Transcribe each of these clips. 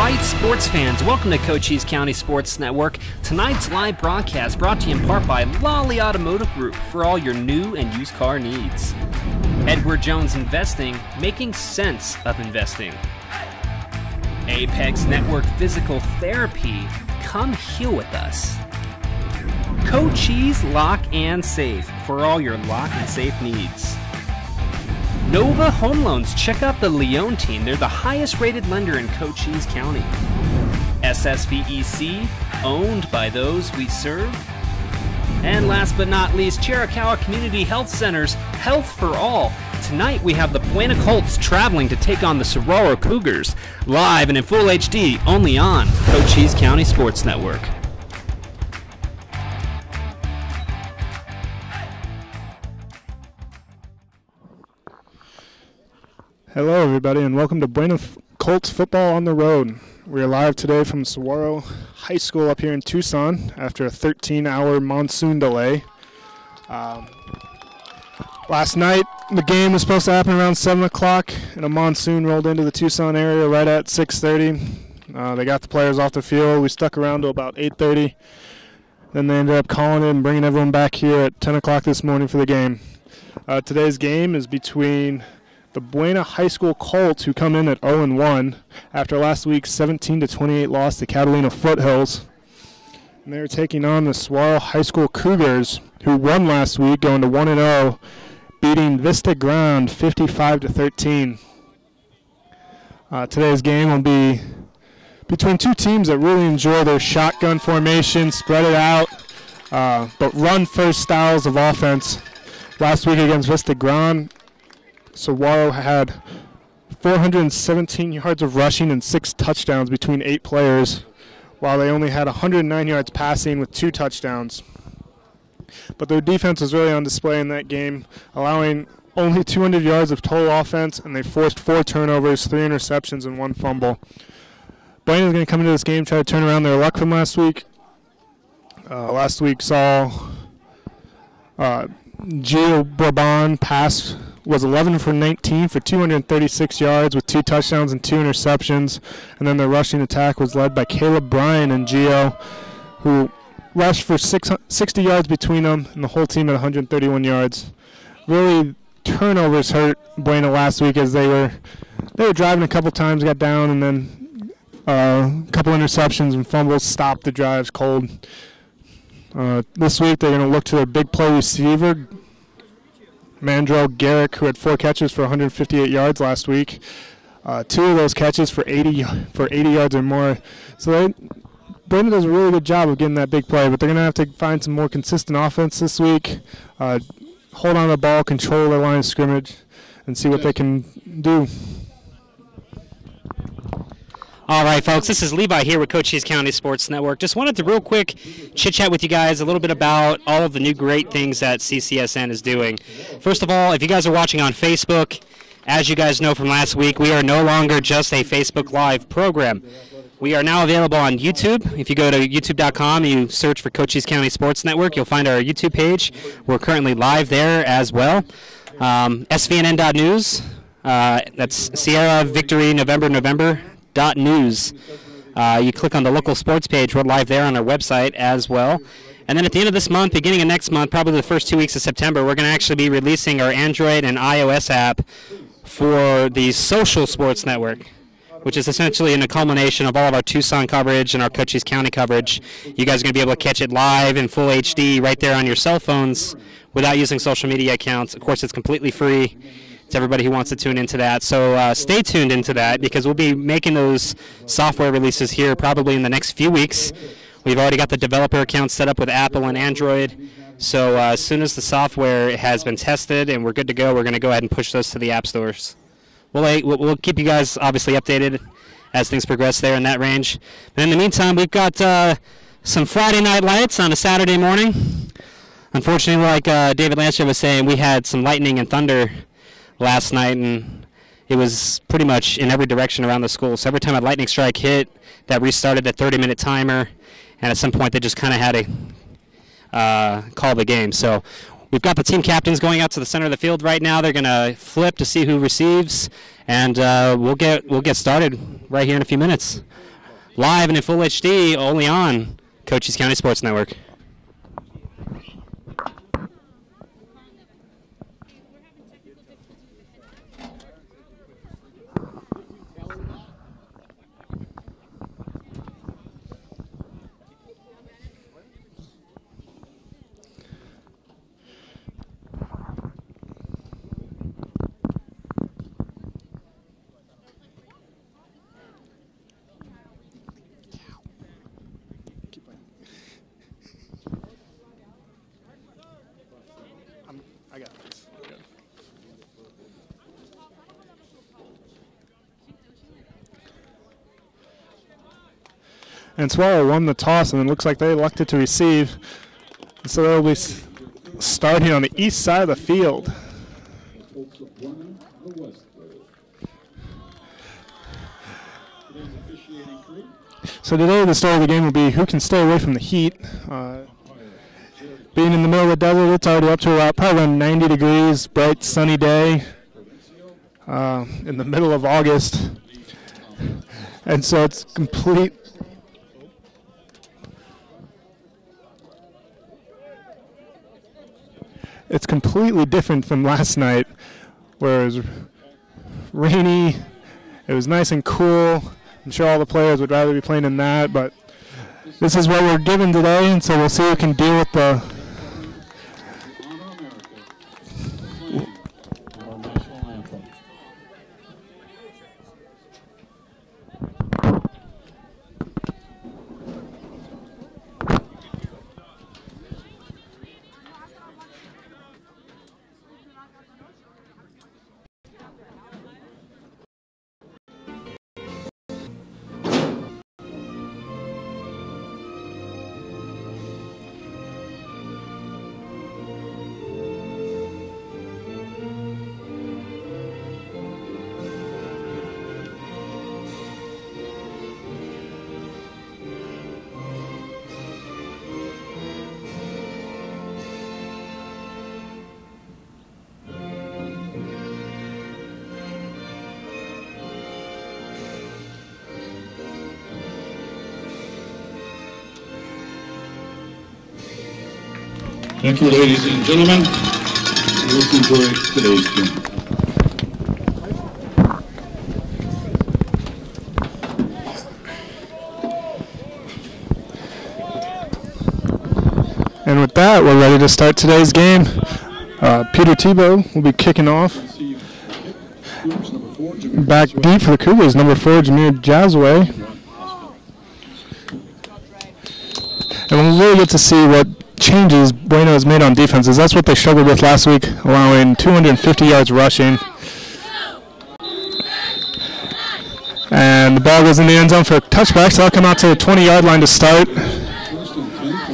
right, sports fans, welcome to Cochise County Sports Network. Tonight's live broadcast brought to you in part by Lolly Automotive Group for all your new and used car needs. Edward Jones Investing, making sense of investing. Apex Network Physical Therapy, come heal with us. Cochise Lock and Safe for all your lock and safe needs. Nova Home Loans, check out the Leone team. They're the highest rated lender in Cochise County. SSVEC, owned by those we serve. And last but not least, Chiricahua Community Health Centers, Health for All. Tonight we have the Buena Colts traveling to take on the Saguaro Cougars, live and in full HD, only on Cochise County Sports Network. Hello everybody and welcome to Buena Colts Football on the Road. We are live today from Saguaro High School up here in Tucson after a 13-hour monsoon delay. Last night the game was supposed to happen around 7 o'clock and a monsoon rolled into the Tucson area right at 6:30. They got the players off the field. We stuck around till about 8:30. Then they ended up calling it and bringing everyone back here at 10 o'clock this morning for the game. Today's game is between the Buena High School Colts, who come in at 0-1 after last week's 17-28 loss to Catalina Foothills. And they're taking on the Saguaro High School Cougars, who won last week, going to 1-0, beating Vista Grande 55-13. Today's game will be between two teams that really enjoy their shotgun formation, spread it out, but run-first styles of offense. Last week against Vista Grande, Saguaro had 417 yards of rushing and 6 touchdowns between 8 players, while they only had 109 yards passing with 2 touchdowns. But their defense was really on display in that game, allowing only 200 yards of total offense, and they forced 4 turnovers, 3 interceptions, and 1 fumble. Buena is going to come into this game try to turn around their luck from last week. Last week saw Gio Bourbon pass was 11 for 19 for 236 yards with 2 touchdowns and 2 interceptions. And then their rushing attack was led by Caleb Bryan and Gio, who rushed for 60 yards between them, and the whole team at 131 yards. Really, turnovers hurt Buena last week as they were driving a couple times, got down, and then a couple interceptions and fumbles stopped the drives cold. This week they're going to look to their big play receiver, Mandrell Garrick, who had 4 catches for 158 yards last week. 2 of those catches for 80 yards or more. So Buena does a really good job of getting that big play, but they're going to have to find some more consistent offense this week, hold on to the ball, control their line of scrimmage, and see what they can do. All right, folks, this is Levi here with Cochise County Sports Network. Just wanted to real quick chit-chat with you guys a little bit about all of the new great things that CCSN is doing. First of all, if you guys are watching on Facebook, as you guys know from last week, we are no longer just a Facebook Live program. We are now available on YouTube. If you go to youtube.com and you search for Cochise County Sports Network, you'll find our YouTube page. We're currently live there as well. SVNN.news, that's Sierra Victory November. .news. You click on the local sports page. We're live there on our website as well. And then at the end of this month, beginning of next month, probably the first 2 weeks of September, we're going to actually be releasing our Android and iOS app for the Social Sports Network, which is essentially a culmination of all of our Tucson coverage and our Cochise County coverage. You guys are going to be able to catch it live in full HD right there on your cell phones without using social media accounts. Of course, it's completely free to everybody who wants to tune into that. So stay tuned into that because we'll be making those software releases here probably in the next few weeks. We've already got the developer accounts set up with Apple and Android. So as soon as the software has been tested and we're good to go, we're going to go ahead and push those to the app stores. We'll keep you guys obviously updated as things progress there in that range. But in the meantime, we've got some Friday night lights on a Saturday morning. Unfortunately, like David Lancher was saying, we had some lightning and thunder last night, and it was pretty much in every direction around the school. So every time a lightning strike hit, that restarted the 30-minute timer, and at some point they just kind of had to call the game. So We've got the team captains going out to the center of the field right now. They're going to flip to see who receives, and we'll get started right here in a few minutes. Live and in full HD, only on Cochise County Sports Network. And Swallow won the toss, and it looks like they elected to receive. So they'll be starting on the east side of the field. So today the story of the game will be who can stay away from the heat. Being in the middle of the desert, it's already up to probably around 90 degrees, bright sunny day in the middle of August. And so it's completely different from last night, where it was rainy, it was nice and cool. I'm sure all the players would rather be playing in that, but this is what we're given today, and so we'll see who can deal with the Thank you, ladies and gentlemen. Let's enjoy today's game. And with that, we're ready to start today's game. Peter Tebow will be kicking off. Back deep for the Cougars, number 4, Jameer Jazway. And we'll really get to see what changes Bueno has made on defenses. That's what they struggled with last week, allowing 250 yards rushing. And the ball goes in the end zone for a touchback, so they'll come out to the 20-yard line to start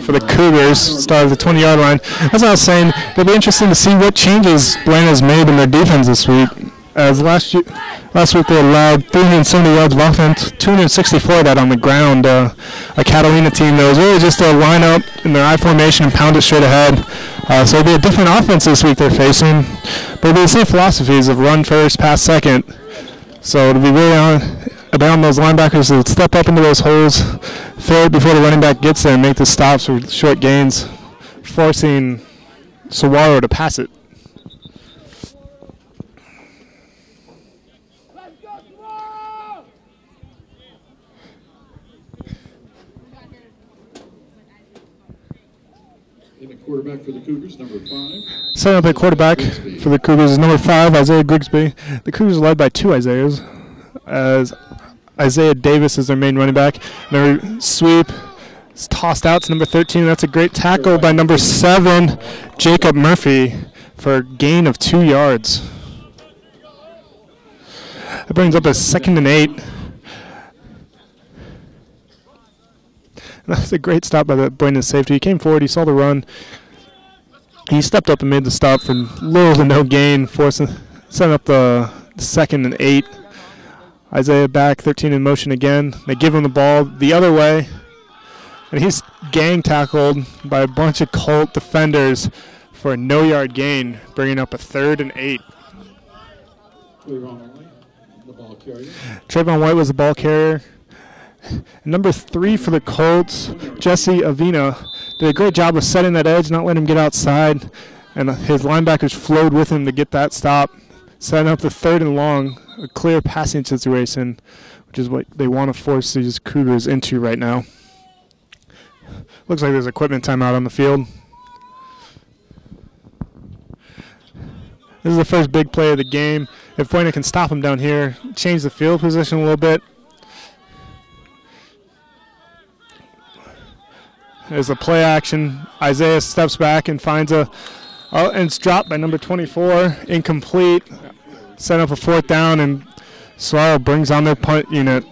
for the Cougars. Start at the 20-yard line. As I was saying, it'll be interesting to see what changes Bueno's made in their defense this week. As last week they allowed 370 yards of offense, 264 of that on the ground. A Catalina team that was really just a line up in their I formation and pound it straight ahead. So it'll be a different offense this week they're facing. But it'll be the same philosophies of run first, pass second. So it'll be really about those linebackers to step up into those holes, fill it before the running back gets there and make the stops for short gains, forcing Saguaro to pass it. Quarterback for the Cougars, number 5. Setting up a quarterback for the Cougars is number 5, Isaiah Grigsby. The Cougars are led by 2 Isaiahs, as Isaiah Davis is their main running back. Their sweep is tossed out to number 13. That's a great tackle by number 7, Jacob Murphy, for a gain of 2 yards. That brings up a 2nd and 8. That's a great stop by the Buena safety. He came forward, he saw the run. He stepped up and made the stop for little to no gain, setting up the 2nd and 8. Isaiah back, 13 in motion again. They give him the ball the other way, and he's gang tackled by a bunch of Colt defenders for a no-yard gain, bringing up a 3rd and 8. Trayvon White was the ball carrier. Number 3 for the Colts, Jesse Avina, did a great job of setting that edge, not letting him get outside, and his linebackers flowed with him to get that stop, setting up the 3rd and long, a clear passing situation, which is what they want to force these Cougars into right now. Looks like there's equipment timeout on the field. This is the first big play of the game. If Buena can stop him down here, change the field position a little bit. There's the play action. Isaiah steps back and finds and it's dropped by number 24, incomplete. Set up a 4th down, and Swallow brings on their punt unit.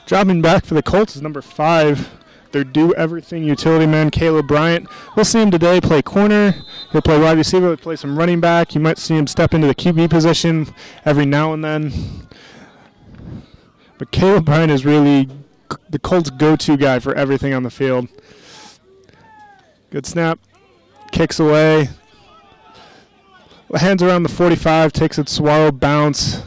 Dropping back for the Colts is number 5. Their do-everything utility man, Caleb Bryant. We'll see him today play corner. He'll play wide receiver. He'll play some running back. You might see him step into the QB position every now and then. But Caleb Bryant is really the Colts' go-to guy for everything on the field. Good snap. Kicks away. Hands around the 45. Takes a Swallow bounce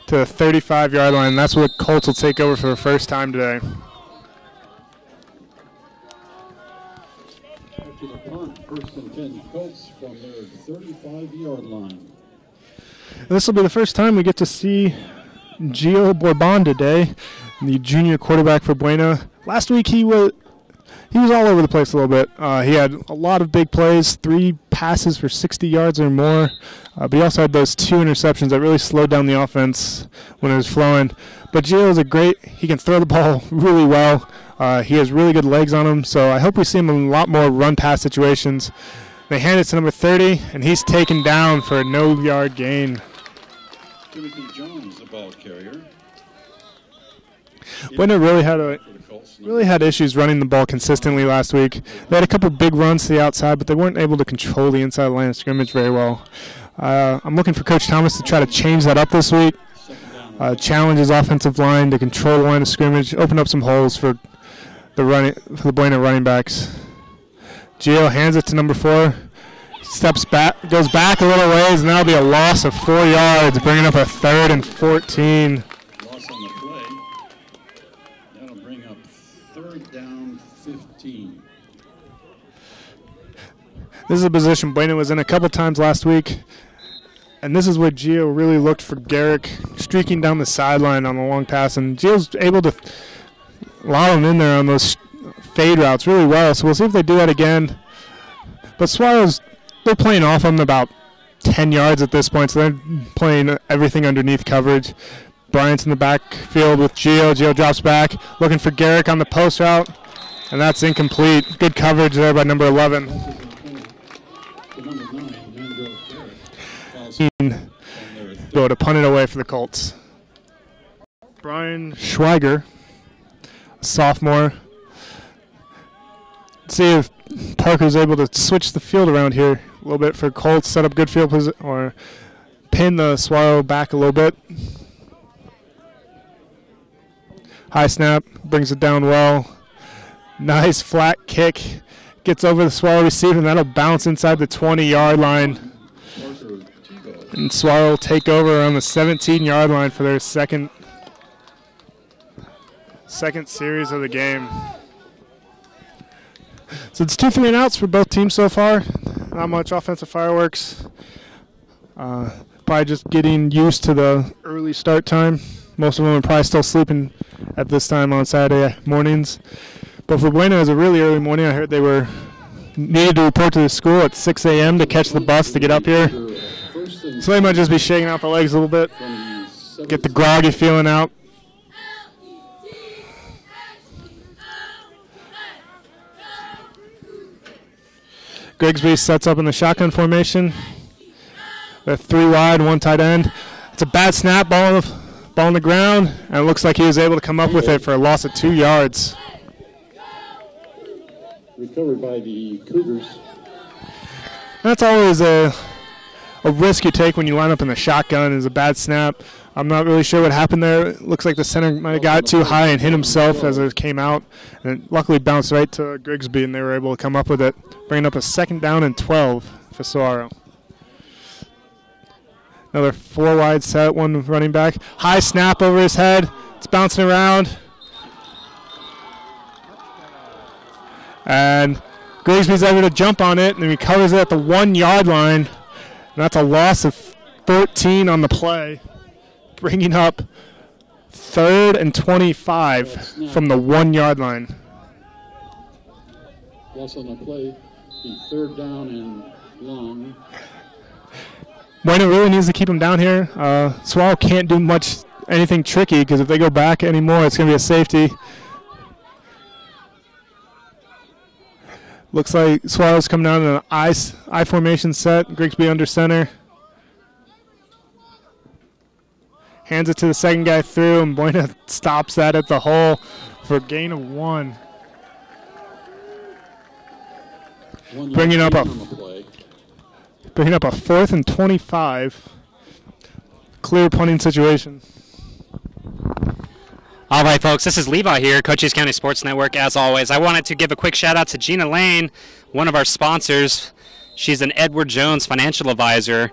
to the 35-yard line. That's what the Colts will take over for the first time today. After the punt, 1st and 10 Colts from their 35-yard line. This will be the first time we get to see Gio Bourbon today, the junior quarterback for Buena. Last week he was all over the place a little bit. He had a lot of big plays, 3 passes for 60 yards or more, but he also had those 2 interceptions that really slowed down the offense when it was flowing. But Gio is he can throw the ball really well. He has really good legs on him, so I hope we see him in a lot more run-pass situations. They hand it to number 30, and he's taken down for a no-yard gain. Timothy Jones, the ball carrier. Buena really had issues running the ball consistently last week. They had a couple big runs to the outside, but they weren't able to control the inside line of scrimmage very well. I'm looking for Coach Thomas to try to change that up this week. Challenge his offensive line to control the line of scrimmage, open up some holes for the Buena running backs. Gio hands it to number 4. Steps back, goes back a little ways, and that'll be a loss of 4 yards, bringing up a 3rd and 14. Loss on the play. That'll bring up 3rd down, 15. This is a position Buena was in a couple times last week, and this is where Gio really looked for Garrick streaking down the sideline on the long pass, and Gio's able to allow him in there on those fade routes really well, so we'll see if they do that again. But Swallows, they're playing off him about 10 yards at this point, so they're playing everything underneath coverage. Bryant's in the backfield with Gio. Gio drops back, looking for Garrick on the post route, and that's incomplete. Good coverage there by number 11. Go to punt it away for the Colts. Brian Schweiger, sophomore. Let's see if Parker's able to switch the field around here a little bit for Colts, set up good field position, or pin the Swallow back a little bit. High snap, brings it down well. Nice flat kick, gets over the Swallow receiver, and that'll bounce inside the 20-yard line. And Swallow will take over on the 17-yard line for their second series of the game. So it's 2 3-and-outs for both teams so far. Not much offensive fireworks. Probably just getting used to the early start time. Most of them are probably still sleeping at this time on Saturday mornings. But for Buena, it was a really early morning. I heard they needed to report to the school at 6 a.m. to catch the bus to get up here. So they might just be shaking out the legs a little bit, get the groggy feeling out. Grigsby sets up in the shotgun formation. With 3 wide, 1 tight end. It's a bad snap, ball on the ground, and it looks like he was able to come up with it for a loss of 2 yards. Recovered by the Cougars. That's always a a risk you take when you line up in the shotgun. Is a bad snap. I'm not really sure what happened there. It looks like the center might have got too high and hit himself as it came out. And it luckily bounced right to Grigsby, and they were able to come up with it, bringing up a 2nd down and 12 for Saguaro. Another 4 wide set, one running back. High snap over his head. It's bouncing around. And Grigsby's able to jump on it, and he covers it at the 1 yard line. And that's a loss of 14 on the play, bringing up 3rd and 25 from the 1 yard line. Loss on the play, the 3rd down and long. Bueno really needs to keep him down here. Saguaro can't do anything tricky, because if they go back anymore, it's going to be a safety. Looks like Saguaro's coming down in an I formation set. Grigsby under center. Hands it to the second guy through, and Bueno stops that at the hole for a gain of 1. Bringing up a 4th and 25. Clear punting situation. All right, folks, this is Levi here, Cochise County Sports Network. As always, I wanted to give a quick shout out to Gina Lane, one of our sponsors. She's an Edward Jones financial advisor,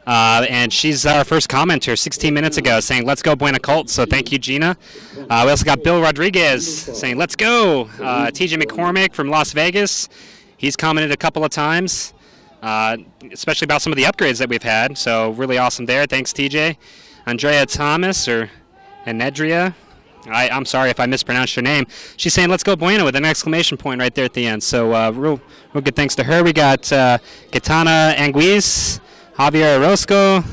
and she's our first commenter 16 minutes ago saying, let's go Buena Colts. So thank you, Gina. We also got Bill Rodriguez saying, let's go. TJ McCormick from Las Vegas. He's commented a couple of times, especially about some of the upgrades that we've had. So really awesome there. Thanks, TJ. Andrea Thomas, or Anedria. I'm sorry if I mispronounced your name. She's saying, let's go Bueno, with an exclamation point right there at the end. So real good thanks to her. We got Gitana Anguiz, Javier Orozco,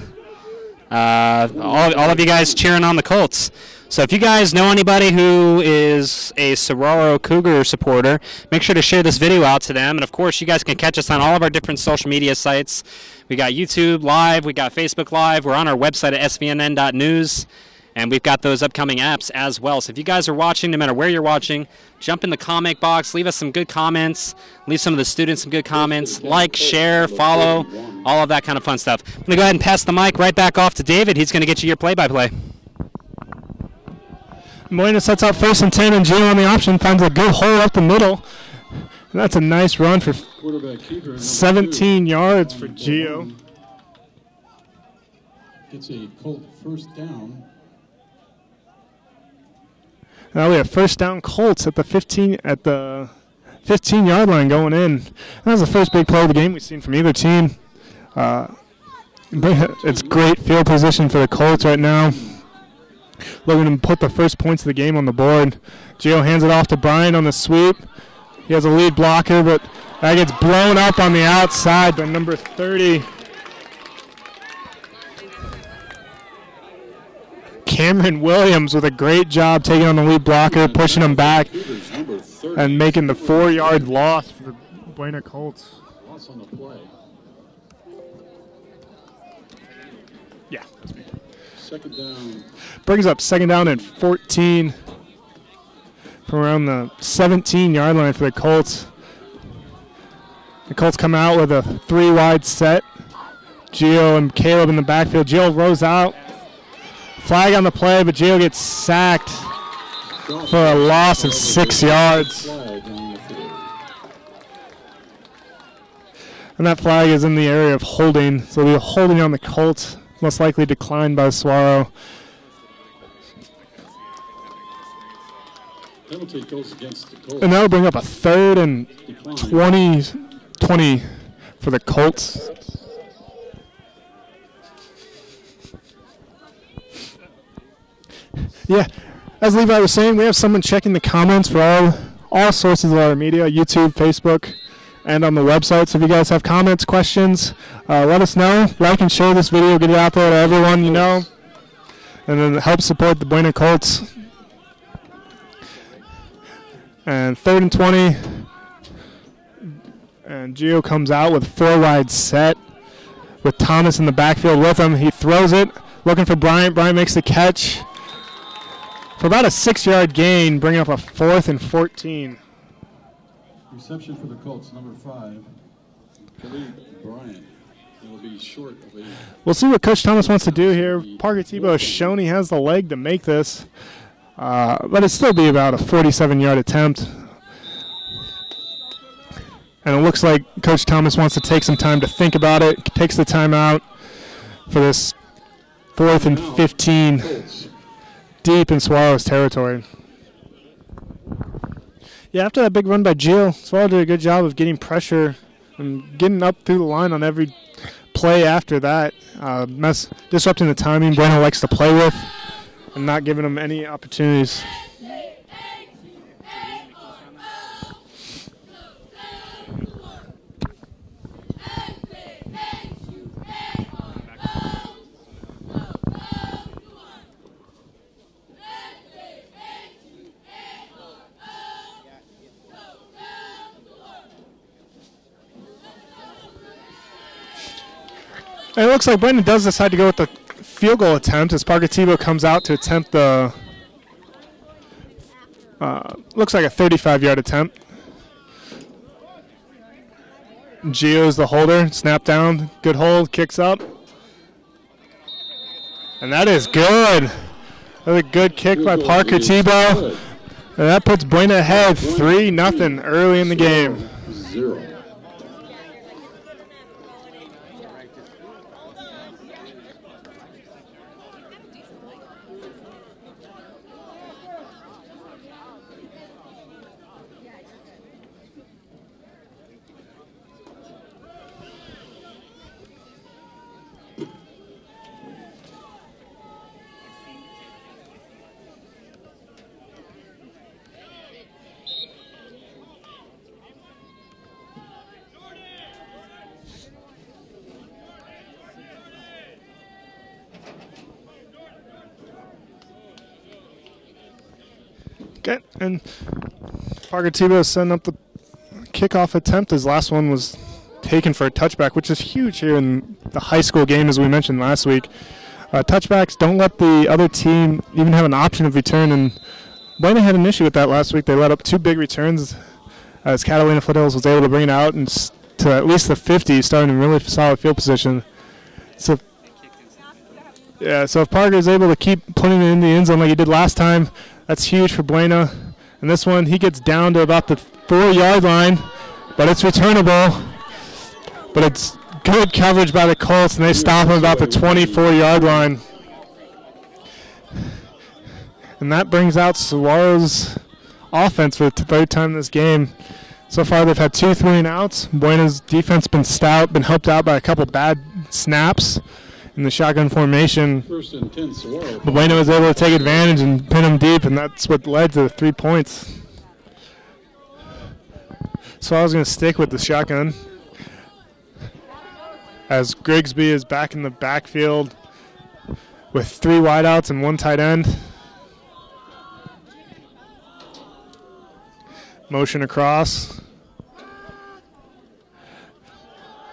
all of you guys cheering on the Colts. So if you guys know anybody who is a Saguaro Cougar supporter, make sure to share this video out to them. And, of course, you guys can catch us on all of our different social media sites. We got YouTube Live. We got Facebook Live. We're on our website at svnn.news. And we've got those upcoming apps as well. So if you guys are watching, no matter where you're watching, jump in the comment box, leave us some good comments, leave some of the students some good comments, like, share, follow, all of that kind of fun stuff. I'm going to go ahead and pass the mic right back off to David. He's going to get you your play-by-play. Bueno sets out 1st and 10, and Gio on the option finds a good hole up the middle. And that's a nice run for 17 yards for Gio. It's a Colt 1st down. Now we have 1st down Colts at the 15-yard line going in. That was the first big play of the game we've seen from either team. It's great field position for the Colts right now. Looking to put the first points of the game on the board. Gio hands it off to Brian on the sweep. He has a lead blocker, but that gets blown up on the outside by number 30. Cameron Williams with a great job taking on the lead blocker, pushing him back, and making the 4-yard loss for the Buena Colts. Loss on the play. Yeah. 2nd down. Brings up 2nd down and 14 from around the 17-yard line for the Colts. The Colts come out with a 3-wide set. Gio and Caleb in the backfield. Gio rolls out. Flag on the play, but Gio gets sacked for a loss of 6 yards. And that flag is in the area of holding, so they'll be holding on the Colts, most likely declined by Saguaro. Penalty goes against the Colts. And that will bring up a 3rd and 20 for the Colts. Yeah, as Levi was saying, we have someone checking the comments for all sources of our media, YouTube, Facebook, and on the website. So if you guys have comments, questions, let us know. Like and share this video, get it out there to everyone you know, and then help support the Buena Colts. And 3rd and 20, and Gio comes out with a 4-wide set with Thomas in the backfield with him. He throws it, looking for Bryant. Bryant makes the catch for about a 6-yard gain, bringing up a 4th and 14. Reception for the Colts, number 5, Khalid Bryant. It'll be short of a We'll see what Coach Thomas wants to do here. Parker Tebow has shown he has the leg to make this, but it'll still be about a 47-yard attempt. And it looks like Coach Thomas wants to take some time to think about it. Takes the timeout for this 4th and 15 deep in Saguaro's territory. Yeah, after that big run by Gio, Saguaro did a good job of getting pressure and getting up through the line on every play after that. Disrupting the timing Bueno likes to play with and not giving him any opportunities. And it looks like Brendan does decide to go with the field goal attempt as Parker Tebow comes out to attempt the, looks like a 35-yard attempt. Gio's the holder, snap down, good hold, kicks up. And that is good. Another good kick by Parker Tebow. And that puts Buena ahead 3-0 early in the game. 0. Okay, and Parker Tebow is setting up the kickoff attempt. His last one was taken for a touchback, which is huge here in the high school game, as we mentioned last week. Touchbacks don't let the other team even have an option of return, and Buena had an issue with that last week. They let up 2 big returns as Catalina Foothills was able to bring it out and to at least the 50, starting in really solid field position. So, yeah, so if Parker is able to keep putting it in the end zone like he did last time, that's huge for Buena. And this one, he gets down to about the 4-yard line, but it's returnable. But it's good coverage by the Colts, and they stop him about the 24-yard line. And that brings out Saguaro's offense for the 3rd time this game. So far, they've had 2 3-and-outs. Buena's defense been stout, been helped out by a couple bad snaps in the shotgun formation. 1st and 10, Saguaro. But Buena was able to take advantage and pin him deep, and that's what led to the 3 points. So I was going to stick with the shotgun as Grigsby is back in the backfield with 3 wideouts and 1 tight end. Motion across.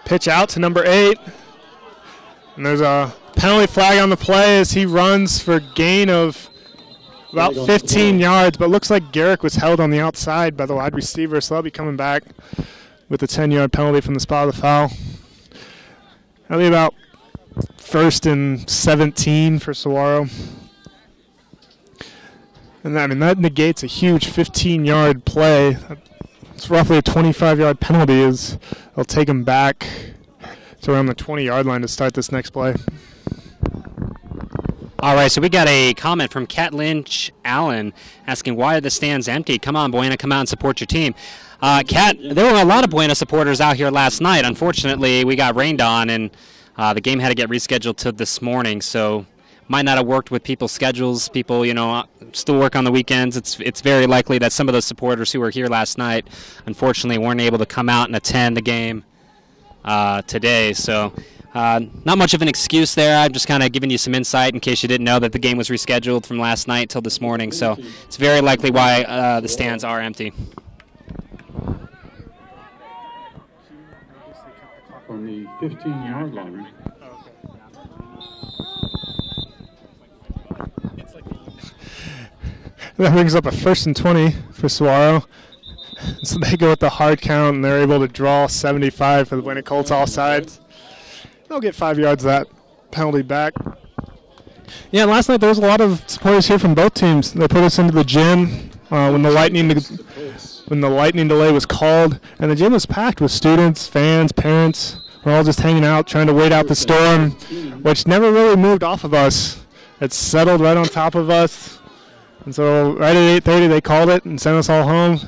Pitch out to number 8. And there's a penalty flag on the play as he runs for a gain of about 15 yards, but looks like Garrick was held on the outside by the wide receiver, so they'll be coming back with a 10-yard penalty from the spot of the foul. That'll be about 1st and 17 for Saguaro. And I mean, that negates a huge 15-yard play. It's roughly a 25-yard penalty as they'll take him back to around the 20-yard line to start this next play. All right, so we got a comment from Kat Lynch Allen asking, why are the stands empty? Come on, Buena, come out and support your team. Kat, there were a lot of Buena supporters out here last night. Unfortunately, we got rained on, and the game had to get rescheduled to this morning, so might not have worked with people's schedules. People, still work on the weekends. It's very likely that some of those supporters who were here last night, unfortunately, weren't able to come out and attend the game today. So not much of an excuse there. I'm just kind of giving you some insight in case you didn't know that the game was rescheduled from last night till this morning. So it's very likely why the stands are empty. From the 15-yard line. That brings up a 1st and 20 for Saguaro. So they go with the hard count, and they're able to draw 75 for the Buena Colts all sides. They'll get 5 yards of that penalty back. Yeah, last night there was a lot of supporters here from both teams. They put us into the gym when the lightning delay was called, and the gym was packed with students, fans, parents. We're all just hanging out, trying to wait out the storm, which never really moved off of us. It settled right on top of us. And so right at 8:30 they called it and sent us all home.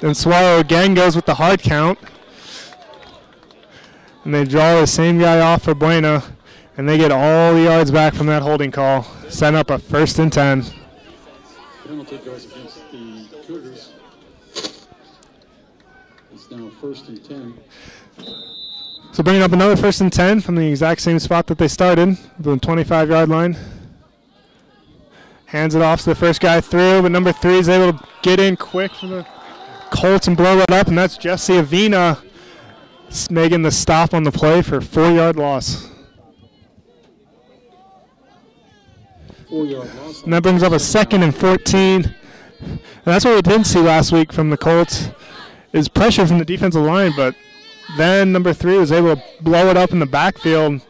And Saguaro again goes with the hard count. And they draw the same guy off for Buena. And they get all the yards back from that holding call. Set up a 1st and 10. Penalty goes against the Cougars. It's now 1st and 10. So bringing up another 1st and 10 from the exact same spot that they started, the 25-yard line. Hands it off to the first guy through, but number 3 is able to get in quick for the Colts and blow it up, and that's Jesse Avina making the stop on the play for a 4-yard loss. 4-yard loss. And that brings up a 2nd and 14. And that's what we didn't see last week from the Colts, is pressure from the defensive line, but then number 3 was able to blow it up in the backfield,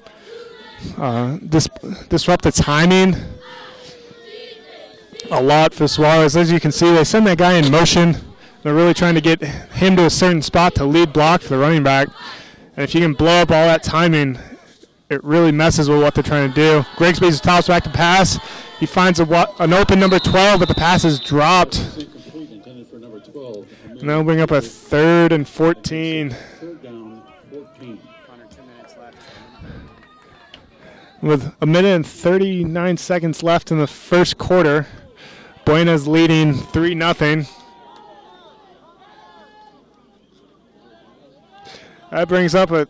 disrupt the timing a lot for Suarez. As you can see, they send that guy in motion. They're really trying to get him to a certain spot to lead block for the running back. And if you can blow up all that timing, it really messes with what they're trying to do. Grigsby's tops back to pass. He finds an open number 12, but the pass is dropped. And that'll bring up a 3rd and 14. Third down, 14. With a minute and 39 seconds left in the first quarter, Buena's leading 3-0. That brings up a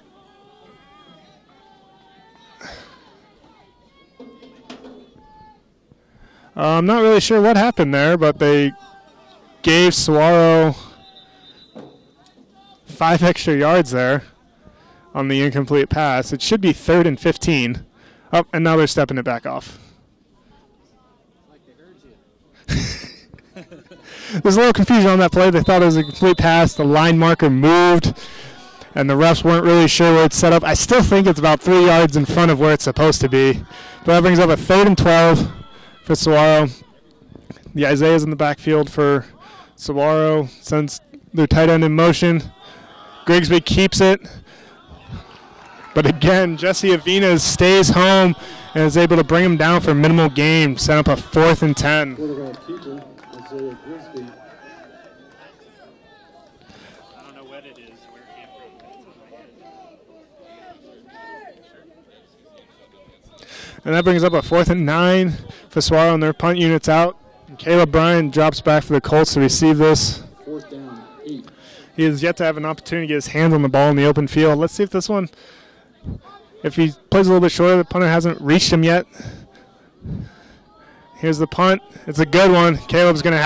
I'm not really sure what happened there, but they gave Saguaro 5 extra yards there on the incomplete pass. It should be 3rd and 15. Oh, and now they're stepping it back off. There's a little confusion on that play. They thought it was a complete pass. The line marker moved, and the refs weren't really sure where it's set up. I still think it's about 3 yards in front of where it's supposed to be. But that brings up a 3rd and 12 for Saguaro. The Isaiah's in the backfield for Saguaro. Sends their tight end in motion. Grigsby keeps it. But again, Jesse Avina stays home and is able to bring him down for a minimal gain. Set up a 4th and 10. Quarterback keeper, Isaiah Grigsby. I don't know what it is. Where it came from. And that brings up a 4th and 9 for Saguaro, and their punt unit's out. And Caleb Bryan drops back for the Colts to receive this. 4th down, 8. He has yet to have an opportunity to get his hands on the ball in the open field. Let's see if this one, if he plays a little bit shorter, the punter hasn't reached him yet. Here's the punt. It's a good one. Caleb's going to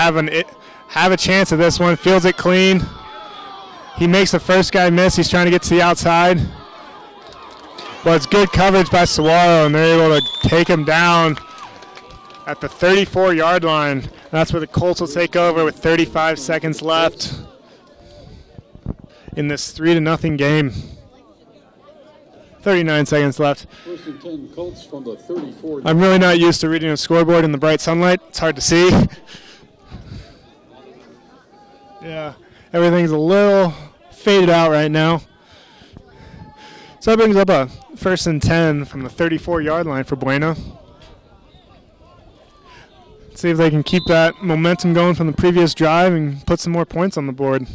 have a chance at this one. Fields it clean. He makes the first guy miss. He's trying to get to the outside. But it's good coverage by Saguaro, and they're able to take him down at the 34-yard line. That's where the Colts will take over with 35 seconds left in this 3-0 game. 39 seconds left. 1st and 10, Colts from the 34. I'm really not used to reading a scoreboard in the bright sunlight. It's hard to see. Yeah, everything's a little faded out right now. So that brings up a 1st and 10 from the 34-yard line for Buena. Let's see if they can keep that momentum going from the previous drive and put some more points on the board.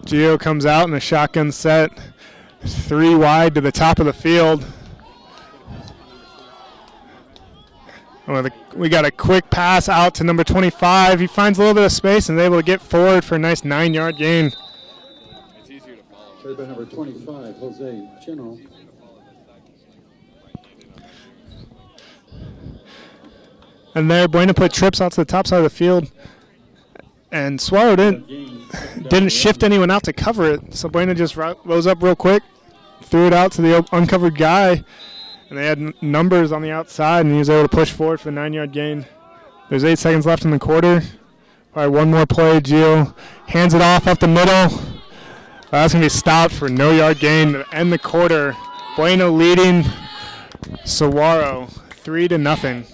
Gio comes out in a shotgun set, 3 wide to the top of the field. We got a quick pass out to number 25. He finds a little bit of space and is able to get forward for a nice 9-yard gain. It's easier to follow. Carried by number 25, Jose Chino. And there, Buena put trips out to the top side of the field. And Saguaro didn't shift anyone out to cover it. So Buena just rose up real quick, threw it out to the uncovered guy. And they had numbers on the outside, and he was able to push forward for the 9-yard gain. There's 8 seconds left in the quarter. All right, one more play. Gio hands it off up the middle. That's going to be stopped for no yard gain to end the quarter. Bueno leading Saguaro 3-0.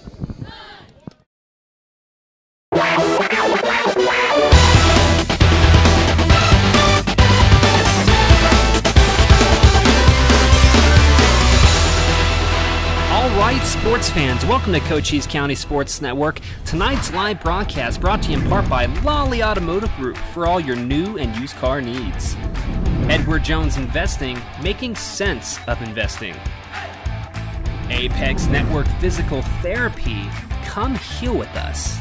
All right, sports fans, welcome to Cochise County Sports Network. Tonight's live broadcast brought to you in part by Lolly Automotive Group for all your new and used car needs. Edward Jones Investing, making sense of investing. Apex Network Physical Therapy, come heal with us.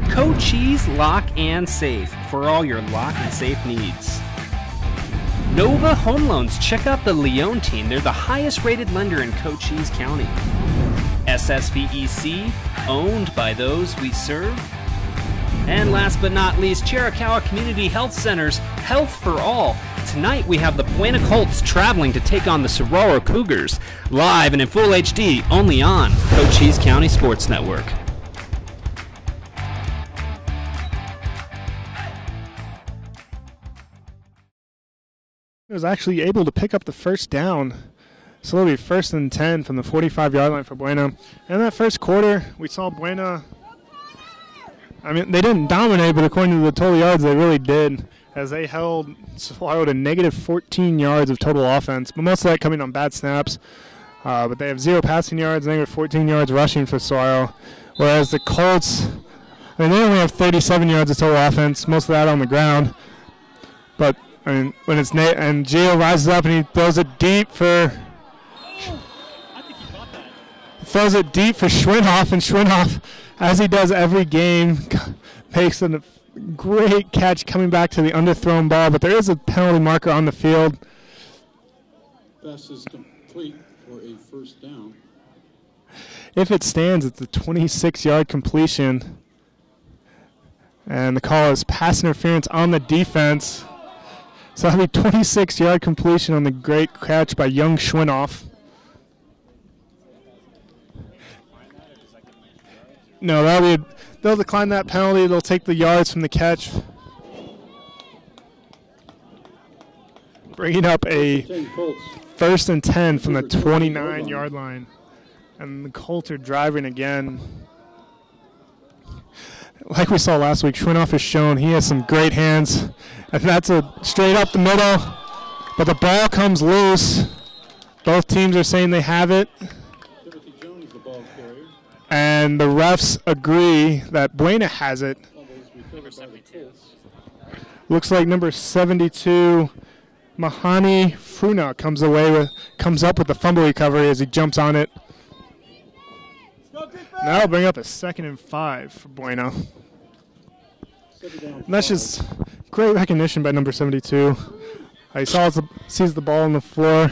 Cochise Lock and Safe for all your lock and safe needs. Nova Home Loans, check out the Leone team. They're the highest rated lender in Cochise County. SSVEC, owned by those we serve. And last but not least, Chiricahua Community Health Centers, Health for All. Tonight we have the Buena Colts traveling to take on the Saguaro Cougars, live and in full HD, only on Cochise County Sports Network. Was actually able to pick up the first down. So it'll be 1st and 10 from the 45-yard line for Buena. And that first quarter, we saw Buena. I mean, they didn't dominate, but according to the total yards, they really did, as they held Saguaro to negative 14 yards of total offense, but most of that coming on bad snaps. But they have 0 passing yards, negative 14 yards rushing for Saguaro, whereas the Colts, I mean, they only have 37 yards of total offense, most of that on the ground. But I mean, when it's Nate and Gio rises up and he throws it deep for. I think he caught that. Throws it deep for Schwinhoff, and Schwinhoff, as he does every game, makes a great catch coming back to the underthrown ball. But there is a penalty marker on the field. Pass is complete for a first down. If it stands, it's a 26-yard completion, and the call is pass interference on the defense. So that'll be 26-yard completion on the great catch by young Schwinhoff. No, they'll decline that penalty. They'll take the yards from the catch. Bringing up a 1st and 10 from the 29-yard line. And the Colts are driving again. Like we saw last week, Schwinhoff has shown he has some great hands. And that's a straight up the middle. But the ball comes loose. Both teams are saying they have it. And the refs agree that Buena has it. Number 72. Looks like number 72, Mahani Fruna, comes up with the fumble recovery as he jumps on it. Now that'll bring up a 2nd and 5 for Buena. And that's just great recognition by number 72. He sees the ball on the floor.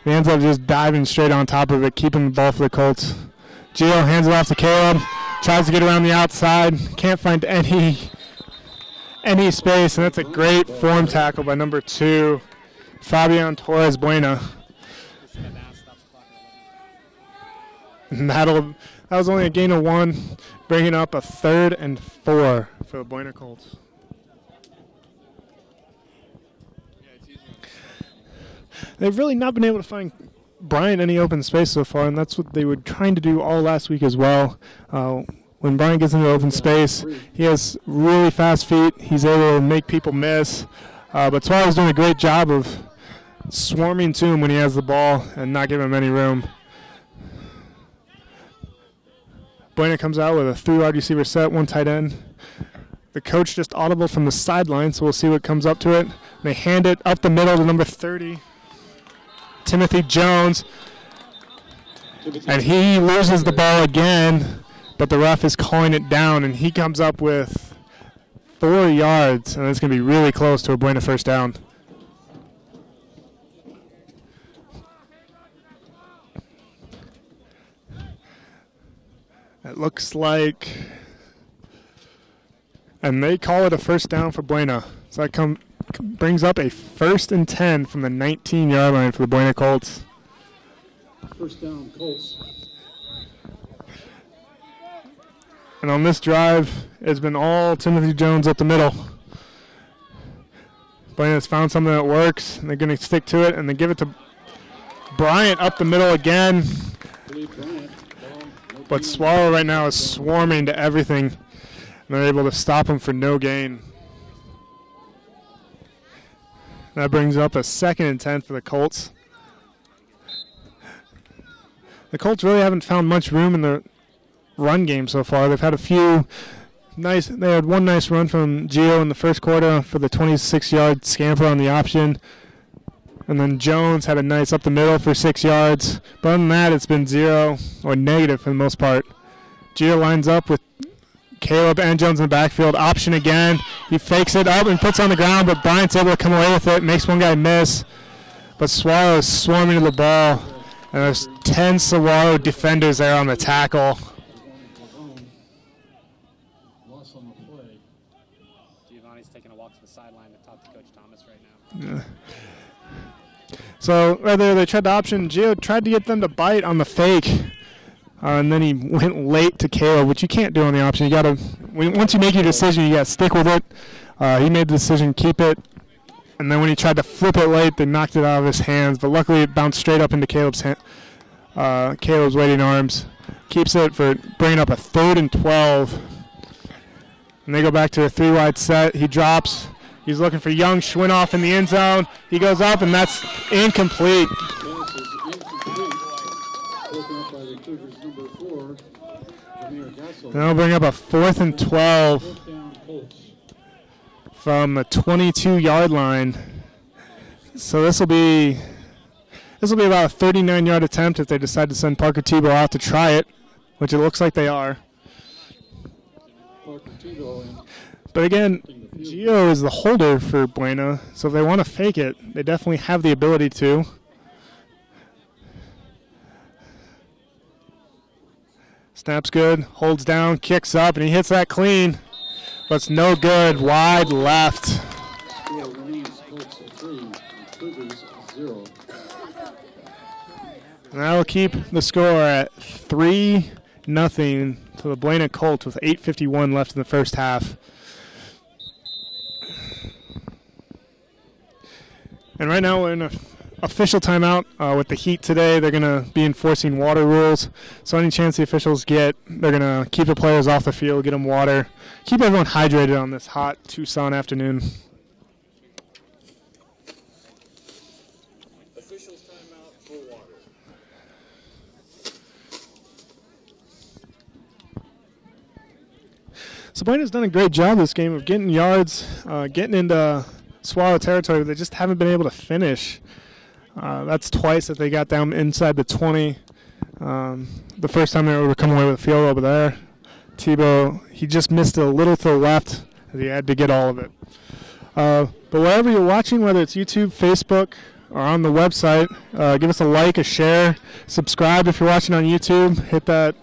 He ends up just diving straight on top of it, keeping the ball for the Colts. Gio hands it off to Caleb. Tries to get around the outside. Can't find any space, and that's a great form tackle by number 2, Fabian Torres Buena. And that was only a gain of 1, bringing up a 3rd and 4 for the Buena Colts. They've really not been able to find Bryant any open space so far, and that's what they were trying to do all last week as well. When Bryant gets into open space, he has really fast feet. He's able to make people miss. But Suarez doing a great job of swarming to him when he has the ball and not giving him any room. Buena comes out with a 3 wide receiver set, 1 tight end. The coach just audible from the sideline, so we'll see what comes up to it. They hand it up the middle to number 30, Timothy Jones. And he loses the ball again, but the ref is calling it down, and he comes up with 4 yards, and it's going to be really close to a Buena first down. It looks like, and they call it a first down for Buena. So that brings up a 1st and 10 from the 19-yard line for the Buena Colts. First down, Colts. And on this drive, it's been all Timothy Jones up the middle. Blaine has found something that works, and they're going to stick to it, and they give it to Bryant up the middle again. But Swallow right now is swarming to everything, and they're able to stop him for no gain. That brings up a 2nd and 10 for the Colts. The Colts really haven't found much room in the run game so far. They've had a few nice. They had one nice run from Gio in the first quarter for the 26-yard scamper on the option. And then Jones had a nice up the middle for 6 yards. But other than that, it's been 0 or negative for the most part. Gio lines up with Caleb and Jones in the backfield. Option again. He fakes it up and puts it on the ground, but Bryant's able to come away with it. Makes one guy miss. But Swallow is swarming to the ball. And there's 10 Swallow defenders there on the tackle. Giovanni's taking a walk to the sideline to talk to Coach Thomas right now. Yeah. So rather they tried the option. Gio tried to get them to bite on the fake, and then he went late to Caleb, which you can't do on the option. You gotta, once you make your decision, you gotta stick with it. He made the decision, keep it, and then when he tried to flip it late, they knocked it out of his hands. But luckily, it bounced straight up into Caleb's waiting arms. Keeps it for bringing up a 3rd and 12, and they go back to a 3-wide set. He drops. He's looking for Young Schwinoff in the end zone. He goes up, and that's incomplete. And that'll bring up a 4th and 12 from the 22-yard line. So this will be about a 39-yard attempt if they decide to send Parker Tebow out to try it, which it looks like they are. But again, Gio is the holder for Buena, so if they want to fake it, they definitely have the ability to. Snaps good, holds down, kicks up, and he hits that clean. But it's no good, wide left. And that will keep the score at 3-0 to the Buena Colts with 8:51 left in the first half. And right now we're in an official timeout with the Heat today. They're going to be enforcing water rules. So any chance the officials get, they're going to keep the players off the field, get them water, keep everyone hydrated on this hot Tucson afternoon. Officials timeout for water. So Buena's done a great job this game of getting yards, getting into Swallow territory, but they just haven't been able to finish. That's twice that they got down inside the 20. The first time they were able to come away with a field goal over there. Tebow, he just missed it a little to the left, as he had to get all of it. But wherever you're watching, whether it's YouTube, Facebook, or on the website, give us a like, a share, subscribe if you're watching on YouTube. Hit that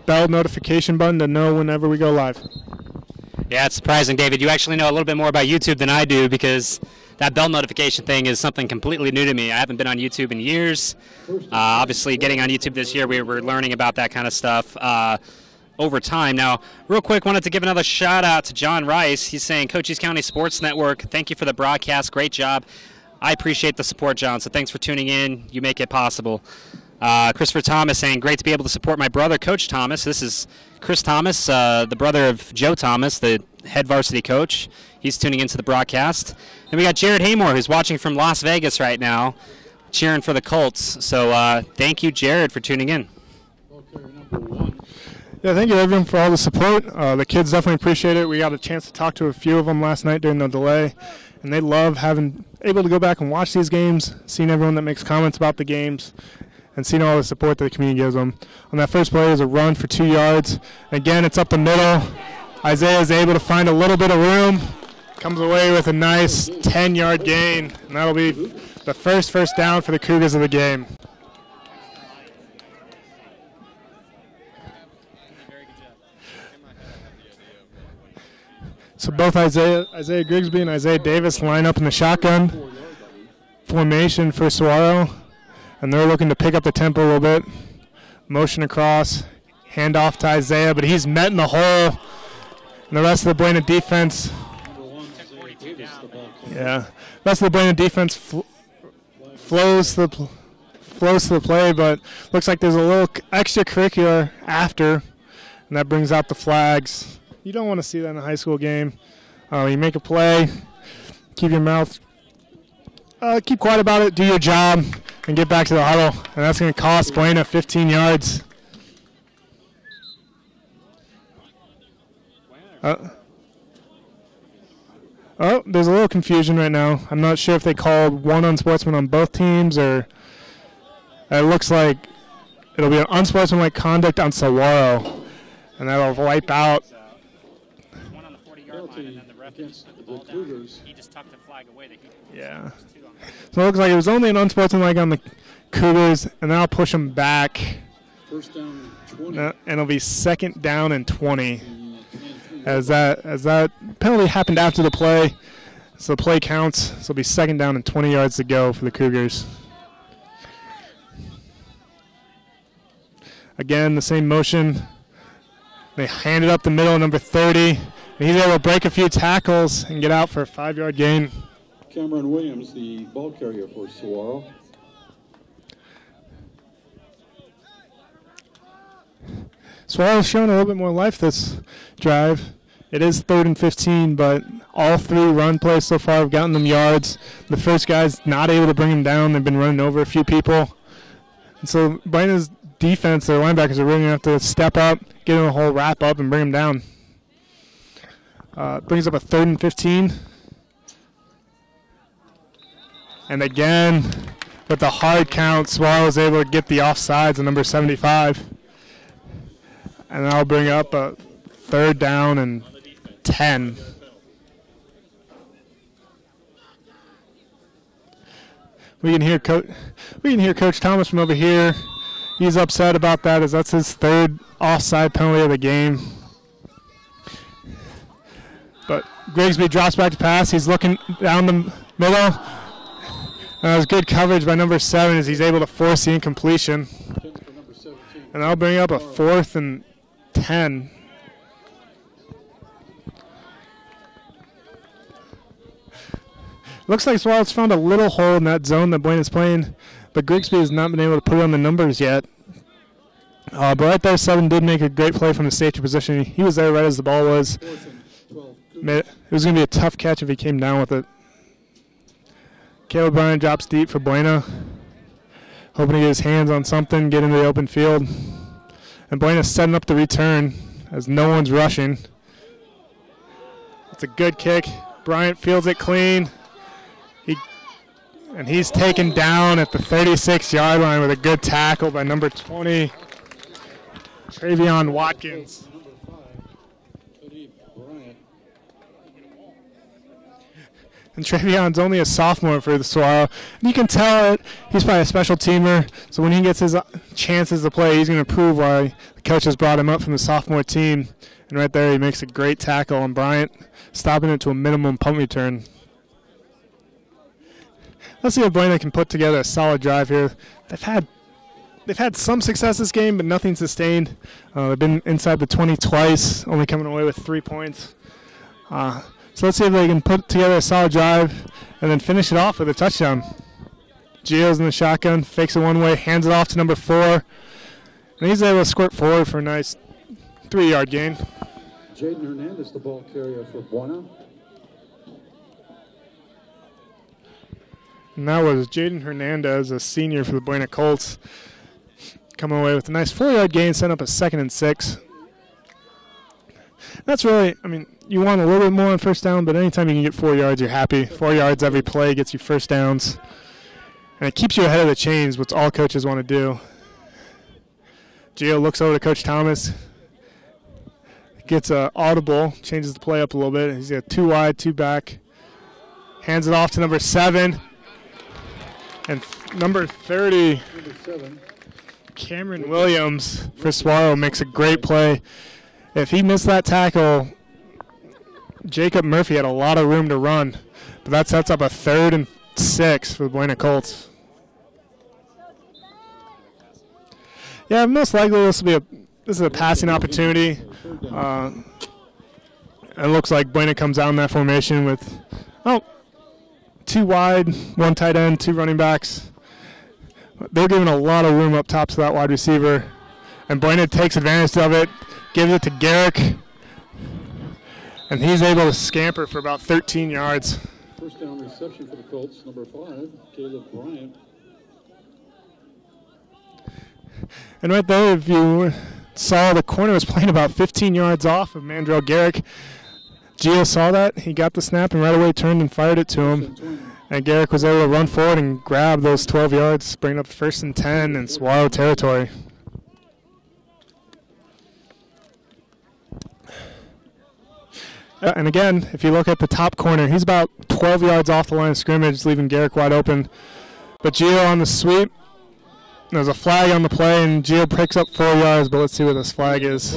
bell notification button to know whenever we go live. Yeah, it's surprising, David. You actually know a little bit more about YouTube than I do, because that bell notification thing is something completely new to me. I haven't been on YouTube in years. Obviously, getting on YouTube this year, we were learning about that kind of stuff over time. Now, real quick, wanted to give another shout-out to John Rice. He's saying, Cochise County Sports Network, thank you for the broadcast. Great job. I appreciate the support, John, so thanks for tuning in. You make it possible. Christopher Thomas saying, great to be able to support my brother, Coach Thomas. This is Chris Thomas, the brother of Joe Thomas, the head varsity coach. He's tuning into the broadcast. Then we got Jared Haymore, who's watching from Las Vegas right now, cheering for the Colts. So thank you, Jared, for tuning in. Yeah, thank you, everyone, for all the support. The kids definitely appreciate it. We got a chance to talk to a few of them last night during the delay, and they love having able to go back and watch these games, seeing everyone that makes comments about the games, and seeing all the support that the community gives them. On that first play is a run for 2 yards. Again, it's up the middle. Isaiah is able to find a little bit of room, comes away with a nice 10-yard gain, and that'll be the first down for the Cougars of the game. So both Isaiah Grigsby and Isaiah Davis line up in the shotgun formation for Saguaro, and they're looking to pick up the tempo a little bit. Motion across, Handoff to Isaiah, but he's met in the hole. And the rest of the Buena defense, the rest of the Buena defense flows to the play, but looks like there's a little extracurricular after, and that brings out the flags. You don't want to see that in a high school game. You make a play, keep your mouth, keep quiet about it, do your job, and get back to the huddle. And that's going to cost Buena 15 yards. There's a little confusion right now. I'm not sure if they called one unsportsman on both teams, or it looks like it'll be an unsportsmanlike conduct on Saguaro, and that'll wipe out. One on the 40-yard line, and then the ref just put the ball down. He just tucked the flag away. Yeah. So it looks like it was only an unsportsmanlike on the Cougars, and then I'll push them back. First down, 20. And it'll be 2nd down and 20. As that penalty happened after the play, so the play counts. So it'll be 2nd down and 20 yards to go for the Cougars. Again, the same motion. They hand it up the middle, number 30. And he's able to break a few tackles and get out for a 5-yard gain. Cameron Williams, the ball carrier for Saguaro. Saguaro's showing a little bit more life this drive. It is 3rd and 15, but all 3 run plays so far have gotten them yards. The first guy's not able to bring him down. They've been running over a few people. And so Buena's defense, their linebackers, are really going to have to step up, get in a whole wrap up, and bring him down. Brings up a 3rd and 15. And again, with the hard count, Saguaro was able to get the offsides on number 75. And that'll bring up a 3rd down and 10. We can hear Coach Thomas from over here. He's upset about that, as that's his 3rd offside penalty of the game. But Grigsby drops back to pass. He's looking down the middle. That was good coverage by number 7 as he's able to force the incompletion. And that'll bring up a 4th and 10. Looks like Saguaro's found a little hole in that zone that Buena's playing, but Grigsby has not been able to put it on the numbers yet. But right there, 7 did make a great play from the safety position. He was there right as the ball was. It was going to be a tough catch if he came down with it. Caleb Bryan drops deep for Buena, hoping to get his hands on something, get into the open field. And Buena's setting up the return as no one's rushing. It's a good kick. Bryant fields it clean. He's taken down at the 36-yard line with a good tackle by number 20, Travion Watkins. And Travion's only a sophomore for the Saguaro. You can tell it. He's probably a special teamer, so when he gets his chances to play, he's going to prove why the coach has brought him up from the sophomore team. And right there, he makes a great tackle on Bryant, stopping it to a minimum punt return. Let's see if Buena can put together a solid drive here. They've had some success this game, but nothing sustained. They've been inside the 20 twice, only coming away with 3 points. So let's see if they can put together a solid drive and then finish it off with a touchdown. Gio's in the shotgun, fakes it one way, hands it off to number 4. And he's able to squirt forward for a nice 3-yard gain. Jaden Hernandez, the ball carrier for Buena. And that was Jaden Hernandez, a senior for the Buena Colts, coming away with a nice 4-yard gain, setting up a 2nd and 6. That's really, you want a little bit more on first down, but anytime you can get 4 yards, you're happy. 4 yards every play gets you first downs. And it keeps you ahead of the chains, which all coaches want to do. Gio looks over to Coach Thomas, gets an audible, changes the play up a little bit. He's got 2 wide, 2 back. Hands it off to number 7. And number 30, Cameron Williams for Saguaro makes a great play. If he missed that tackle, Jacob Murphy had a lot of room to run. But that sets up a 3rd and 6 for the Buena Colts. Yeah, most likely this will be this is a passing opportunity. It looks like Buena comes out in that formation with, 2 wide, 1 tight end, 2 running backs. They're giving a lot of room up top to that wide receiver. And Buena takes advantage of it, gives it to Garrick. And he's able to scamper for about 13 yards. First down reception for the Colts, number 5, Caleb Bryant. And right there, if you saw, the corner was playing about 15 yards off of Mandrell Garrick. Gio saw that. He got the snap and right away turned and fired it to him. And Garrick was able to run forward and grab those 12 yards, bring up 1st and 10 in Saguaro territory. And again, if you look at the top corner, he's about 12 yards off the line of scrimmage, leaving Garrick wide open. But Gio on the sweep, there's a flag on the play, and Gio picks up 4 yards, but let's see what this flag is.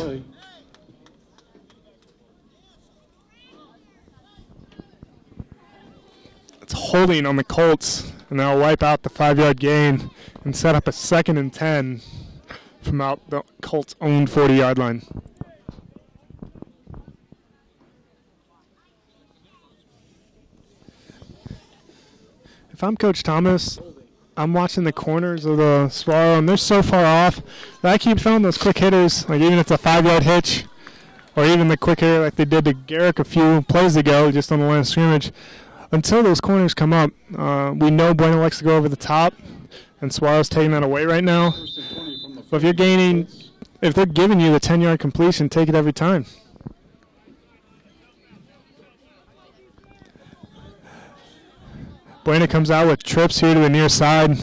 It's holding on the Colts, and they'll wipe out the 5-yard gain and set up a 2nd and 10 from out the Colts' own 40-yard line. If I'm Coach Thomas, I'm watching the corners of the Swallow, and they're so far off that I keep throwing those quick hitters, like even if it's a 5-yard hitch, or even the quick hitter like they did to Garrick a few plays ago, just on the line of scrimmage. Until those corners come up, we know Buena likes to go over the top, and Swallow's taking that away right now. But if they're giving you the 10-yard completion, take it every time. Buena comes out with trips here to the near side.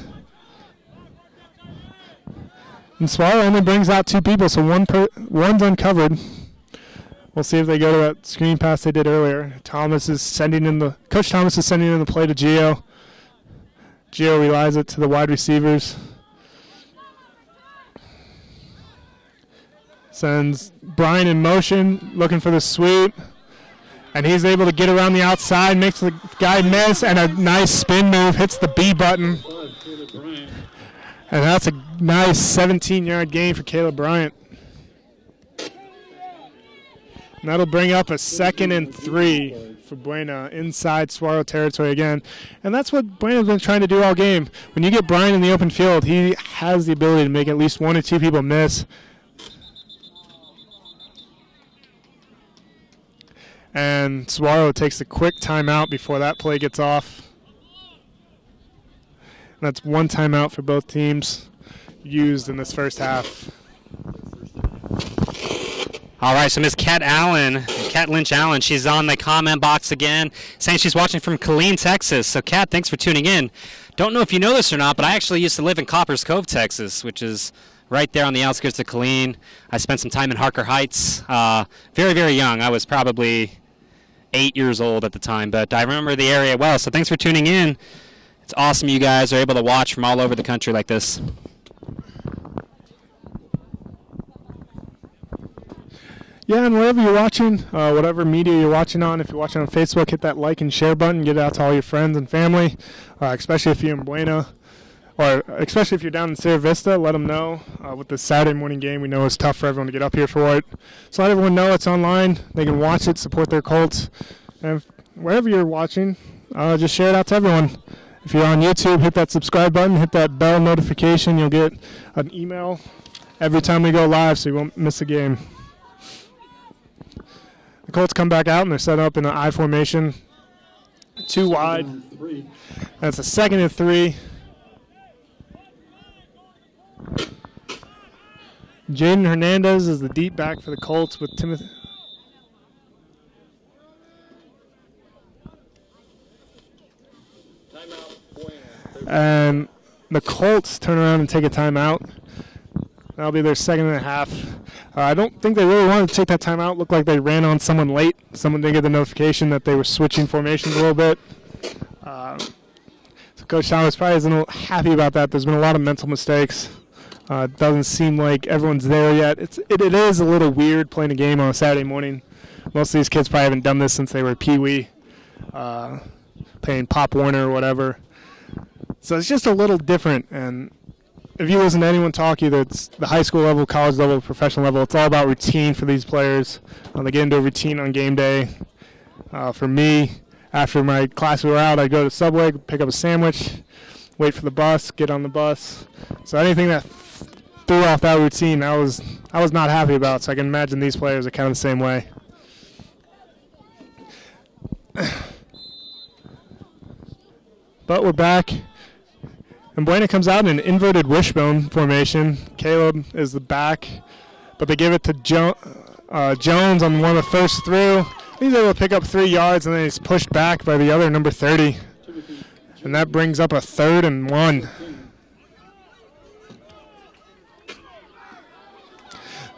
And Swallow only brings out 2 people, so one's uncovered. We'll see if they go to that screen pass they did earlier. Coach Thomas is sending in the play to Gio. Gio relies it to the wide receivers. Sends Brian in motion, looking for the sweep. And he's able to get around the outside, makes the guy miss, and a nice spin move, hits the B button. And that's a nice 17-yard gain for Caleb Bryant. And that'll bring up a 2nd and 3 for Buena inside Saguaro territory again. And that's what Buena's been trying to do all game. When you get Bryant in the open field, he has the ability to make at least 1 or 2 people miss. And Saguaro takes a quick timeout before that play gets off. And that's 1 timeout for both teams used in this first half. All right, so Miss Kat Lynch Allen, she's on the comment box again, saying she's watching from Killeen, Texas. So, Kat, thanks for tuning in. Don't know if you know this or not, but I actually used to live in Coppers Cove, Texas, which is right there on the outskirts of Killeen. I spent some time in Harker Heights. Very, very young. I was probably 8 years old at the time, but I remember the area well. So thanks for tuning in. It's awesome you guys are able to watch from all over the country like this. Yeah, and wherever you're watching, whatever media you're watching on, if you're watching on Facebook, hit that like and share button. Get it out to all your friends and family, especially if you're in Buena, or especially if you're down in Sierra Vista. Let them know. With the Saturday morning game, we know it's tough for everyone to get up here for it. So let everyone know it's online. They can watch it, support their Colts. And wherever you're watching, just share it out to everyone. If you're on YouTube, hit that subscribe button, hit that bell notification. You'll get an email every time we go live, so you won't miss a game. The Colts come back out, and they're set up in an I formation. 2 wide. That's a 2nd and 3. Jaden Hernandez is the deep back for the Colts with Timothy. And the Colts turn around and take a timeout. That'll be their 2nd and a half. I don't think they really wanted to take that timeout. Looked like they ran on someone late. Someone didn't get the notification that they were switching formations a little bit. So Coach Thomas probably isn't a little happy about that. There's been a lot of mental mistakes. It doesn't seem like everyone's there yet. It is a little weird playing a game on a Saturday morning. Most of these kids probably haven't done this since they were Pee-wee, playing Pop Warner or whatever. So it's just a little different, and if you listen to anyone talk, either it's the high school level, college level, professional level, it's all about routine for these players. They get into a routine on game day. For me, after my class were out, I'd go to Subway, pick up a sandwich, wait for the bus, get on the bus. So anything that threw off that routine, I was not happy about. So I can imagine these players are kind of the same way. But we're back. And Buena comes out in an inverted wishbone formation. Caleb is the back, but they give it to Jones on one of the first through. He's able to pick up 3 yards, and then he's pushed back by the other, number 30. And that brings up a 3rd and 1.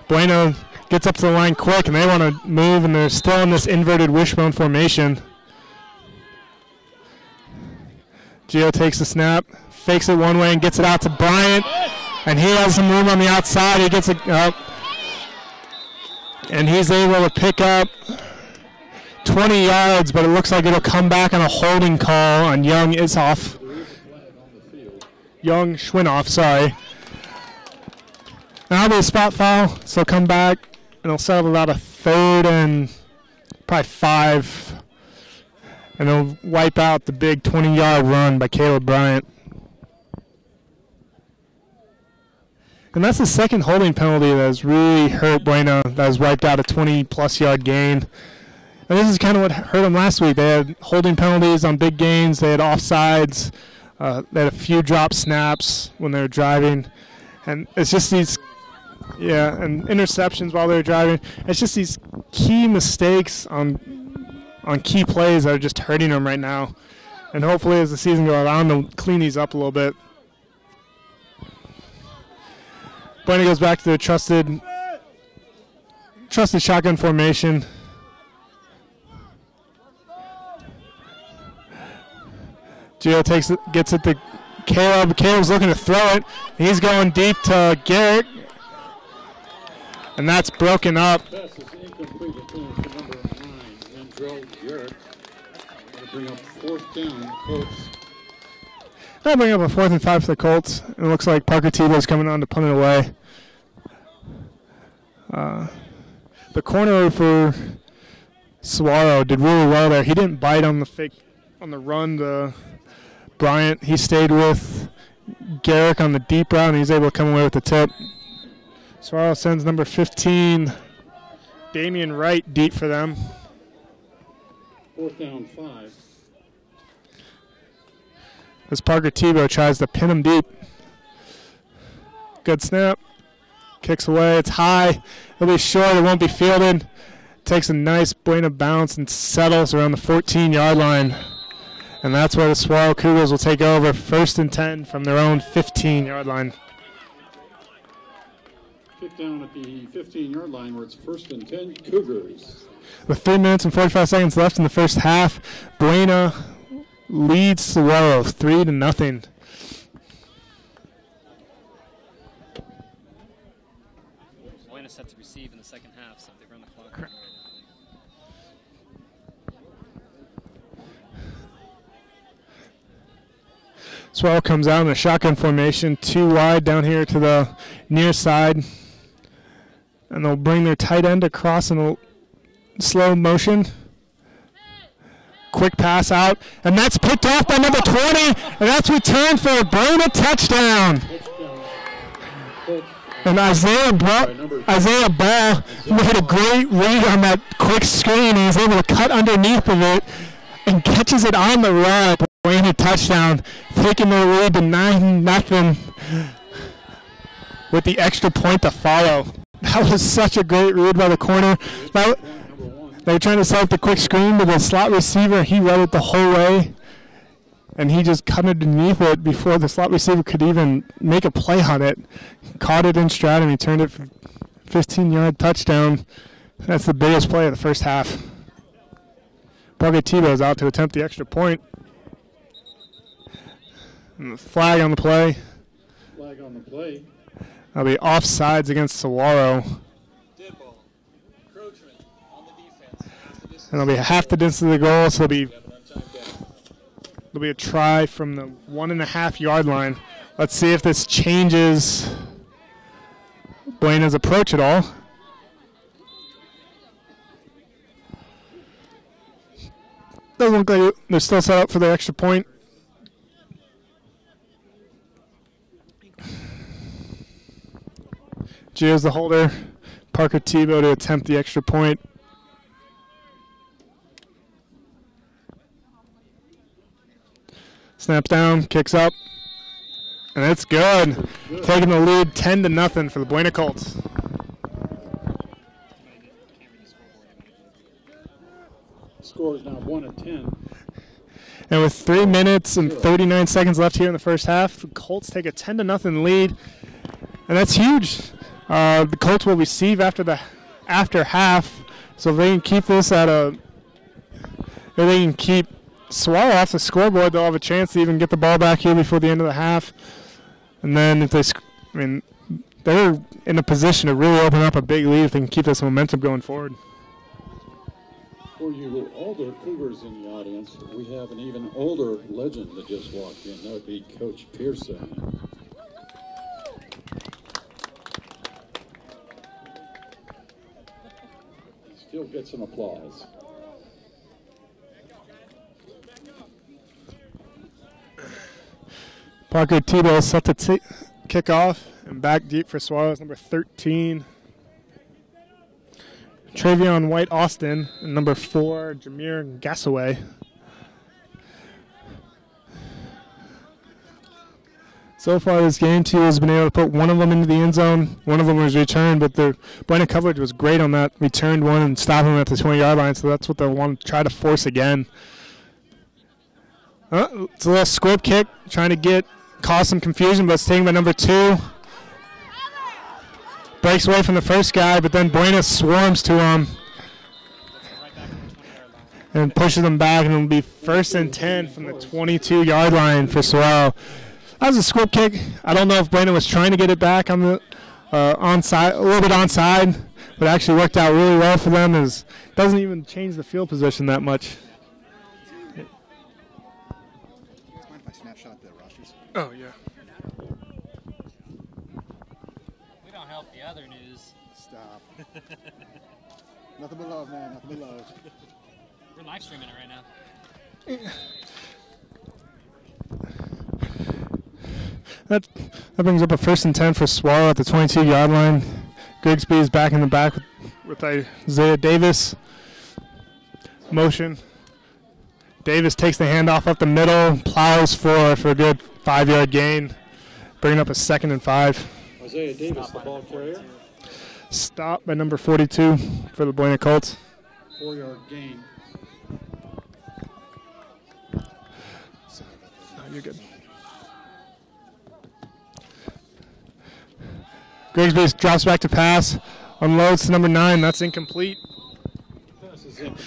Bueno gets up to the line quick, and they want to move, and they're still in this inverted wishbone formation. Gio takes the snap, fakes it one way, and gets it out to Bryant. And he has some room on the outside. He gets it up. And he's able to pick up 20 yards, but it looks like it'll come back on a holding call on Young Schwinoff, sorry. Now there'll be a spot foul, so come back, and it'll settle about a 3rd and probably 5. And they'll wipe out the big 20-yard run by Caleb Bryant. And that's the second holding penalty that has really hurt Bueno, that has wiped out a 20-plus yard gain. And this is kind of what hurt them last week. They had holding penalties on big gains. They had offsides. They had a few drop snaps when they were driving. And it's just these, and interceptions while they were driving. It's just these key mistakes on key plays that are just hurting them right now. And hopefully as the season goes on, they'll clean these up a little bit. Bueno goes back to the trusted shotgun formation. Gio gets it to Caleb. Caleb's looking to throw it. He's going deep to Garrett. And that's broken up. Pass is incomplete. It goes to number 9, Andrell Garrett. That'll bring up 4th down, Colts. That'll bring up a 4th and 5 for the Colts. It looks like Parker Tebow's coming on to punt it away. The corner for Saguaro did really well there. He didn't bite on the fake on the run to Bryant. He stayed with Garrick on the deep route, and he's able to come away with the tip. Saguaro sends number 15, Damian Wright, deep for them. 4th down, 5. As Parker Tebow tries to pin him deep. Good snap. Kicks away. It's high. It'll be short. It won't be fielded. Takes a nice Bueno bounce and settles around the 14-yard line. And that's where the Saguaro Cougars will take over. 1st and 10 from their own 15-yard line. Kick down at the 15-yard line where it's 1st and 10, Cougars. With 3 minutes and 45 seconds left in the first half, Bueno leads Saguaro 3-0. Bueno set to receive in the second half, so they run the clock. Saguaro comes out in a shotgun formation, 2 wide down here to the near side. And they'll bring their tight end across in a slow motion. Quick pass out, and that's picked off by number 20, and that's returned for a Bueno touchdown. And Isaiah Ball made a great read on that quick screen. He was able to cut underneath of it and catches it on the run. Bueno touchdown, taking the lead to 9-0 with the extra point to follow. That was such a great read by the corner. They were trying to set up the quick screen to the slot receiver. He read it the whole way, and he just cut underneath it before the slot receiver could even make a play on it. Caught it in stride, and he turned it for 15-yard touchdown. That's the biggest play of the first half. Parker Tebow is out to attempt the extra point. And the flag on the play. Flag on the play. That'll be offsides against Saguaro. And it'll be half the distance of the goal, so it'll be a try from the 1.5 yard line. Let's see if this changes Buena's approach at all. Doesn't look like they're still set up for the extra point. Gio's the holder. Parker Tebow to attempt the extra point. Snap down, kicks up, and it's good. Taking the lead 10-0 for the Buena Colts. Score is now 1-10. And with 3 minutes and 39 seconds left here in the first half, the Colts take a 10-0 lead, and that's huge. The Colts will receive after half, so if they can keep this if they can keep Swallow off the scoreboard, they'll have a chance to even get the ball back here before the end of the half. And then if they're in a position to really open up a big lead if they can keep this momentum going forward. For you older Cougars in the audience, we have an even older legend that just walked in. That would be Coach Pearson. He still gets some applause. Parker Tebow is set to kick off, and back deep for Swallows, number 13. Travion White-Austin, and number 4, Jameer Gassaway. So far this game, Tebow has been able to put one of them into the end zone. One of them was returned, but the Buena coverage was great on that returned one and stopping him at the 20-yard line, so that's what they want to try to force again. It's a little squib kick, trying to cause some confusion, but it's taken by number 2. Breaks away from the first guy, but then Buena swarms to him and pushes him back, and it'll be 1st and 10 from the 22-yard line for Swallow. That was a squib kick. I don't know if Buena was trying to get it back on the onside, a little bit onside, but it actually worked out really well for them. It doesn't even change the field position that much. Oh, yeah. We don't help the other news. Stop. Nothing but love, man. Nothing but love. We're live streaming it right now. That brings up a 1st and 10 for Swallow at the 22-yard line. Grigsby is back in the back with Isaiah Davis. Motion. Davis takes the handoff up the middle, plows for a good 5-yard gain, bringing up a 2nd and 5. Isaiah Davis, the ball carrier. Stop by number 42 for the Buena Colts. 4-yard gain. No, you're good. Grigsby drops back to pass, unloads to number 9. That's incomplete.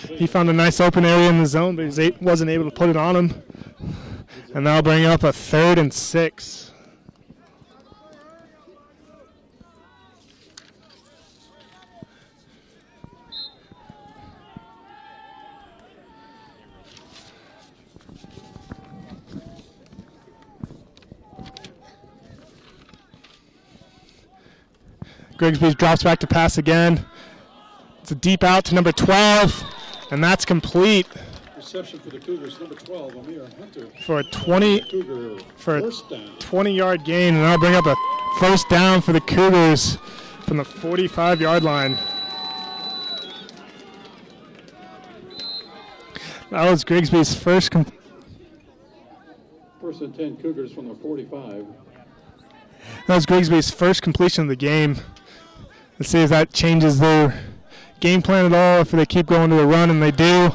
He found a nice open area in the zone, but he wasn't able to put it on him. And that'll bring up a 3rd and 6. Grigsby drops back to pass again. It's a deep out to number 12, and that's complete. Reception for the Cougars, number 12, Amir Hunter. For a 20-yard gain, and that'll bring up a 1st down for the Cougars from the 45-yard line. That was Grigsby's first. 1st and 10 Cougars from the 45. That was Grigsby's first completion of the game. Let's see if that changes their game plan at all, if they keep going to the run, and they do.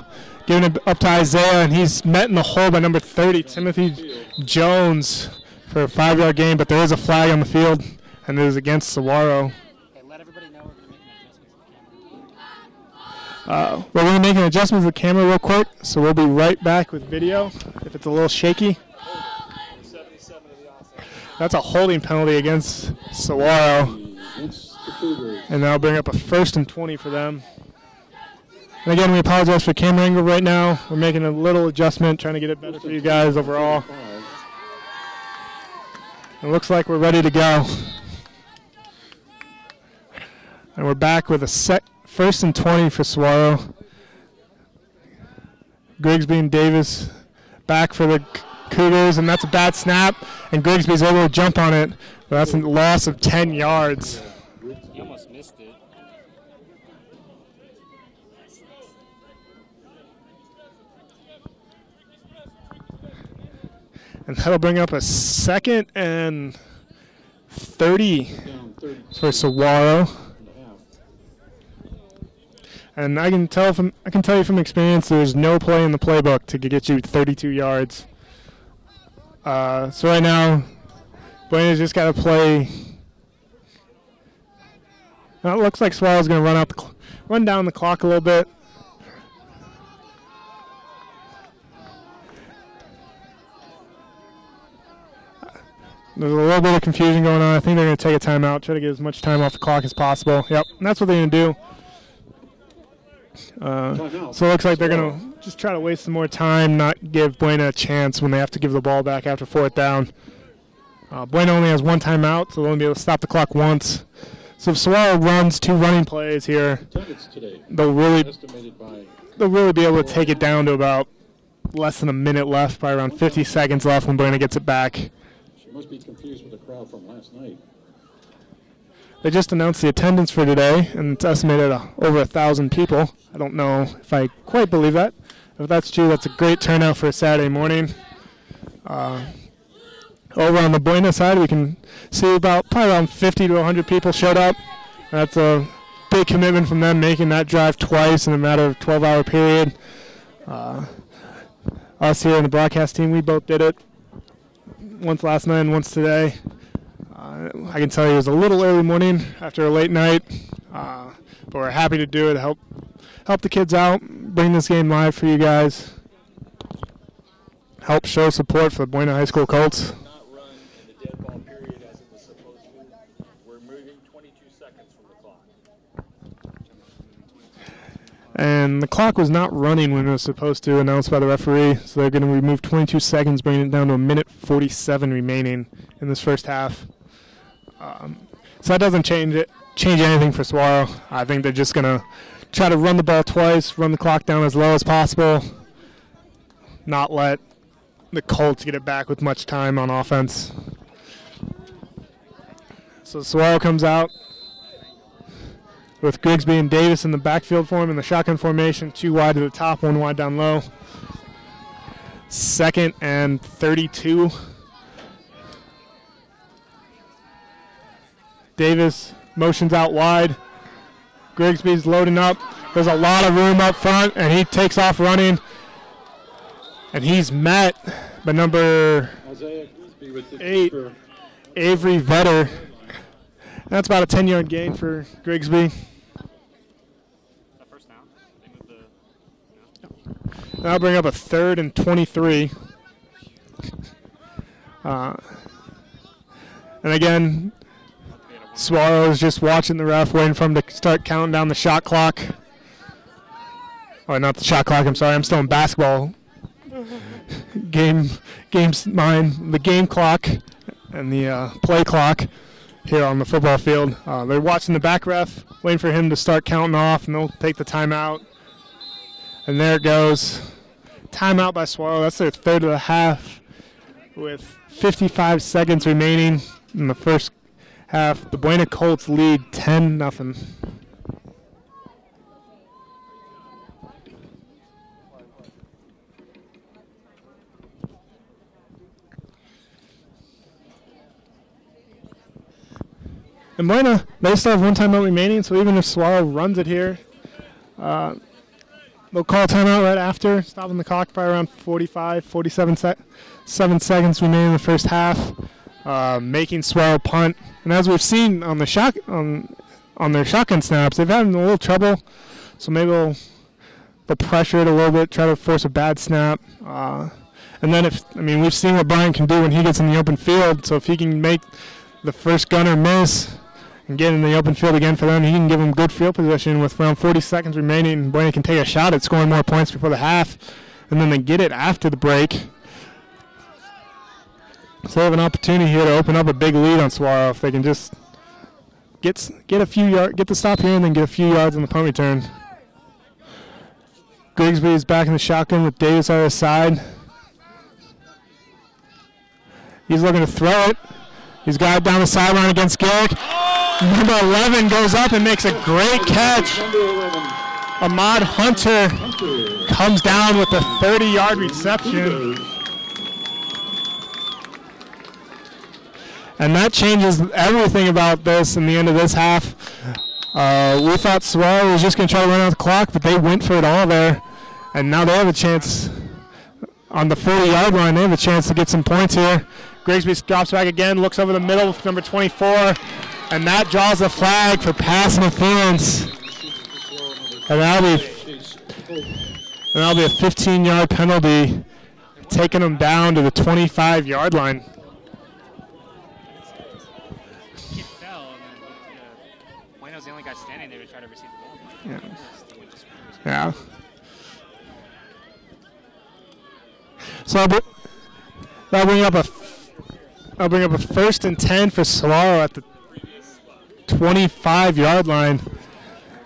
Giving it up to Isaiah, and he's met in the hole by number 30, Timothy Jones, for a 5-yard gain, but there is a flag on the field, and it is against Saguaro. Okay, let everybody know we're We're going to make an adjustment to the camera real quick, so we'll be right back with video if it's a little shaky. That's a holding penalty against Saguaro. And that'll bring up a 1st and 20 for them. And again, we apologize for camera angle right now. We're making a little adjustment, trying to get it better for you guys overall. It looks like we're ready to go. And we're back with a first and 20 for Saguaro. Grigsby and Davis back for the Cougars, and that's a bad snap, and Grigsby's able to jump on it, but that's a loss of 10 yards. You almost missed it. And that'll bring up a 2nd and 30 for Saguaro. And I can tell you from experience, there's no play in the playbook to get you 32 yards. So right now, Buena's just got to play. Now it looks like Saguaro's going to run down the clock a little bit. There's a little bit of confusion going on. I think they're going to take a timeout, try to get as much time off the clock as possible. Yep, and that's what they're going to do. So it looks like they're going to just try to waste some more time, not give Buena a chance when they have to give the ball back after 4th down. Buena only has 1 timeout, so they'll only be able to stop the clock once. So if Saguaro runs 2 running plays here, they'll really be able to take it down to about less than a minute left, probably around 50 seconds left when Buena gets it back. She must be confused with the crowd from last night. They just announced the attendance for today, and it's estimated over 1,000 people. I don't know if I quite believe that. If that's true, that's a great turnout for a Saturday morning. Over on the Buena side, we can see probably around 50 to 100 people showed up. That's a big commitment from them, making that drive twice in a matter of 12-hour period. Us here in the broadcast team, we both did it. Once last night and once today. I can tell you it was a little early morning after a late night, but we're happy to do it to help the kids out, bring this game live for you guys, help show support for the Buena High School Colts. Not run in the dead ball period as it was supposed to. We're moving 22 seconds from the clock. And the clock was not running when it was supposed to, announced by the referee, so they're going to remove 22 seconds, bringing it down to 1:47 remaining in this first half. So that doesn't change anything for Saguaro. I think they're just going to try to run the ball twice, run the clock down as low as possible, not let the Colts get it back with much time on offense. So Saguaro comes out with Grigsby and Davis in the backfield for him in the shotgun formation, 2 wide to the top, 1 wide down low. 2nd and 32. Davis motions out wide. Grigsby's loading up. There's a lot of room up front, and he takes off running. And he's met by number 8, Avery Vetter. That's about a 10-yard gain for Grigsby. First down. They moved the. That'll bring up a 3rd and 23. And again, Saguaro is just watching the ref, waiting for him to start counting down the shot clock. Oh, not the shot clock, I'm sorry. I'm still in basketball. Game's mine. The game clock and the play clock here on the football field. They're watching the back ref, waiting for him to start counting off, and they'll take the timeout. And there it goes. Timeout by Saguaro. That's their 3rd of the half with 55 seconds remaining in the first half. The Buena Colts lead 10-0. And Buena, they still have 1 timeout remaining, so even if Saguaro runs it here, they'll call timeout right after, stopping the clock by around 47 seconds remaining in the first half, making Saguaro punt. And as we've seen on the on their shotgun snaps, they've had a little trouble, so maybe they'll pressure it a little bit, try to force a bad snap. And then we've seen what Brian can do when he gets in the open field, so if he can make the first gunner miss and get in the open field again for them, he can give them good field position with around 40 seconds remaining. Buena can take a shot at scoring more points before the half, and then they get it after the break. So they have an opportunity here to open up a big lead on Saguaro if they can just get a few yards, get the stop here, and then get a few yards on the punt return. Grigsby is back in the shotgun with Davis on his side. He's looking to throw it. He's got it down the sideline against Garrick. Number 11 goes up and makes a great catch. Ahmad Hunter comes down with a 30-yard reception. And that changes everything about this in the end of this half. We thought Saguaro was just going to try to run out the clock, but they went for it all there. And now they have a chance on the 40-yard line. They have a chance to get some points here. Grigsby drops back again, looks over the middle for number 24, and that draws a flag for pass interference. And that'll be a 15-yard penalty, taking them down to the 25-yard line. Bueno's the only guy standing there to try to receive the ball. Yeah. So I'll bring up a 1st and 10 for Saguaro at the 25-yard line.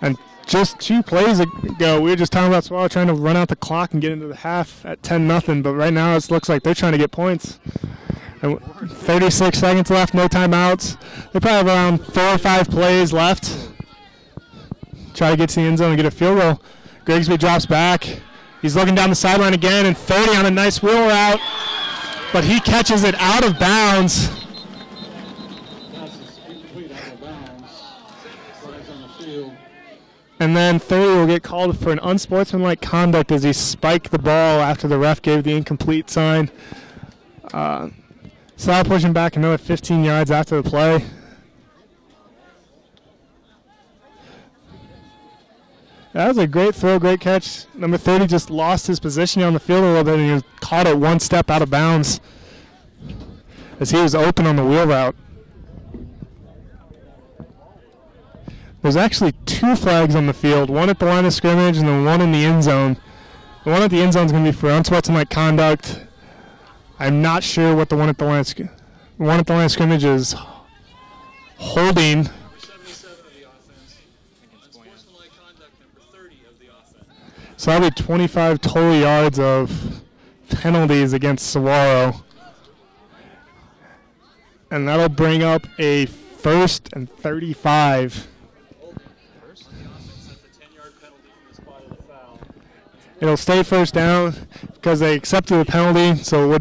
And just 2 plays ago, we were just talking about Saguaro trying to run out the clock and get into the half at 10-0. But right now it looks like they're trying to get points. And 36 seconds left, no timeouts. They probably have around 4 or 5 plays left. Try to get to the end zone and get a field goal. Grigsby drops back. He's looking down the sideline again, and 30 on a nice wheel route. But he catches it out of bounds. And then 30 will get called for an unsportsmanlike conduct as he spiked the ball after the ref gave the incomplete sign. Sal pushing back another 15 yards after the play. That was a great throw, great catch. Number 30 just lost his position on the field a little bit, and he was caught it 1 step out of bounds as he was open on the wheel route. There's actually 2 flags on the field, one at the line of scrimmage and then one in the end zone. The one at the end zone is going to be for unsportsmanlike conduct. I'm not sure what the one at the line of scrimmage is holding. So that'll be 25 total yards of penalties against Saguaro. And that'll bring up a 1st and 35. It'll stay 1st down because they accepted the penalty, so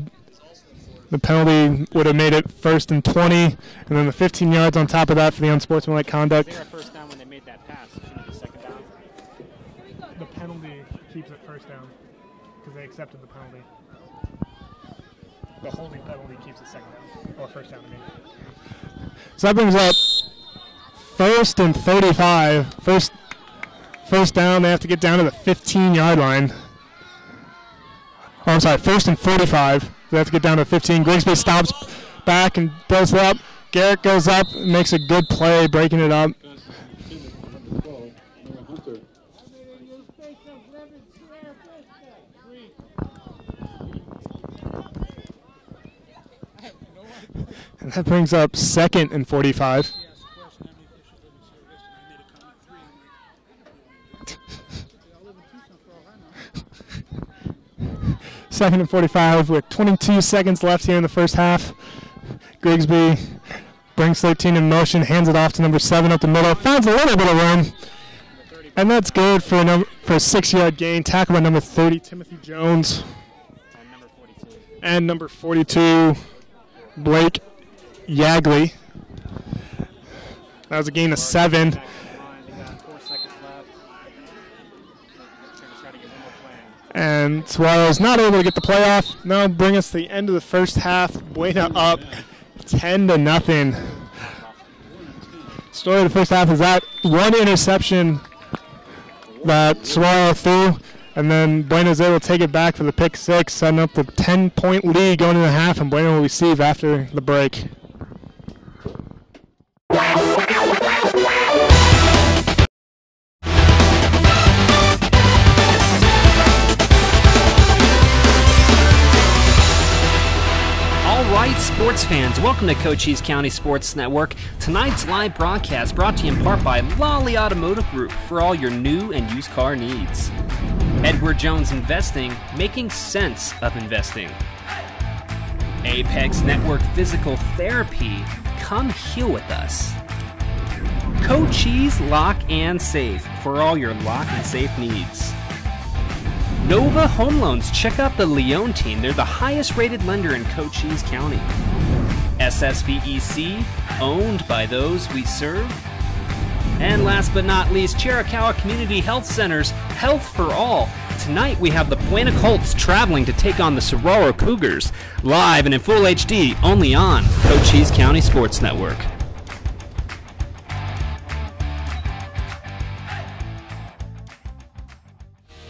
the penalty would have made it 1st and 20, and then the 15 yards on top of that for the unsportsmanlike conduct. They were 1st down when they made that pass. It should be the 2nd down. The penalty keeps it 1st down because they accepted the penalty. The holding penalty keeps it 2nd down, or 1st down to me. So that brings up 1st and 35. First down, they have to get down to the 15-yard line. Oh, I'm sorry, 1st and 45. They have to get down to 15. Grigsby stops back and throws it up. Garrett goes up and makes a good play, breaking it up. And that brings up 2nd and 45. Second and 45 with 22 seconds left here in the first half. Grigsby brings 13 in motion, hands it off to number 7 up the middle, finds a little bit of room, and that's good for a 6-yard gain. Tackle by number 30, Timothy Jones. And number 42, Blake Yagley. That was a gain of 7. And Saguaro's not able to get the play off. Now bring us to the end of the first half. Buena up 10-0. Story of the first half is that one interception that Saguaro threw, and then Buena's able to take it back for the pick 6, setting up the 10-point lead going into the half, and Buena will receive after the break. All right, sports fans, welcome to Cochise County Sports Network. Tonight's live broadcast brought to you in part by Lolly Automotive Group for all your new and used car needs. Edward Jones Investing, making sense of investing. Apex Network Physical Therapy, come heal with us. Cochise Lock and Safe for all your lock and safe needs. Nova Home Loans, check out the Leone team. They're the highest rated lender in Cochise County. SSVEC, owned by those we serve. And last but not least, Chiricahua Community Health Centers, Health for All. Tonight we have the Buena Colts traveling to take on the Saguaro Cougars, live and in full HD, only on Cochise County Sports Network.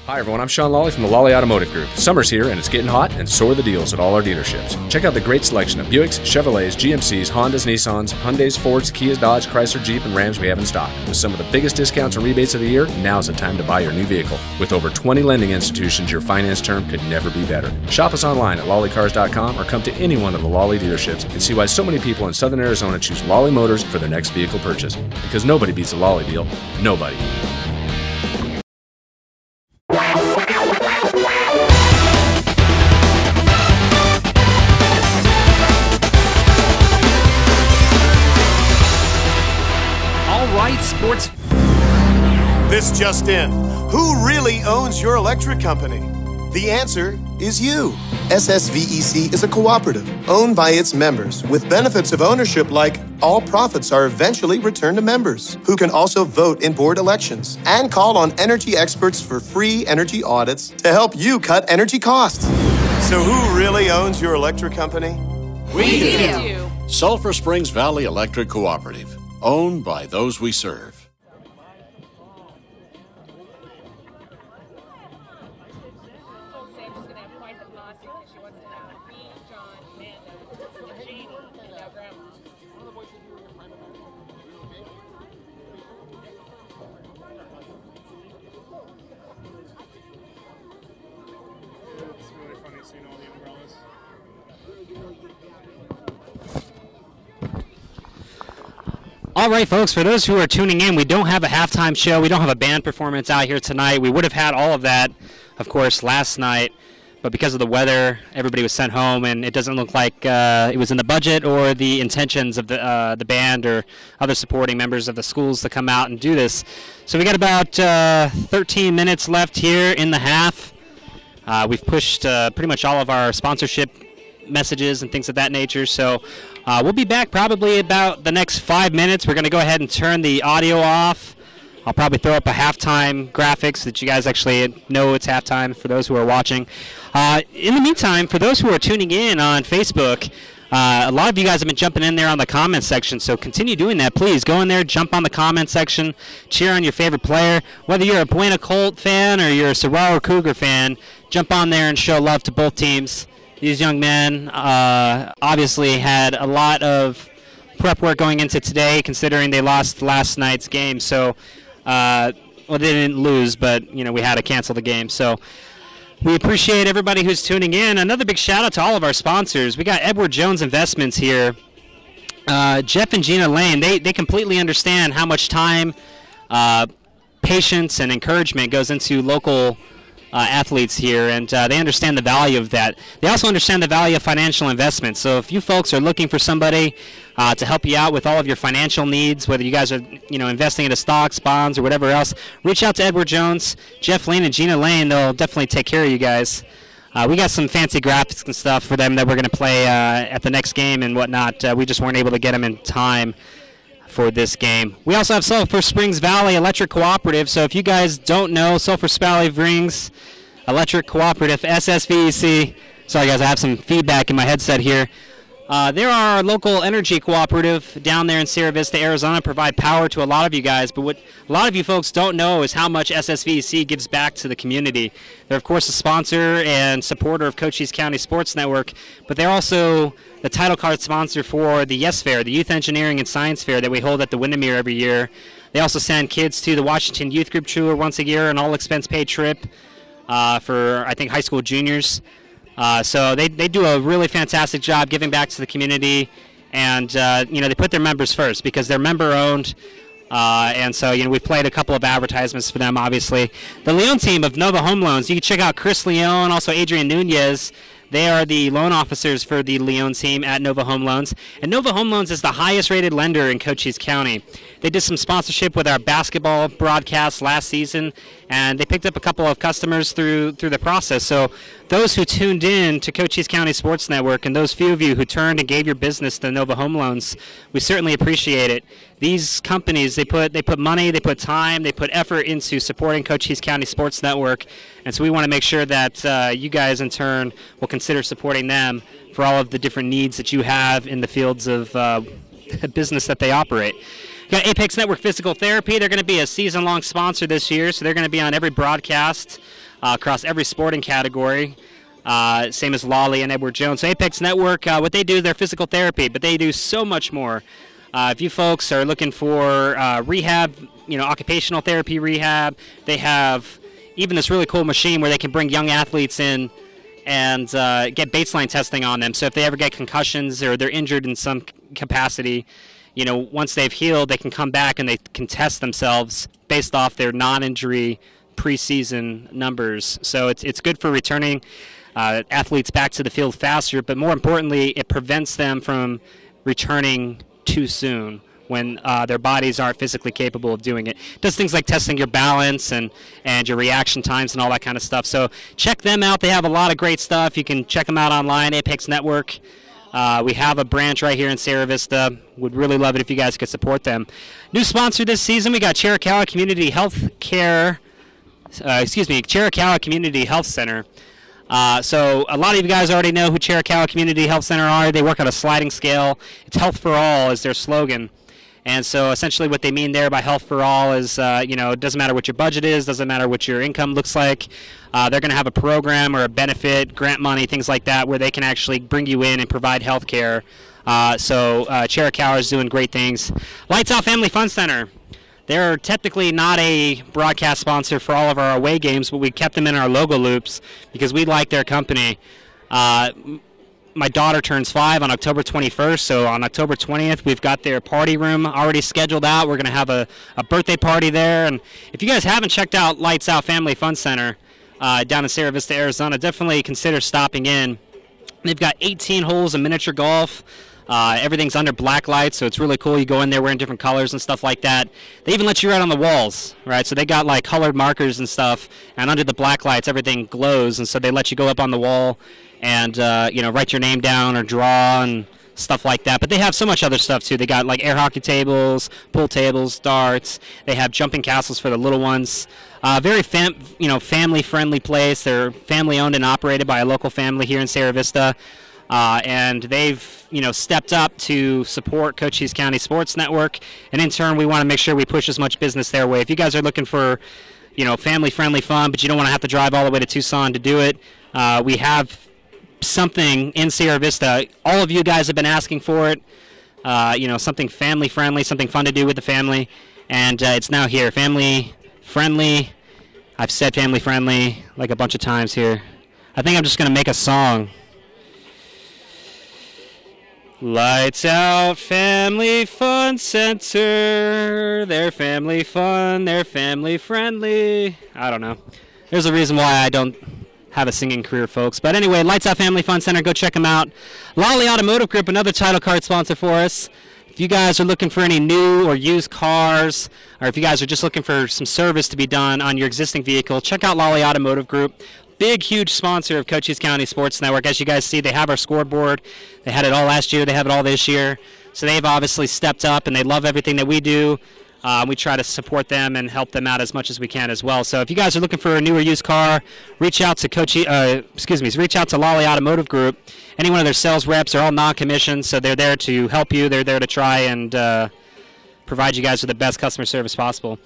Hi everyone, I'm Sean Lawley from the Lawley Automotive Group. Summer's here and it's getting hot, and so are the deals at all our dealerships. Check out the great selection of Buicks, Chevrolets, GMCs, Hondas, Nissans, Hyundais, Fords, Kias, Dodge, Chrysler, Jeep, and Rams we have in stock. With some of the biggest discounts and rebates of the year, now's the time to buy your new vehicle. With over 20 lending institutions, your finance term could never be better. Shop us online at lawleycars.com or come to any one of the Lawley dealerships and see why so many people in Southern Arizona choose Lawley Motors for their next vehicle purchase. Because nobody beats a Lawley deal. Nobody. Sports. This just in. Who really owns your electric company? The answer is you. SSVEC is a cooperative owned by its members with benefits of ownership like all profits are eventually returned to members who can also vote in board elections and call on energy experts for free energy audits to help you cut energy costs. So who really owns your electric company? We do. Sulphur Springs Valley Electric Cooperative, owned by those we serve. All right, folks, for those who are tuning in, we don't have a halftime show. We don't have a band performance out here tonight. We would have had all of that, of course, last night. But because of the weather, everybody was sent home, and it doesn't look like it was in the budget or the intentions of the band or other supporting members of the schools to come out and do this. So we got about 13 minutes left here in the half. We've pushed pretty much all of our sponsorship messages and things of that nature. So we'll be back probably about the next 5 minutes. We're going to go ahead and turn the audio off. I'll probably throw up a halftime graphics so that you guys actually know it's halftime for those who are watching. In the meantime, for those who are tuning in on Facebook, a lot of you guys have been jumping in there on the comment section, so continue doing that. Please go in there, jump on the comment section, cheer on your favorite player. Whether you're a Buena Colt fan or you're a Saguaro Cougar fan, jump on there and show love to both teams. These young men obviously had a lot of prep work going into today, considering they lost last night's game. So, well, they didn't lose, but we had to cancel the game. So, we appreciate everybody who's tuning in. Another big shout out to all of our sponsors. We got Edward Jones Investments here. Jeff and Gina Lane. They completely understand how much time, patience, and encouragement goes into local athletes here, and they understand the value of that. They also understand the value of financial investment. So if you folks are looking for somebody to help you out with all of your financial needs, whether you guys are investing into stocks, bonds, or whatever else, reach out to Edward Jones, Jeff Lane, and Gina Lane. They'll definitely take care of you guys. We got some fancy graphics and stuff for them that we're going to play at the next game and whatnot. We just weren't able to get them in time for this game. We also have Sulphur Springs Valley Electric Cooperative. So if you guys don't know, Sulphur Valley Springs Electric Cooperative, SSVEC. Sorry guys, I have some feedback in my headset here. There are our local energy cooperative down there in Sierra Vista, Arizona, provide power to a lot of you guys. But what a lot of you folks don't know is how much SSVEC gives back to the community. They're, of course, a sponsor and supporter of Cochise County Sports Network, but they're also the title card sponsor for the YES Fair, the Youth Engineering and Science Fair that we hold at the Windermere every year. They also send kids to the Washington Youth Group Tour once a year, an all-expense-paid trip for, I think, high school juniors. So they do a really fantastic job giving back to the community, and they put their members first because they're member-owned. And so, we've played a couple of advertisements for them, obviously. The Leon team of Nova Home Loans, you can check out Chris Leon, also Adrian Nunez. They are the loan officers for the Leon team at Nova Home Loans. And Nova Home Loans is the highest-rated lender in Cochise County. They did some sponsorship with our basketball broadcast last season, and they picked up a couple of customers through the process. So those who tuned in to Cochise County Sports Network and those few of you who turned and gave your business to Nova Home Loans, we certainly appreciate it. These companies, they put money, they put time, they put effort into supporting Cochise County Sports Network, and so we want to make sure that you guys in turn will consider supporting them for all of the different needs that you have in the fields of business that they operate. You got Apex Network Physical Therapy. They're going to be a season-long sponsor this year, so they're going to be on every broadcast across every sporting category. Same as Lolly and Edward Jones. So Apex Network, what they do is their physical therapy, but they do so much more. If you folks are looking for rehab, occupational therapy rehab, they have even this really cool machine where they can bring young athletes in and get baseline testing on them. So if they ever get concussions or they're injured in some capacity, once they've healed, they can come back and they can test themselves based off their non-injury preseason numbers. So it's good for returning athletes back to the field faster, but more importantly, it prevents them from returning too soon when their bodies aren't physically capable of doing it. It does things like testing your balance and your reaction times and all that kind of stuff. So check them out. They have a lot of great stuff. You can check them out online, Apex Network. We have a branch right here in Sierra Vista. Would really love it if you guys could support them. New sponsor this season, we got Chiricahua Community Chiricahua Community Health Center. So a lot of you guys already know who Chiricahua Community Health Center are. They work on a sliding scale. It's Health for All is their slogan. And so essentially what they mean there by Health for All is, it doesn't matter what your budget is, doesn't matter what your income looks like. They're going to have a program or a benefit, grant money, things like that, where they can actually bring you in and provide health care. So Chiricahua is doing great things. Lights Out Family Fun Center. They're technically not a broadcast sponsor for all of our away games, but we kept them in our logo loops because we like their company. My daughter turns 5 on October 21st, so on October 20th, we've got their party room already scheduled out. We're going to have a birthday party there. And if you guys haven't checked out Lights Out Family Fun Center down in Sierra Vista, Arizona, definitely consider stopping in. They've got 18 holes of miniature golf. Everything's under black lights, so it's really cool. You go in there wearing different colors and stuff like that. They even let you write on the walls, right? So they got like colored markers and stuff, and under the black lights, everything glows, and so they let you go up on the wall and write your name down or draw and stuff like that. But they have so much other stuff too. They got like air hockey tables, pool tables, darts. They have jumping castles for the little ones. Very family-friendly place. They're family-owned and operated by a local family here in Sierra Vista. And they've, stepped up to support Cochise County Sports Network, and in turn, we want to make sure we push as much business their way. If you guys are looking for, family-friendly fun, but you don't want to have to drive all the way to Tucson to do it, we have something in Sierra Vista. All of you guys have been asking for it. Something family-friendly, something fun to do with the family, and it's now here. Family-friendly. I've said family-friendly like a bunch of times here. I think I'm just going to make a song. Lights Out Family Fun Center. They're family fun. They're family friendly. I don't know. There's a reason why I don't have a singing career, folks. But anyway, Lights Out Family Fun Center. Go check them out. Lolly Automotive Group, another title card sponsor for us. If you guys are looking for any new or used cars, or if you guys are just looking for some service to be done on your existing vehicle, check out Lolly Automotive Group. Big, huge sponsor of Cochise County Sports Network. As you guys see, they have our scoreboard. They had it all last year. They have it all this year. So they've obviously stepped up, and they love everything that we do. We try to support them and help them out as much as we can as well. So if you guys are looking for a new or used car, reach out to reach out to Lolly Automotive Group. Any one of their sales reps are all non-commissioned, so they're there to help you. They're there to try and provide you guys with the best customer service possible.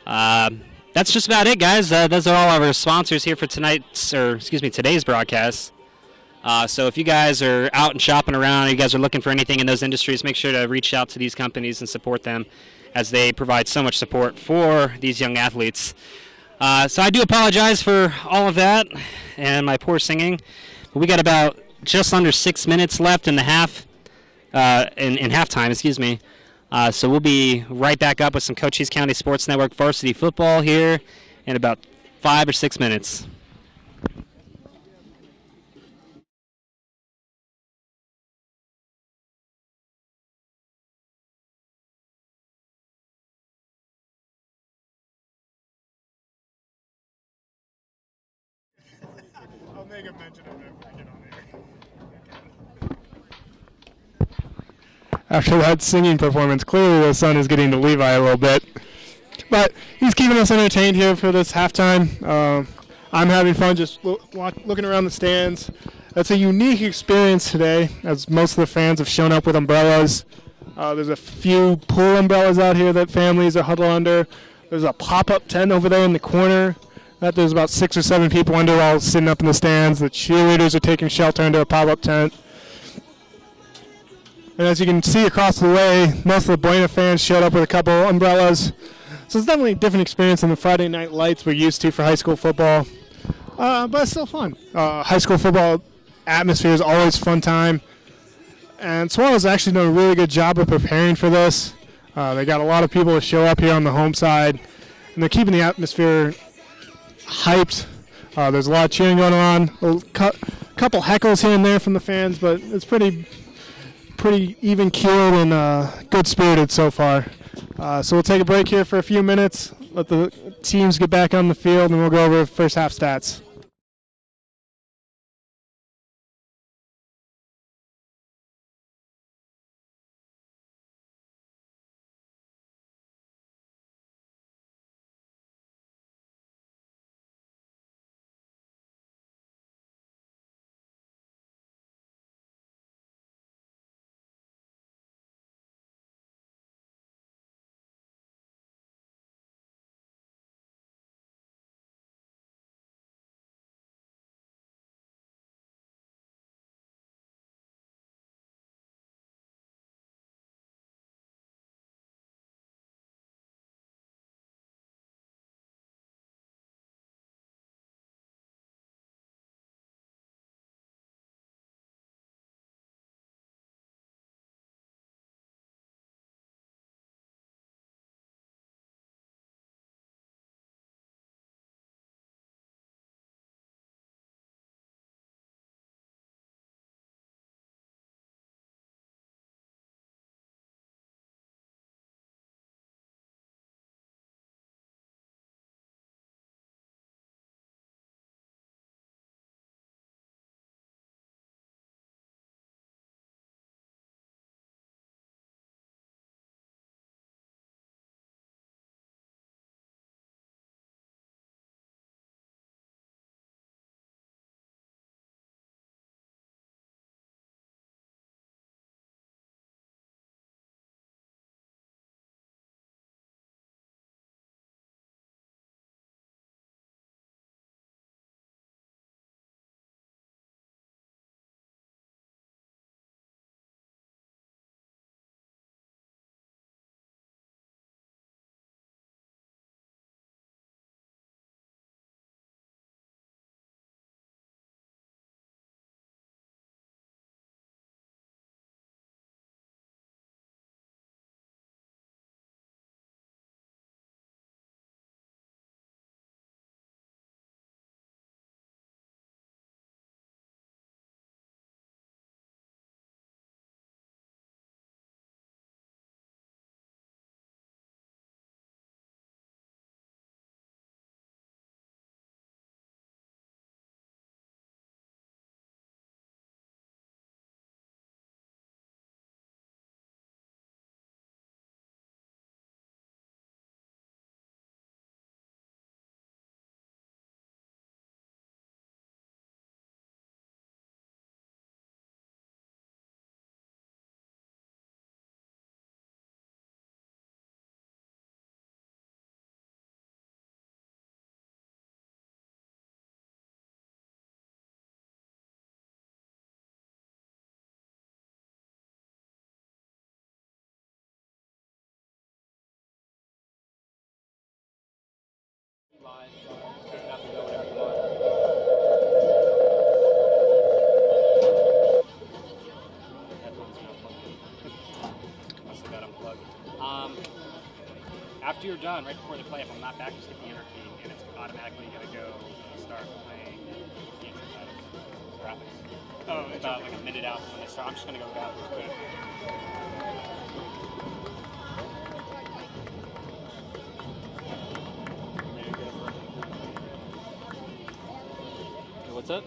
That's just about it, guys. Those are all our sponsors here for today's broadcast. So if you guys are out and shopping around, you guys are looking for anything in those industries, make sure to reach out to these companies and support them, as they provide so much support for these young athletes. So I do apologize for all of that and my poor singing. We got about just under 6 minutes left in the in halftime, excuse me. So we'll be right back up with some Cochise County Sports Network varsity football here in about 5 or 6 minutes. I'll make a mention of it when I get on there. After that singing performance, clearly the sun is getting to Levi a little bit. But he's keeping us entertained here for this halftime. I'm having fun just looking around the stands. It's a unique experience today, as most of the fans have shown up with umbrellas. There's a few pool umbrellas out here that families are huddled under. There's a pop-up tent over there in the corner that there's about 6 or 7 people under, all sitting up in the stands. The cheerleaders are taking shelter under a pop-up tent. And as you can see across the way, most of the Buena fans showed up with a couple umbrellas. So it's definitely a different experience than the Friday night lights we're used to for high school football. But it's still fun. High school football atmosphere is always a fun time. And Swallow's actually done a really good job of preparing for this. They got a lot of people to show up here on the home side. And they're keeping the atmosphere hyped. There's a lot of cheering going on. A couple heckles here and there from the fans, but it's pretty even keeled and good spirited so far. So we'll take a break here for a few minutes, let the teams get back on the field, and we'll go over first half stats. after you're done, right before they play, if I'm not back, just hit the enter key, and it's automatically going to go start playing the intro titles, graphics. Oh, it's about like a minute out when they start. I'm just going to go without it. What's up?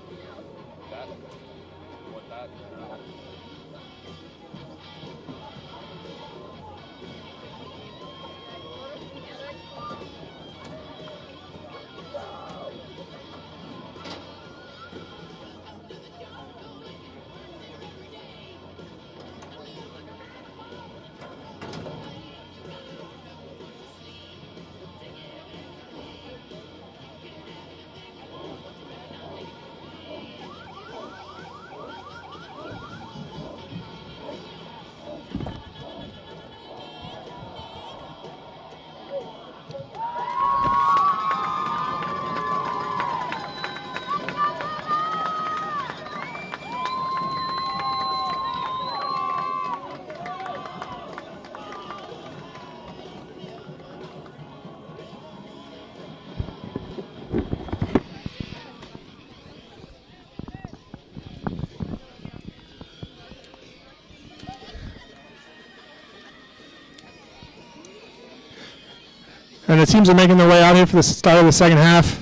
And the teams are making their way out here for the start of the second half.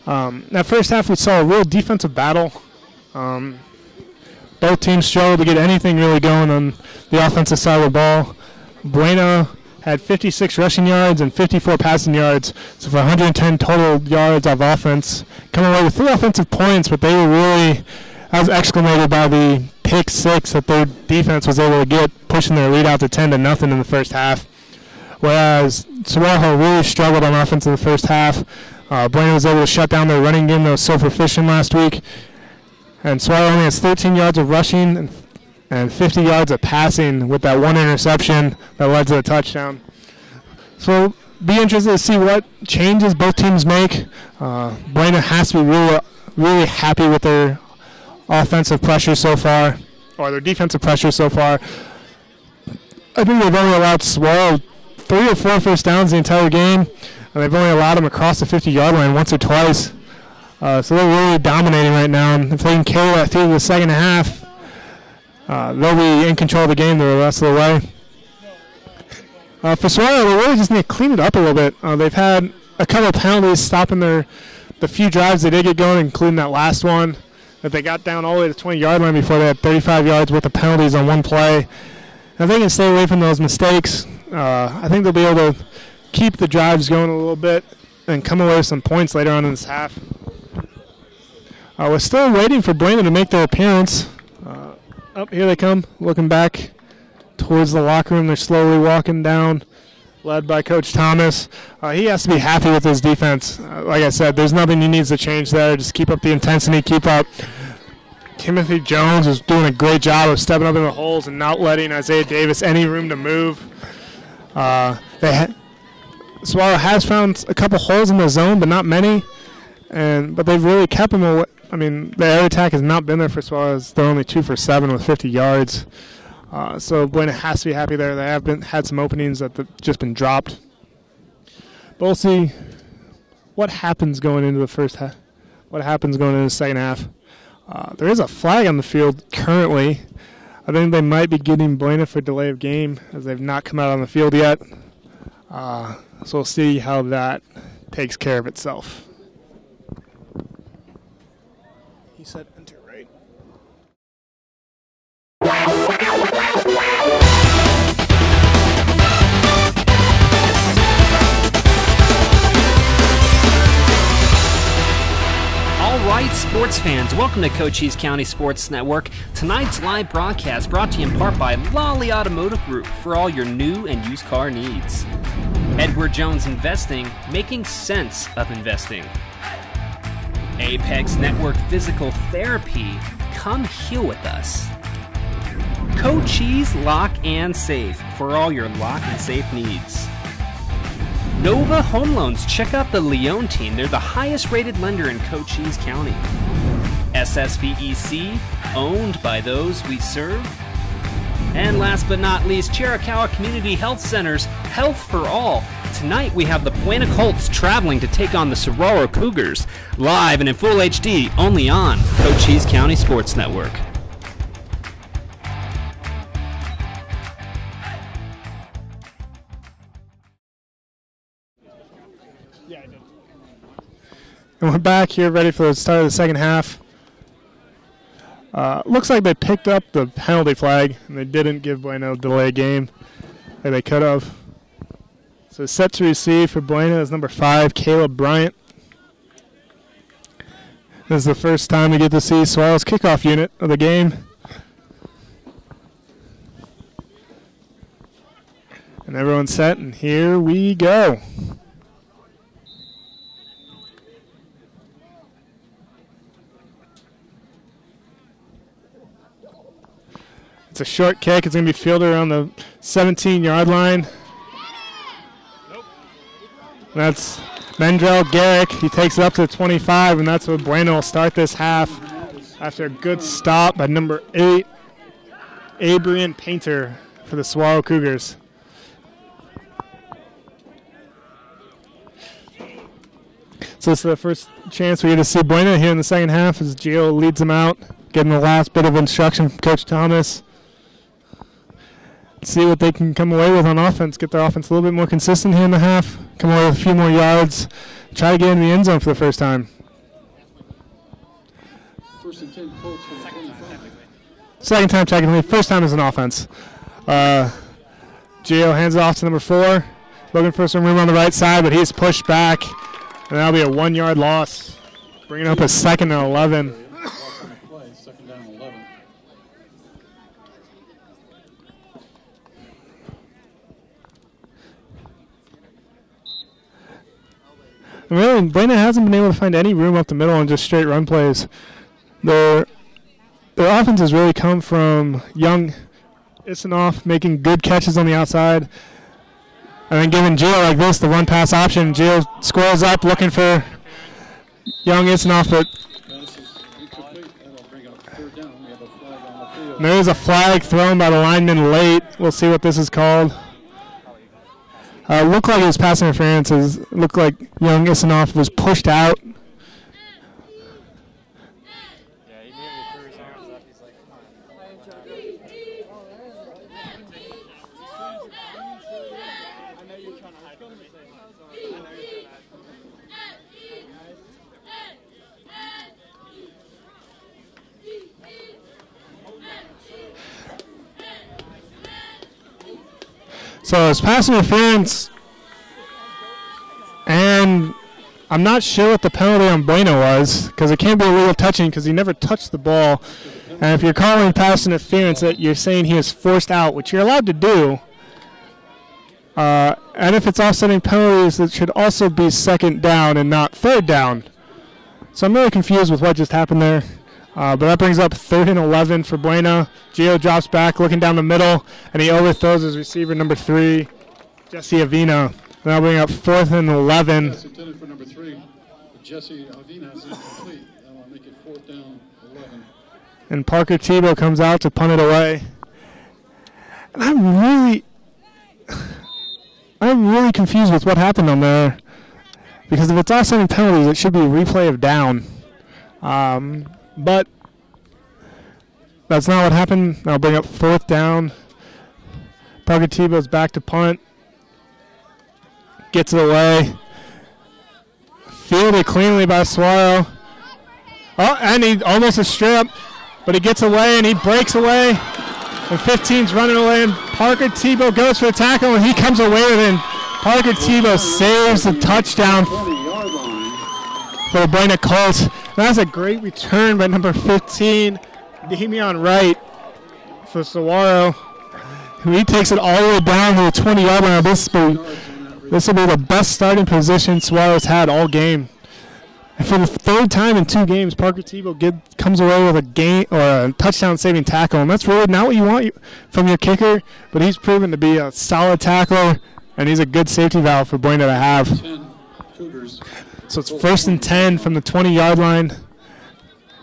That first half, we saw a real defensive battle. Both teams struggled to get anything really going on the offensive side of the ball. Buena had 56 rushing yards and 54 passing yards, so for 110 total yards of offense. Coming away with 3 offensive points, but they were really, I was exclamated by the pick 6 that their defense was able to get, pushing their lead out to 10-0 in the first half. Whereas Saguaro really struggled on offense in the first half. Buena was able to shut down their running game that was so proficient last week. And Saguaro only has 13 yards of rushing and 50 yards of passing with that 1 interception that led to a touchdown. So be interested to see what changes both teams make. Buena has to be really, really happy with their offensive pressure so far, or their defensive pressure so far. I think they've only allowed Saguaro 3 or 4 first downs the entire game, and they've only allowed them across the 50-yard line once or twice. So they're really dominating right now, and if they can carry that through the second half, they'll be in control of the game the rest of the way. For Saguaro, they really just need to clean it up a little bit. They've had a couple of penalties stopping the few drives they did get going, including that last one that they got down all the way to the 20-yard line before they had 35 yards worth of penalties on one play. And if they can stay away from those mistakes, I think they'll be able to keep the drives going a little bit and come away with some points later on in this half. We're still waiting for Buena to make their appearance. Up here they come, looking back towards the locker room. They're slowly walking down, led by Coach Thomas. He has to be happy with his defense. Like I said, there's nothing he needs to change there. Just keep up the intensity, keep up. Timothy Jones is doing a great job of stepping up in the holes and not letting Isaiah Davis any room to move. Saguaro has found a couple holes in the zone, but not many. But they've really kept them away. I mean, the air attack has not been there for Saguaro. They're only 2 for 7 with 50 yards. So Buena has to be happy there. They have had some openings that have just been dropped. But we'll see what happens going into the first half. What happens going into the second half. There is a flag on the field currently. I think they might be getting Buena for delay of game as they've not come out on the field yet. So we'll see how that takes care of itself. He said enter right. All right, sports fans, welcome to Cochise County Sports Network. Tonight's live broadcast brought to you in part by Lolly Automotive Group for all your new and used car needs. Edward Jones Investing, making sense of investing. Apex Network Physical Therapy, come heal with us. Cochise Lock and Safe for all your lock and safe needs. Nova Home Loans, check out the Leon team. They're the highest rated lender in Cochise County. SSVEC, owned by those we serve. And last but not least, Chiricahua Community Health Centers, health for all. Tonight we have the Buena Colts traveling to take on the Sororo Cougars, live and in full HD, only on Cochise County Sports Network. And we're back here ready for the start of the second half. Looks like they picked up the penalty flag, and they didn't give Buena a delay game like they could have. So set to receive for Buena is number 5, Caleb Bryant. This is the first time we get to see Swallow's kickoff unit of the game. And everyone's set, and here we go. It's a short kick. It's going to be fielded around the 17-yard line. That's Mendrell Garrick. He takes it up to the 25, and that's where Buena will start this half after a good stop by number 8, Abrian Painter for the Swallow Cougars. So this is the first chance we get to see Buena here in the second half as Gio leads them out, getting the last bit of instruction from Coach Thomas. See what they can come away with on offense, get their offense a little bit more consistent here in the half, come away with a few more yards, try to get in the end zone for the first time. First and 10 Colts from the 25. Second time technically, first time as an offense. Gio hands it off to number 4, looking for some room on the right side, but he's pushed back, and that'll be a 1-yard loss, bringing up a 2nd and 11. Second down 11. Really, Buena hasn't been able to find any room up the middle and just straight run plays. Their offense has really come from young Isinoff making good catches on the outside, and then giving Gio like this, the one-pass option. Gio squares up looking for young Isinoff, but there is a flag thrown by the lineman late. We'll see what this is called. Looked like it was pass interference. Looked like young Isinoff was pushed out. So it's pass interference, and I'm not sure what the penalty on Buena was, because it can't be illegal touching because he never touched the ball. And if you're calling pass interference, that you're saying he was forced out, which you're allowed to do. And if it's offsetting penalties, it should also be 2nd down and not 3rd down. So I'm really confused with what just happened there. But that brings up 3rd and 11 for Buena. Gio drops back, looking down the middle, and he overthrows his receiver, number 3, Jesse Avina. That'll bring up 4th and 11. That's intended for number 3, Jesse Avina is incomplete. That'll make it 4th down, 11. And Parker Tebow comes out to punt it away. And I'm really confused with what happened on there, because if it's offsetting penalties, it should be a replay of down. But that's not what happened. That'll bring up 4th down. Parker Tebow's back to punt. Gets it away. Fielded cleanly by Swallow. Oh, and he almost a strip, but he gets away and he breaks away. And 15's running away, and Parker Tebow goes for the tackle, and he comes away with it. And Parker Tebow saves the touchdown for the Buena Colts. That's a great return by number 15, Damian Wright, for Saguaro. He takes it all the way down to the 20-yard line. This will be the best starting position Saguaro's had all game. And for the 3rd time in 2 games, Parker Tebow comes away with a touchdown-saving tackle. And that's really not what you want from your kicker, but he's proven to be a solid tackler, and he's a good safety valve for Buena to have. So it's 1st and 10 from the 20-yard line.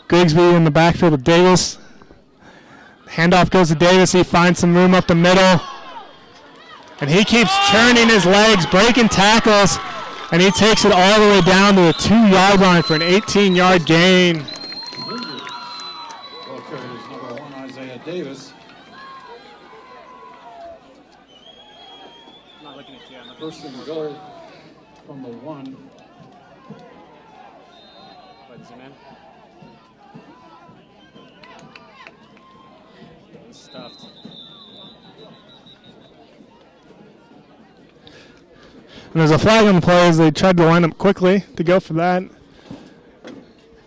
Grigsby in the backfield of Davis. Handoff goes to Davis. He finds some room up the middle. And he keeps churning his legs, breaking tackles, and he takes it all the way down to the 2-yard line for an 18-yard gain. Ball carrier is number 1, Isaiah Davis. Not looking at you. First and goal from the 1. Zoom in. He's stuffed. And there's a flag on the play as they tried to line up quickly to go for that. And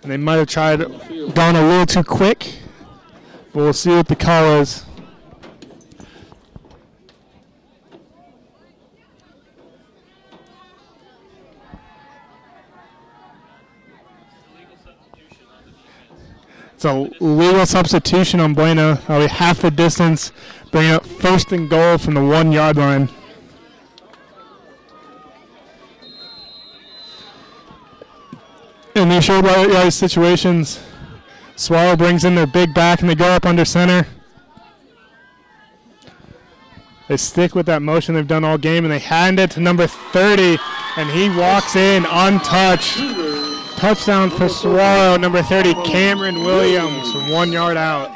they might have gone a little too quick, but we'll see what the call is. It's a legal substitution on Bueno. That'll be half the distance, bringing up first and goal from the 1-yard line. In these short yard situations, Swallow brings in their big back and they go up under center. They stick with that motion they've done all game and they hand it to number 30 and he walks in untouched. Touchdown for Swallow, number 30, Cameron Williams from 1 yard out.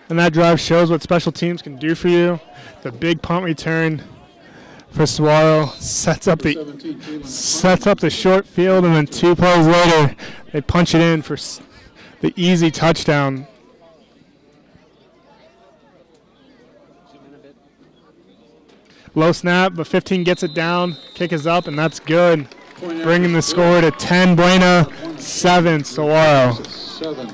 And that drive shows what special teams can do for you. The big punt return for Swallow sets up the short field, and then 2 plays later, they punch it in for the easy touchdown. Low snap, but 15 gets it down. Kick is up, and that's good. Bringing the score to 10 Buena, 7 Saguaro. 7.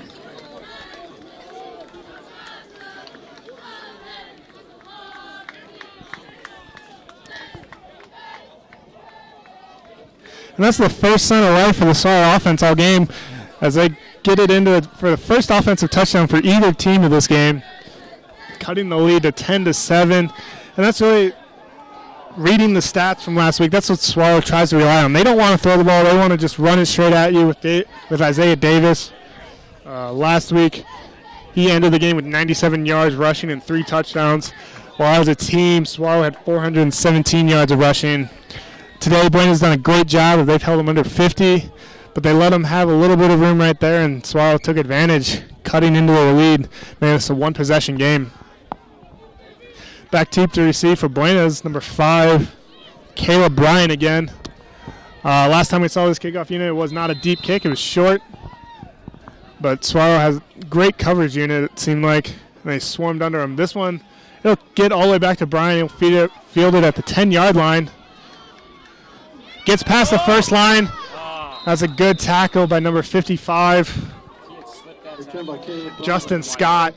And that's the first sign of life for the Saguaro offense all game as they get it into it for the first offensive touchdown for either team of this game, cutting the lead to 10-7. And that's really reading the stats from last week. That's what Swallow tries to rely on. They don't want to throw the ball. They want to just run it straight at you with Isaiah Davis. Last week, he ended the game with 97 yards rushing and 3 touchdowns. While as a team, Swallow had 417 yards of rushing. Today, Buena's done a great job. They've held them under 50, but they let them have a little bit of room right there, and Swallow took advantage, cutting into the lead. Man, it's a one-possession game. Back deep to receive for Buena's number 5, Caleb Bryan again. Last time we saw this kickoff unit, it was not a deep kick. It was short, but Swallow has great coverage unit, it seemed like, and they swarmed under him. This one, it'll get all the way back to Bryan. He'll field it at the 10-yard line. Gets past the first line. That's a good tackle by number 55, Justin Scott.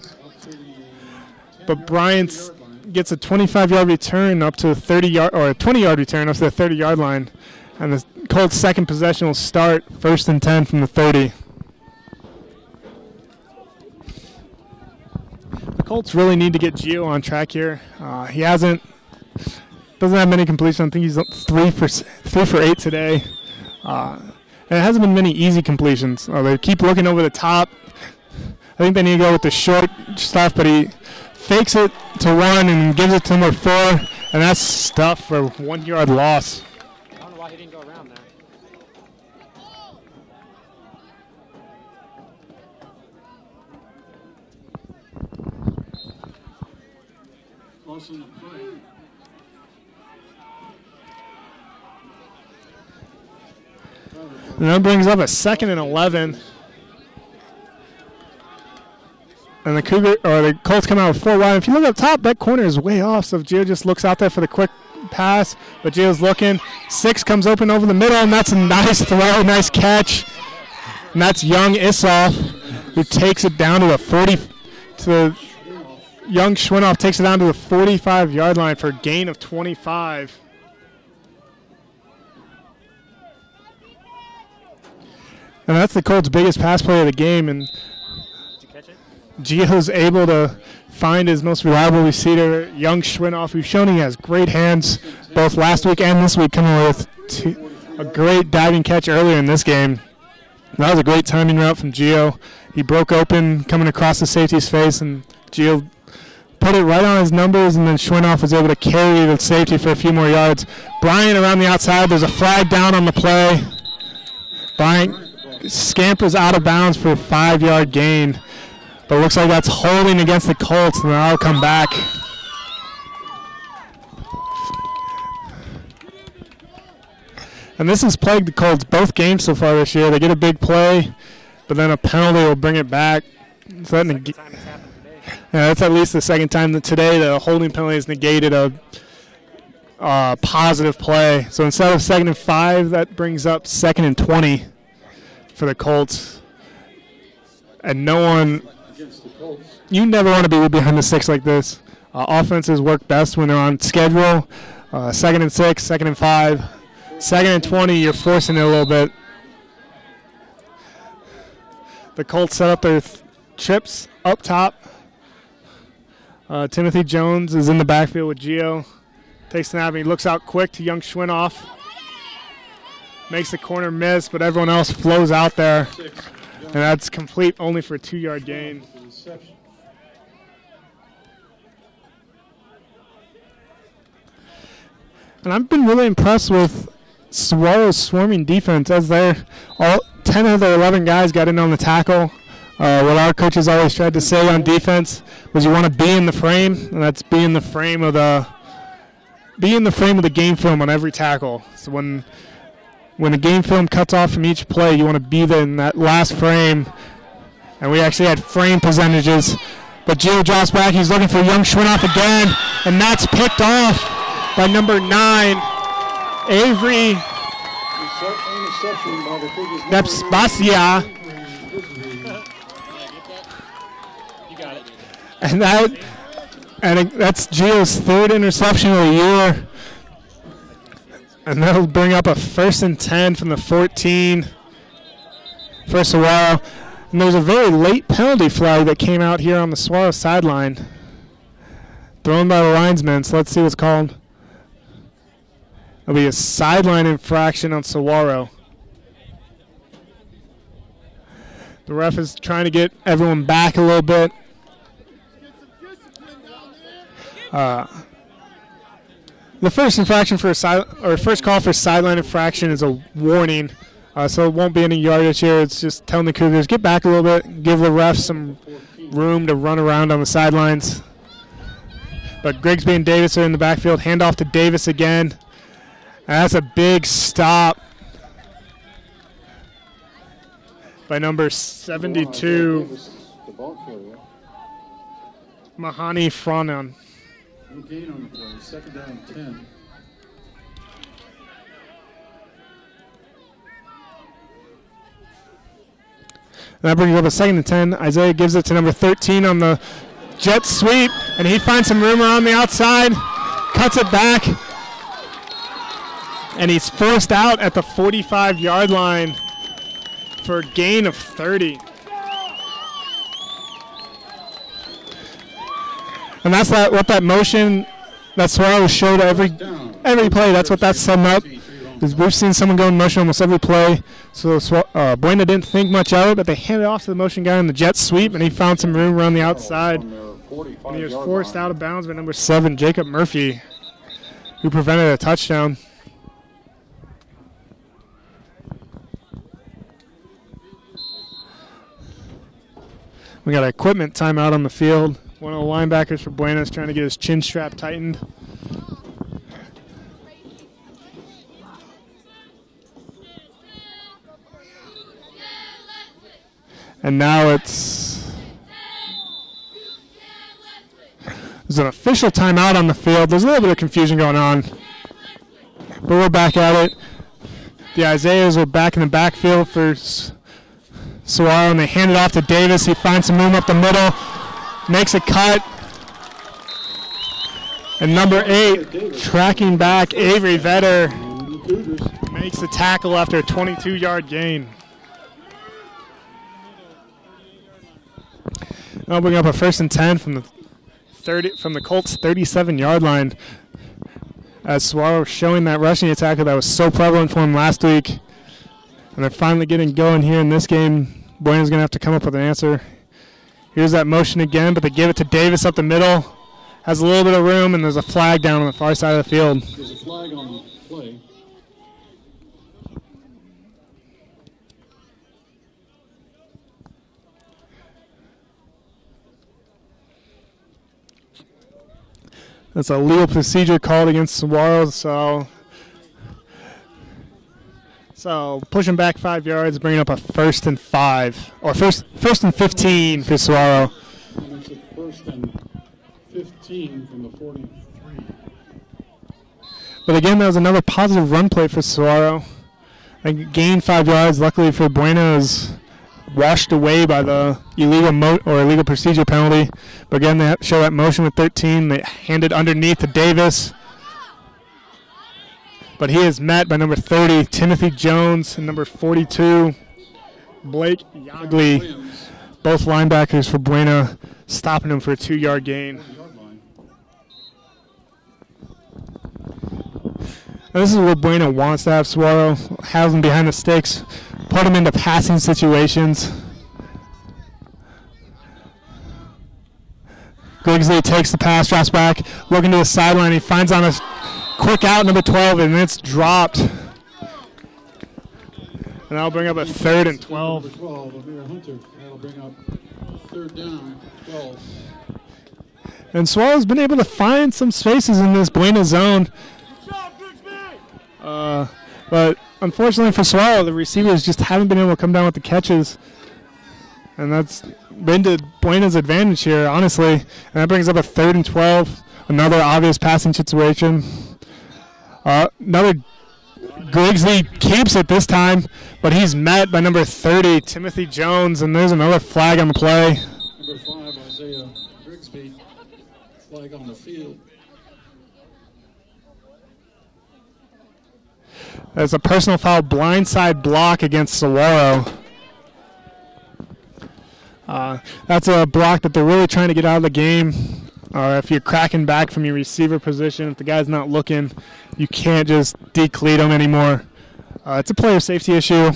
But Bryan gets a 25-yard return up to the 30-yard, or a 20-yard return up to the 30-yard line, and the Colts' second possession will start 1st and 10 from the 30. The Colts really need to get Gio on track here. He doesn't have many completions. I think he's 3 for 8 today. And it hasn't been many easy completions. They keep looking over the top. I think they need to go with the short stuff, but he fakes it to one and gives it to number 4, and that's stuff for 1-yard loss. I don't know why he didn't go around there. Also in the play. And that brings up a 2nd and 11. And the Colts come out with 4 wide. If you look up top, that corner is way off. So if Gio just looks out there for the quick pass, but Gio's looking. 6 comes open over the middle, and that's a nice throw, nice catch. And that's young Issoff, who takes it down to the 40. Young Schwinoff takes it down to the 45-yard line for a gain of 25. And that's the Colts' biggest pass play of the game. And Gio's able to find his most reliable receiver, young Schwinoff, who's shown he has great hands both last week and this week, coming with a great diving catch earlier in this game. That was a great timing route from Gio. He broke open coming across the safety's face, and Gio put it right on his numbers, and then Schwinoff was able to carry the safety for a few more yards. Bryant around the outside. There's a flag down on the play. Bryant scampers out of bounds for a 5-yard gain, but it looks like that's holding against the Colts, and that'll come back. And this has plagued the Colts both games so far this year. They get a big play, but then a penalty will bring it back. So that's at least the second time that today the holding penalty has negated a positive play. So instead of 2nd and 5, that brings up 2nd and 20 for the Colts. And no one, you never want to be behind the sticks like this. Offenses work best when they're on schedule. 2nd and 6, 2nd and 5. 2nd and 20, you're forcing it a little bit. The Colts set up their trips up top. Timothy Jones is in the backfield with Gio. Takes the snap and he looks out quick to young Schwinoff. Makes the corner miss, but everyone else flows out there. And that's complete only for a 2-yard gain. And I've been really impressed with Saguaro's swarming defense, as all 10 of their 11 guys got in on the tackle. What our coaches always tried to say on defense was you want to be in the frame, and that's be in the frame of the game film on every tackle. So when the game film cuts off from each play, you want to be there in that last frame. And we actually had frame percentages. But Gio drops back. He's looking for young Schwinoff again, and that's picked off by number 9. Avery Nepspasia. You got it. And that's Gio's 3rd interception of the year. And that'll bring up a 1st and 10 from the 14 for Saguaro. And there's a very late penalty flag that came out here on the Saguaro sideline. Thrown by the linesman, so let's see what's called. It'll be a sideline infraction on Saguaro. The ref is trying to get everyone back a little bit. The first infraction for first call for sideline infraction is a warning, so it won't be any yardage here. It's just telling the Cougars get back a little bit, give the ref some room to run around on the sidelines. But Grigsby and Davis are in the backfield. Handoff to Davis again. And that's a big stop by number 72, Mahani Fronan. No gain on the play, 2nd down and 10. That brings up a 2nd and 10. Isaiah gives it to number 13 on the jet sweep, and he finds some room around the outside, cuts it back, and he's forced out at the 45-yard line for a gain of 30. And that's what that motion, that's what I was showed every play. That's what that's setting up. Because we've seen someone go in motion almost every play. So Buena didn't think much of it, but they handed it off to the motion guy on the jet sweep, and he found some room around the outside. And he was forced out of bounds by number 7, Jacob Murphy, who prevented a touchdown. We got an equipment timeout on the field. One of the linebackers for Buena is trying to get his chin strap tightened. And now there's an official timeout on the field. There's a little bit of confusion going on, but we're back at it. The Isaiahs are back in the backfield for Saguaro, and they hand it off to Davis. He finds some room up the middle, makes a cut. And number 8, tracking back, Avery Vetter, makes the tackle after a 22-yard gain. I'll bring up a 1st and 10 from the Colts 37-yard line, as Saguaro showing that rushing attack that was so prevalent for him last week. And they're finally getting going here in this game. Bueno's going to have to come up with an answer. Here's that motion again, but they give it to Davis up the middle. Has a little bit of room, and there's a flag down on the far side of the field. There's a flag on the play. That's a legal procedure called against Saguaro, so pushing back 5 yards, bringing up a 1st and 5, or first and 15 for Saguaro. And it's a 1st and 15 from the 43. But again, that was another positive run play for Saguaro. They gained 5 yards. Luckily for Bueno, is washed away by the illegal procedure penalty. But again, they show that motion with 13. They hand it underneath to Davis. But he is met by number 30, Timothy Jones, and number 42, Blake Yagli. Both linebackers for Bueno, stopping him for a 2-yard gain. Now, this is what Bueno wants to have Saguaro. Have them behind the sticks, put them into passing situations. Grigsley takes the pass, drops back, looking to the sideline. He finds on a quick out, number 12, and it's dropped. And that'll bring up a 3rd and 12. Number 12, Amir Hunter. That'll bring up 3rd down, 12. And Saguaro's been able to find some spaces in this Bueno zone. But unfortunately for Saguaro, the receivers just haven't been able to come down with the catches. And that's been to Bueno's advantage here, honestly. And that brings up a 3rd and 12. Another obvious passing situation. Another Grigsley keeps it this time, but he's met by number 30, Timothy Jones, and there's another flag on the play. Number 5, Isaiah Grigsby. Flag on the field. There's a personal foul blindside block against Saguaro. That's a block that they're really trying to get out of the game. If you're cracking back from your receiver position, if the guy's not looking, you can't just decleat him anymore. It's a player safety issue.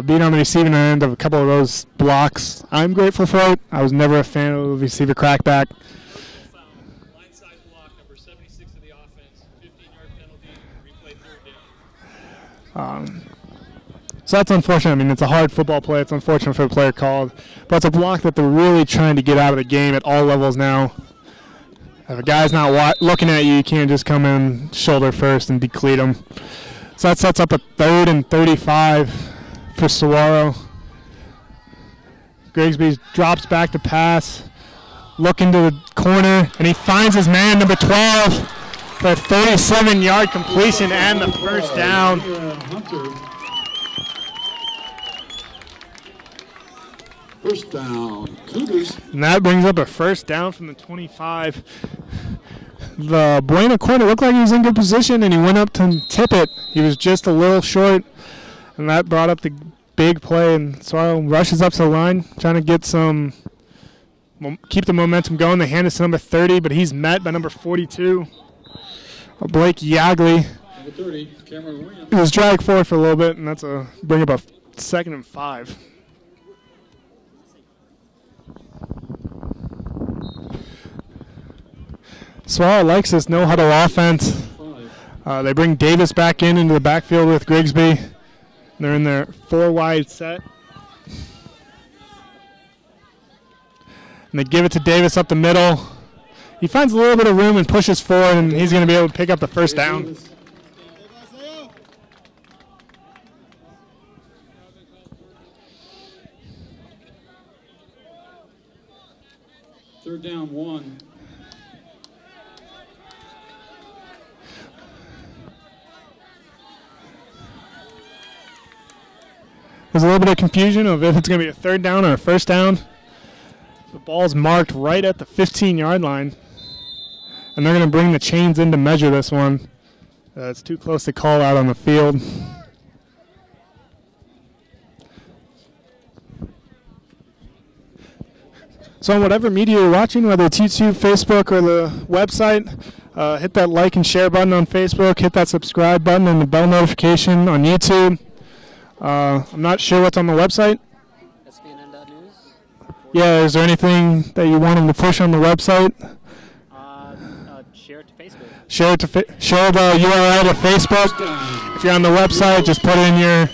Being on the receiving end of a couple of those blocks, I'm grateful for it. I was never a fan of the receiver crackback. Blindside block, number 76 of the offense, 15-yard penalty, replay 3rd down. So that's unfortunate. I mean, it's a hard football play. It's unfortunate for the player called. But it's a block that they're really trying to get out of the game at all levels now. If a guy's not looking at you, you can't just come in shoulder first and decleat him. So that sets up a 3rd and 35 for Saguaro. Grigsby drops back to pass. Looking to the corner, and he finds his man, number 12, for a 37-yard completion and the 1st down. First down, Cougars. And that brings up a 1st down from the 25. The Bueno corner looked like he was in good position, and he went up to tip it. He was just a little short, and that brought up the big play. And Saguaro rushes up to the line, trying to get keep the momentum going. They hand it to number 30, but he's met by number 42, Blake Yagli. Number 30, Cameron Williams. He was dragged forward for a little bit, and that's a bring up a 2nd and 5. Saguaro likes this no-huddle offense. They bring Davis back into the backfield with Grigsby. They're in their 4-wide set. And they give it to Davis up the middle. He finds a little bit of room and pushes forward, and he's going to be able to pick up the 1st down. Third down, 1. There's a little bit of confusion of if it's going to be a 3rd down or a 1st down. The ball's marked right at the 15-yard line. And they're going to bring the chains in to measure this one. It's too close to call out on the field. So on whatever media you're watching, whether it's YouTube, Facebook, or the website, hit that like and share button on Facebook, hit that subscribe button and the bell notification on YouTube. I'm not sure what's on the website. SBNN.news? Yeah, is there anything that you want them to push on the website? Share it to Facebook. Share the URL to Facebook. If you're on the website, just put in your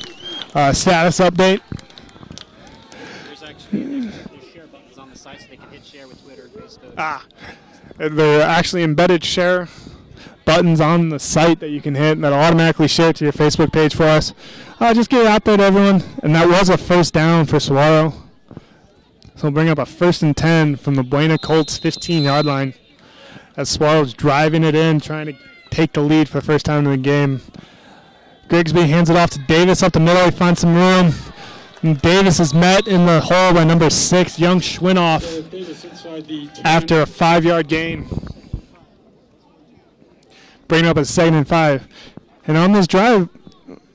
status update. There's actually share buttons on the site so they can hit share with Twitter and Facebook. They're actually embedded share buttons on the site that you can hit that'll automatically share to your Facebook page for us. Just get it out there to everyone. And that was a first down for Saguaro. So we'll bring up a 1st and 10 from the Buena Colts 15-yard line. As Saguaro's driving it in, trying to take the lead for the first time in the game. Grigsby hands it off to Davis up the middle. He finds some room. And Davis is met in the hole by number 6, Young Schwinoff, after a 5-yard gain. Bringing up a 2nd and 5. And on this drive,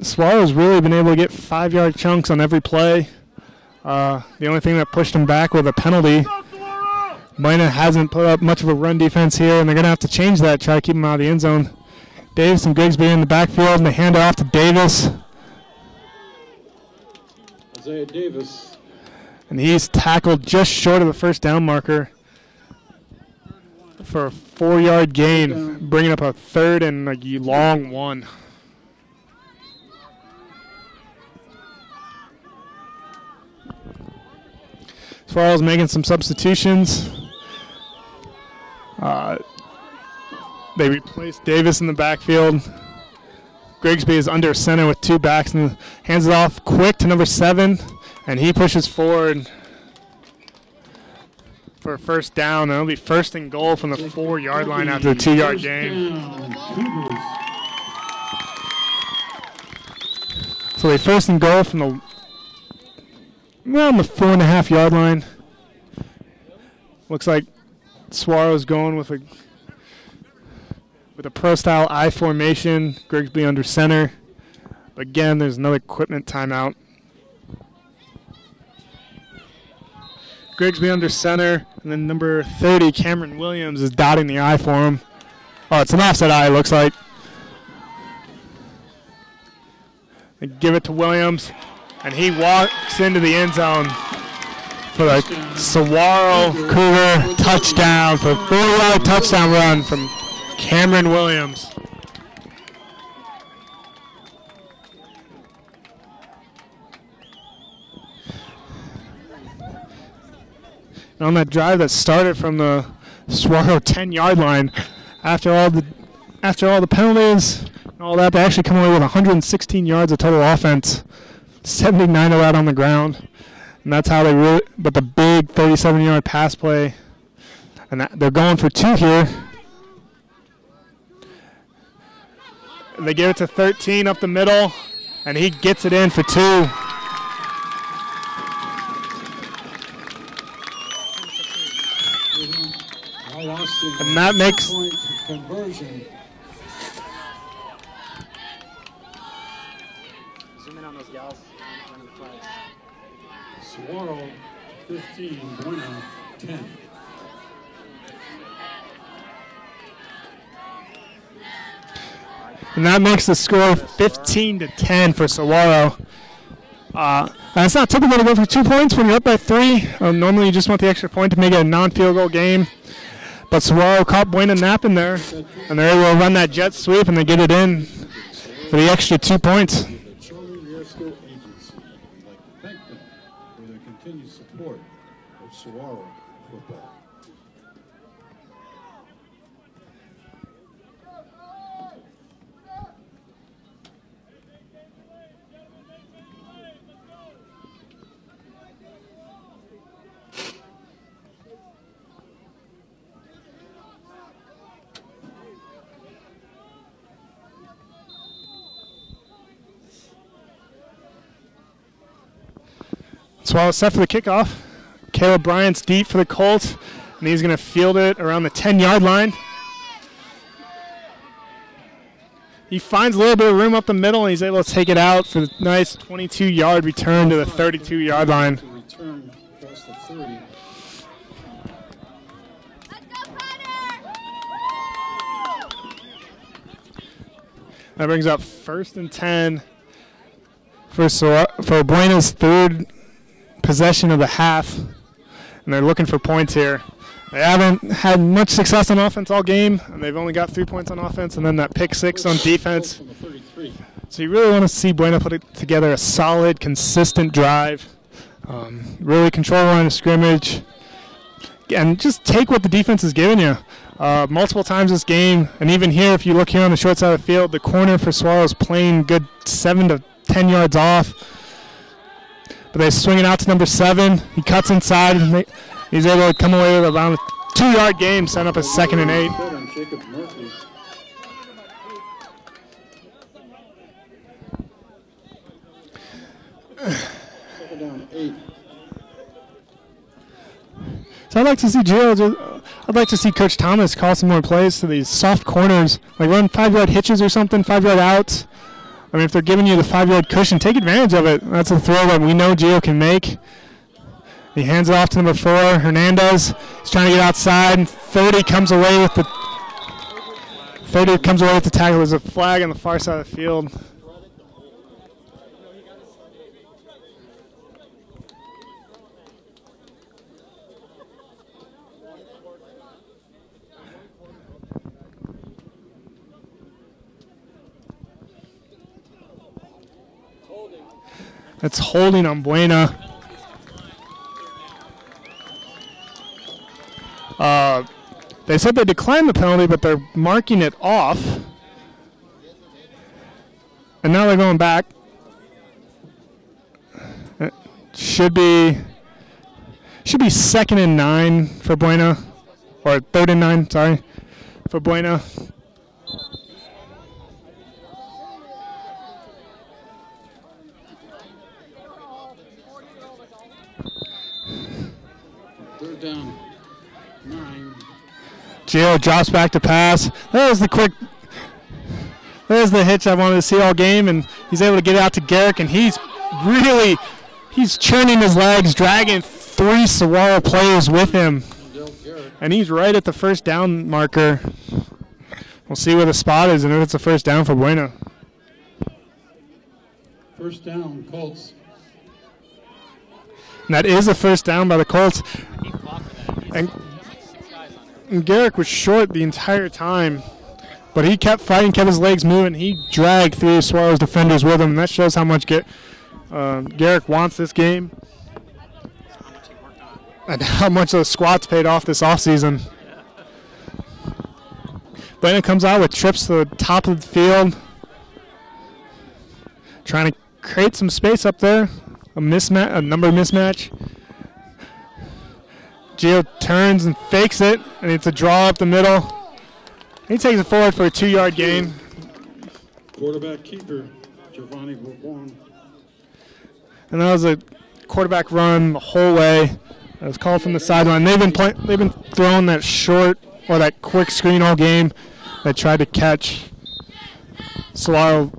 Saguaro's really been able to get 5-yard chunks on every play. The only thing that pushed him back was a penalty. Buena hasn't put up much of a run defense here, and they're going to have to change that, try to keep him out of the end zone. Davis and Grigsby in the backfield, and they hand it off to Davis. Isaiah Davis. And he's tackled just short of the first down marker for a 4-yard gain, bringing up a 3rd and a long 1. Suarez making some substitutions. They replaced Davis in the backfield. Grigsby is under center with 2 backs and hands it off quick to number 7, and he pushes forward for a first down. And it'll be 1st and goal from the 4-yard line after a 2-yard gain. So they 1st and goal from the around the 4.5-yard line. Looks like Suarez going with a pro-style I formation. Grigsby under center. Again, there's another equipment timeout. Grigsby under center, and then number 30, Cameron Williams, is dotting the I for him. Oh, it's an offset I, looks like. They give it to Williams, and he walks into the end zone for a Saguaro Cougar touchdown, for a 4-yard touchdown run from Cameron Williams. And on that drive that started from the Saguaro 10-yard line, after all the penalties and all that, they actually come away with 116 yards of total offense, 79 of that on the ground. And that's how they really, but the big 37-yard pass play, and they're going for 2 here. And they give it to 13 up the middle, and he gets it in for 2. And that makes conversion. Zoom in on those gals running the flags. Saguaro 15, Buena 10. And that makes the score 15-10 for Saguaro. It's not typical to go for 2 points when you're up by 3. Normally you just want the extra point to make it a non-field goal game. But Saguaro caught Buena napping there, and they're able to run that jet sweep, and they get it in for the extra 2 points. The Children Rescue Agency would like to thank them for their continued support of Saguaro football. Saguaro set for the kickoff. Caleb Bryant's deep for the Colts, and he's going to field it around the 10-yard line. He finds a little bit of room up the middle, and he's able to take it out for the nice 22-yard return to the 32-yard line. Return across the 30. That brings up 1st and 10 for Buena's third possession of the half, and they're looking for points here. They haven't had much success on offense all game, and they've only got 3 points on offense, and then that pick 6 on defense. So you really want to see Buena put together a solid, consistent drive, really control the line of scrimmage, and just take what the defense is giving you. Multiple times this game, and even here, if you look here on the short side of the field, the corner for Swallows playing good 7 to 10 yards off. But they swing it out to number 7. He cuts inside, and he's able to come away with around a 2-yard gain, set up a 2nd and 8. Second down, 8. So I'd like to see I'd like to see Coach Thomas call some more plays to these soft corners, like run 5-yard hitches or something, 5-yard outs. I mean, if they're giving you the 5-yard cushion, take advantage of it. That's a throw that we know Gio can make. He hands it off to number 4, Hernandez. He's trying to get outside, and 30 comes away with the tackle. There's a flag on the far side of the field. That's holding on Buena. They said they declined the penalty, but they're marking it off. And now they're going back. It should be 2nd and 9 for Buena, or 3rd and 9, sorry, for Buena. Third down, 9. Gio drops back to pass. There's the hitch I wanted to see all game, and he's able to get out to Garrick, and he's churning his legs, dragging 3 Saguaro players with him. And he's right at the first down marker. We'll see where the spot is, and if it's a first down for Buena. First down, Colts. And that is a first down by the Colts. And Garrick was short the entire time, but he kept fighting, kept his legs moving. He dragged 3 Swallows defenders with him, and that shows how much Garrick wants this game and how much the squats paid off this offseason. Buena comes out with trips to the top of the field, trying to create some space up there, a number mismatch. Gio turns and fakes it, and it's a draw up the middle. He takes it forward for a 2-yard gain. Quarterback keeper, Giovanni Bourbon. And that was a quarterback run the whole way. It was called from the sideline. They've been throwing that short or that quick screen all game. They tried to catch Solaro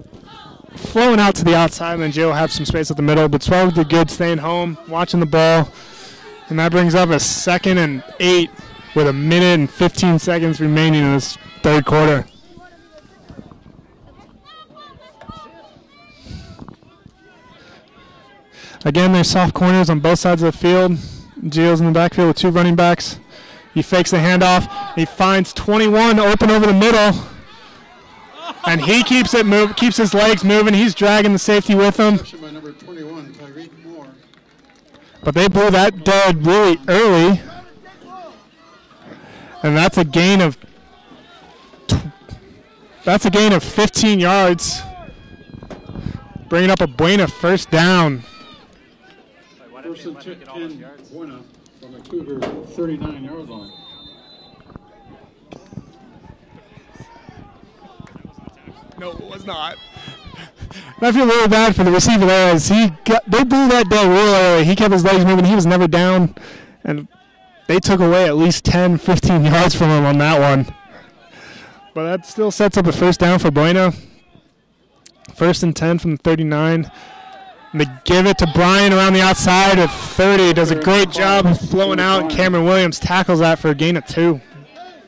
flowing out to the outside, and then Gio had some space at the middle. But Swallow did good staying home, watching the ball. And that brings up a 2nd and 8 with 1 minute and 15 seconds remaining in this third quarter. Again, there's soft corners on both sides of the field. Gio's in the backfield with 2 running backs. He fakes the handoff. He finds 21 open over the middle. And he keeps his legs moving. He's dragging the safety with him. By number 21, Tyreek Moore. But they blew that dead really early. And that's a gain of 15 yards. Bringing up a Buena first down. First and 10, Buena from the Cougar 39-yard line. No, it was not. And I feel really bad for the receiver there as they blew that dead real early. He kept his legs moving. He was never down. And they took away at least 10, 15 yards from him on that one. But that still sets up a first down for Buena. 1st and 10 from the 39. And they give it to Brian around the outside at 30. Does a great job of flowing out, and Cameron Williams tackles that for a gain of 2.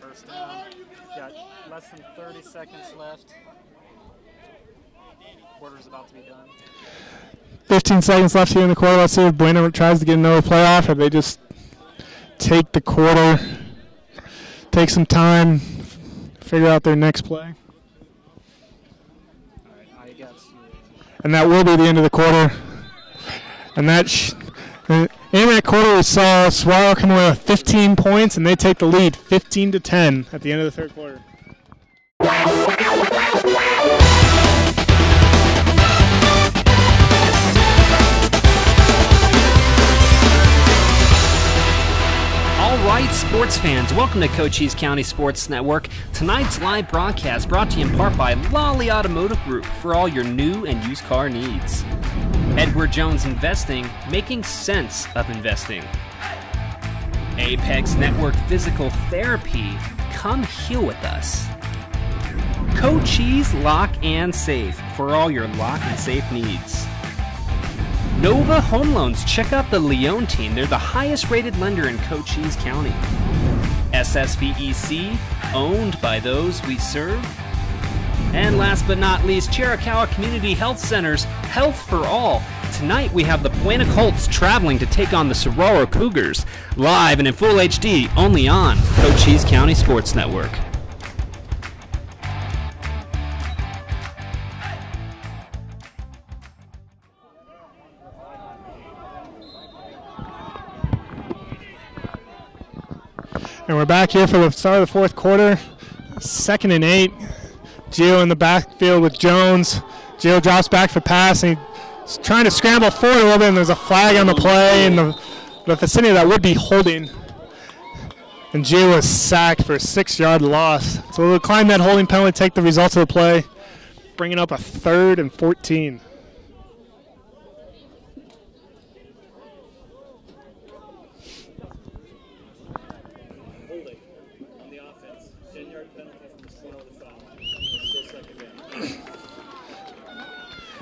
First down. Got less than 30 seconds left. Quarter's about to be done. 15 seconds left here in the quarter. Let's see if Bueno tries to get another playoff, or they just take the quarter, take some time, figure out their next play. And that will be the end of the quarter. And that in that quarter, we saw Saguaro come away with 15 points, and they take the lead 15-10 at the end of the third quarter. All right, sports fans, welcome to Cochise County Sports Network. Tonight's live broadcast brought to you in part by Lolly Automotive Group for all your new and used car needs. Edward Jones Investing, making sense of investing. Apex Network Physical Therapy, come heal with us. Cochise Lock and Safe for all your lock and safe needs. Nova Home Loans, check out the Leone team. They're the highest rated lender in Cochise County. SSVEC, owned by those we serve. And last but not least, Chiricahua Community Health Centers, Health for All. Tonight we have the Buena Colts traveling to take on the Saguaro Cougars, live and in full HD, only on Cochise County Sports Network. And we're back here for the start of the fourth quarter. 2nd and 8. Gio in the backfield with Jones. Gio drops back for pass, and he's trying to scramble forward a little bit, and there's a flag on the play in the vicinity that would be holding. And Gio was sacked for a 6-yard loss. So we'll climb that holding penalty, take the results of the play, bringing up a 3rd and 14.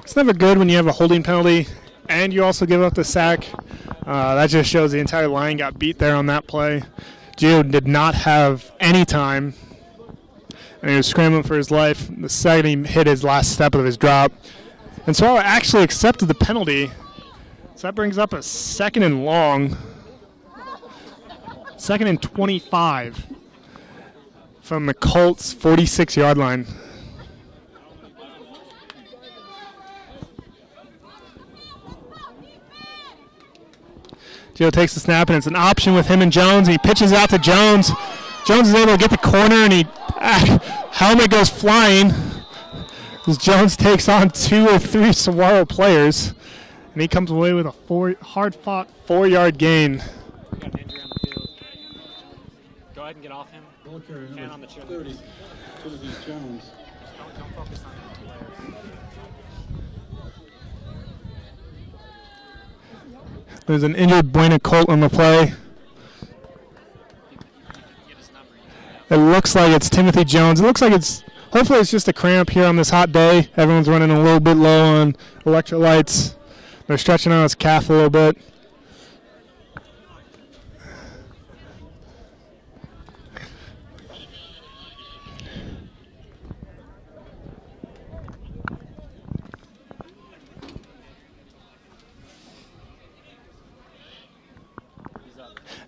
It's never good when you have a holding penalty and you also give up the sack. That just shows the entire line got beat there on that play. Gio did not have any time, and he was scrambling for his life. The second he hit his last step of his drop. And so I actually accepted the penalty. So that brings up a 2nd and long. 2nd and 25 from the Colts 46-yard line. Gio takes the snap, and it's an option with him and Jones. He pitches out to Jones. Jones is able to get the corner, and helmet goes flying as Jones takes on 2 or 3 Saguaro players, and he comes away with a hard-fought 4-yard gain. Got an injury on the field. Go ahead and get off him. And on the cheerleaders. Jones. Don't focus on the players. There's an injured Buena Colt on the play. It looks like it's Timothy Jones. It looks like hopefully it's just a cramp here on this hot day. Everyone's running a little bit low on electrolytes. They're stretching out his calf a little bit.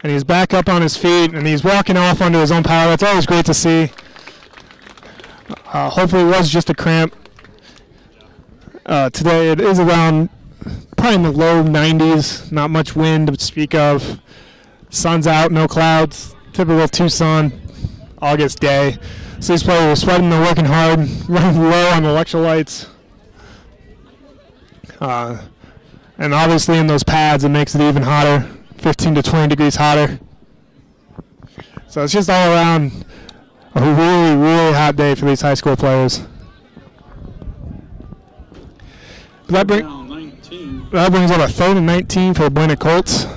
And he's back up on his feet, and he's walking off onto his own power. That's always great to see. Hopefully it was just a cramp. Today it is around probably in the low 90s. Not much wind to speak of. Sun's out, no clouds. Typical Tucson August day. So these players are sweating, they're working hard, running low on electrolytes. And obviously in those pads it makes it even hotter. 15 to 20 degrees hotter. So it's just all around a really, really hot day for these high school players. That brings up a 3rd and 19 for the Buena Colts. Yeah,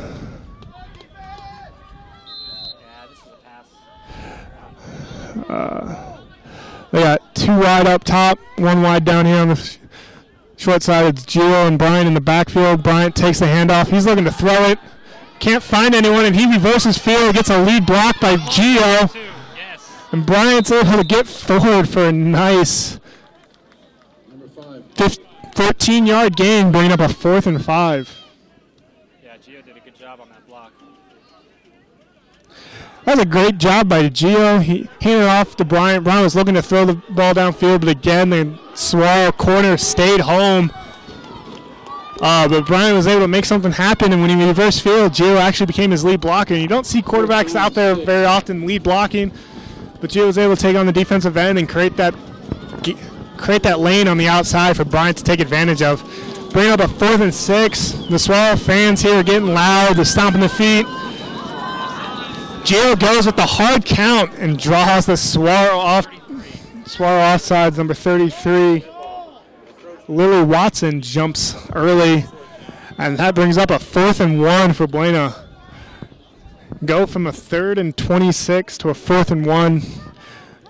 this is a pass. They got 2 wide up top, 1 wide down here on the short side. It's Gio and Bryant in the backfield. Bryant takes the handoff. He's looking to throw it. Can't find anyone, and he reverses field. Gets a lead block by Gio. Yes. And Bryant's able to get forward for a nice 14-yard gain, bringing up a 4th and 5. Yeah, Gio did a good job on that block. That was a great job by Gio. He handed it off to Bryant. Bryant was looking to throw the ball downfield, but again, the Saguaro corner stayed home. But Bryant was able to make something happen, and when he reversed field, Gio actually became his lead blocker. And you don't see quarterbacks out there very often lead blocking, but Gio was able to take on the defensive end and create that lane on the outside for Bryant to take advantage of. Bring up a 4th and 6. The Saguaro fans here are getting loud. They're stomping their feet. Gio goes with the hard count and draws the Saguaro offsides, number 33. Lily Watson jumps early, and that brings up a 4th and 1 for Buena. Go from a 3rd and 26 to a 4th and 1.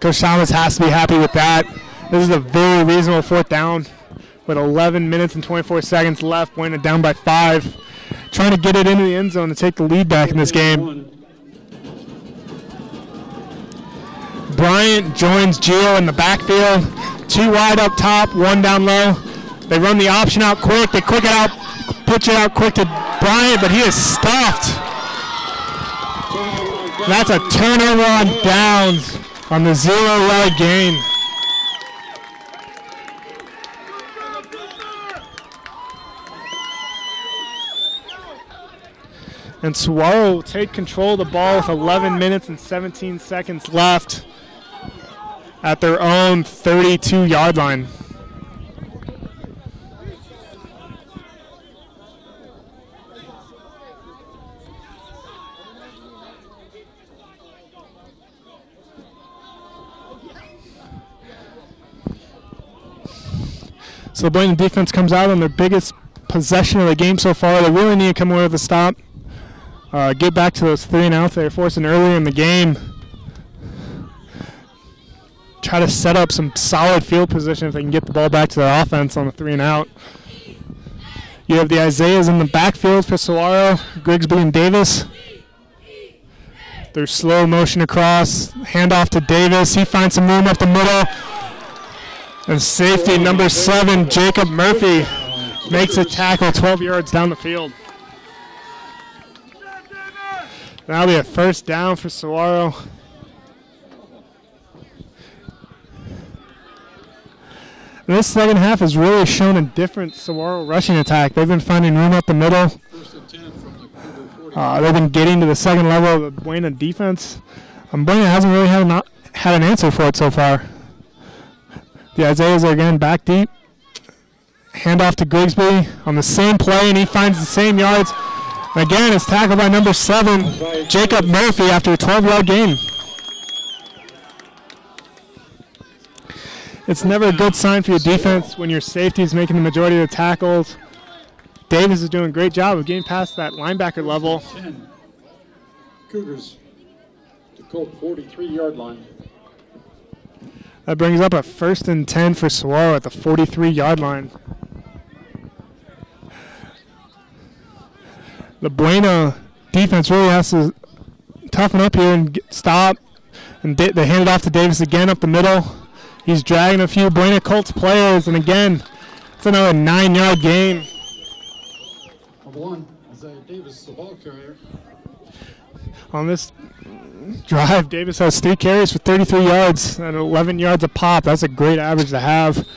Coach Thomas has to be happy with that. This is a very reasonable 4th down with 11 minutes and 24 seconds left. Buena down by 5. Trying to get it into the end zone to take the lead back in this game. Bryant joins Gio in the backfield. 2 wide up top, 1 down low. They run the option out quick. They quick it out, pitch it out quick to Bryant, but he is stuffed. That's a turnover on downs on the 0-yard gain. And Saguaro will take control of the ball with 11 minutes and 17 seconds left at their own 32-yard line. So the Bladen defense comes out on their biggest possession of the game so far. They really need to come away with a stop. Get back to those 3 and outs they were forcing earlier in the game. Try to set up some solid field position if they can get the ball back to their offense on the 3 and out. You have the Isaiahs in the backfield for Saguaro, Grigsby and Davis. They're slow motion across, handoff to Davis. He finds some room up the middle. And safety number 7, Jacob Murphy, makes a tackle 12 yards down the field. That'll be a 1st down for Saguaro. And this second half has really shown a different Saguaro rushing attack. They've been finding room up the middle. They've been getting to the second level of the Buena defense. Buena hasn't really had an answer for it so far. The Isaiahs are again back deep. Handoff to Grigsby on the same play, and he finds the same yards. And again, it's tackled by number 7, Jacob Murphy, after a 12-yard gain. It's never a good sign for your defense when your safety is making the majority of the tackles. Davis is doing a great job of getting past that linebacker level. 10. Cougars to Colt 43-yard line. That brings up a 1st and 10 for Saguaro at the 43-yard line. The Buena defense really has to toughen up here and stop. And they hand it off to Davis again up the middle. He's dragging a few Buena Colts players, and again, it's another 9-yard gain. Number 1, Isaiah Davis, the ball carrier. On this drive, Davis has 3 carries for 33 yards and 11 yards a pop. That's a great average to have.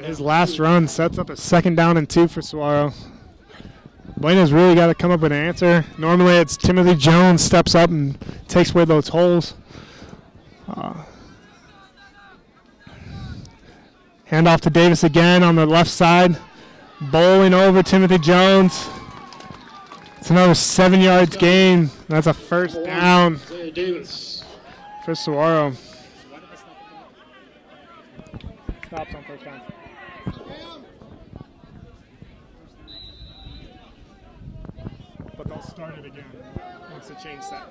His last run sets up a 2nd down and 2 for Saguaro. Buena's really got to come up with an answer. Normally it's Timothy Jones steps up and takes away those holes. Handoff to Davis again on the left side. Bowling over Timothy Jones. It's another 7 yards gain. That's a 1st down for Saguaro. Stops on 1st down. But they'll start it again once the chain's set.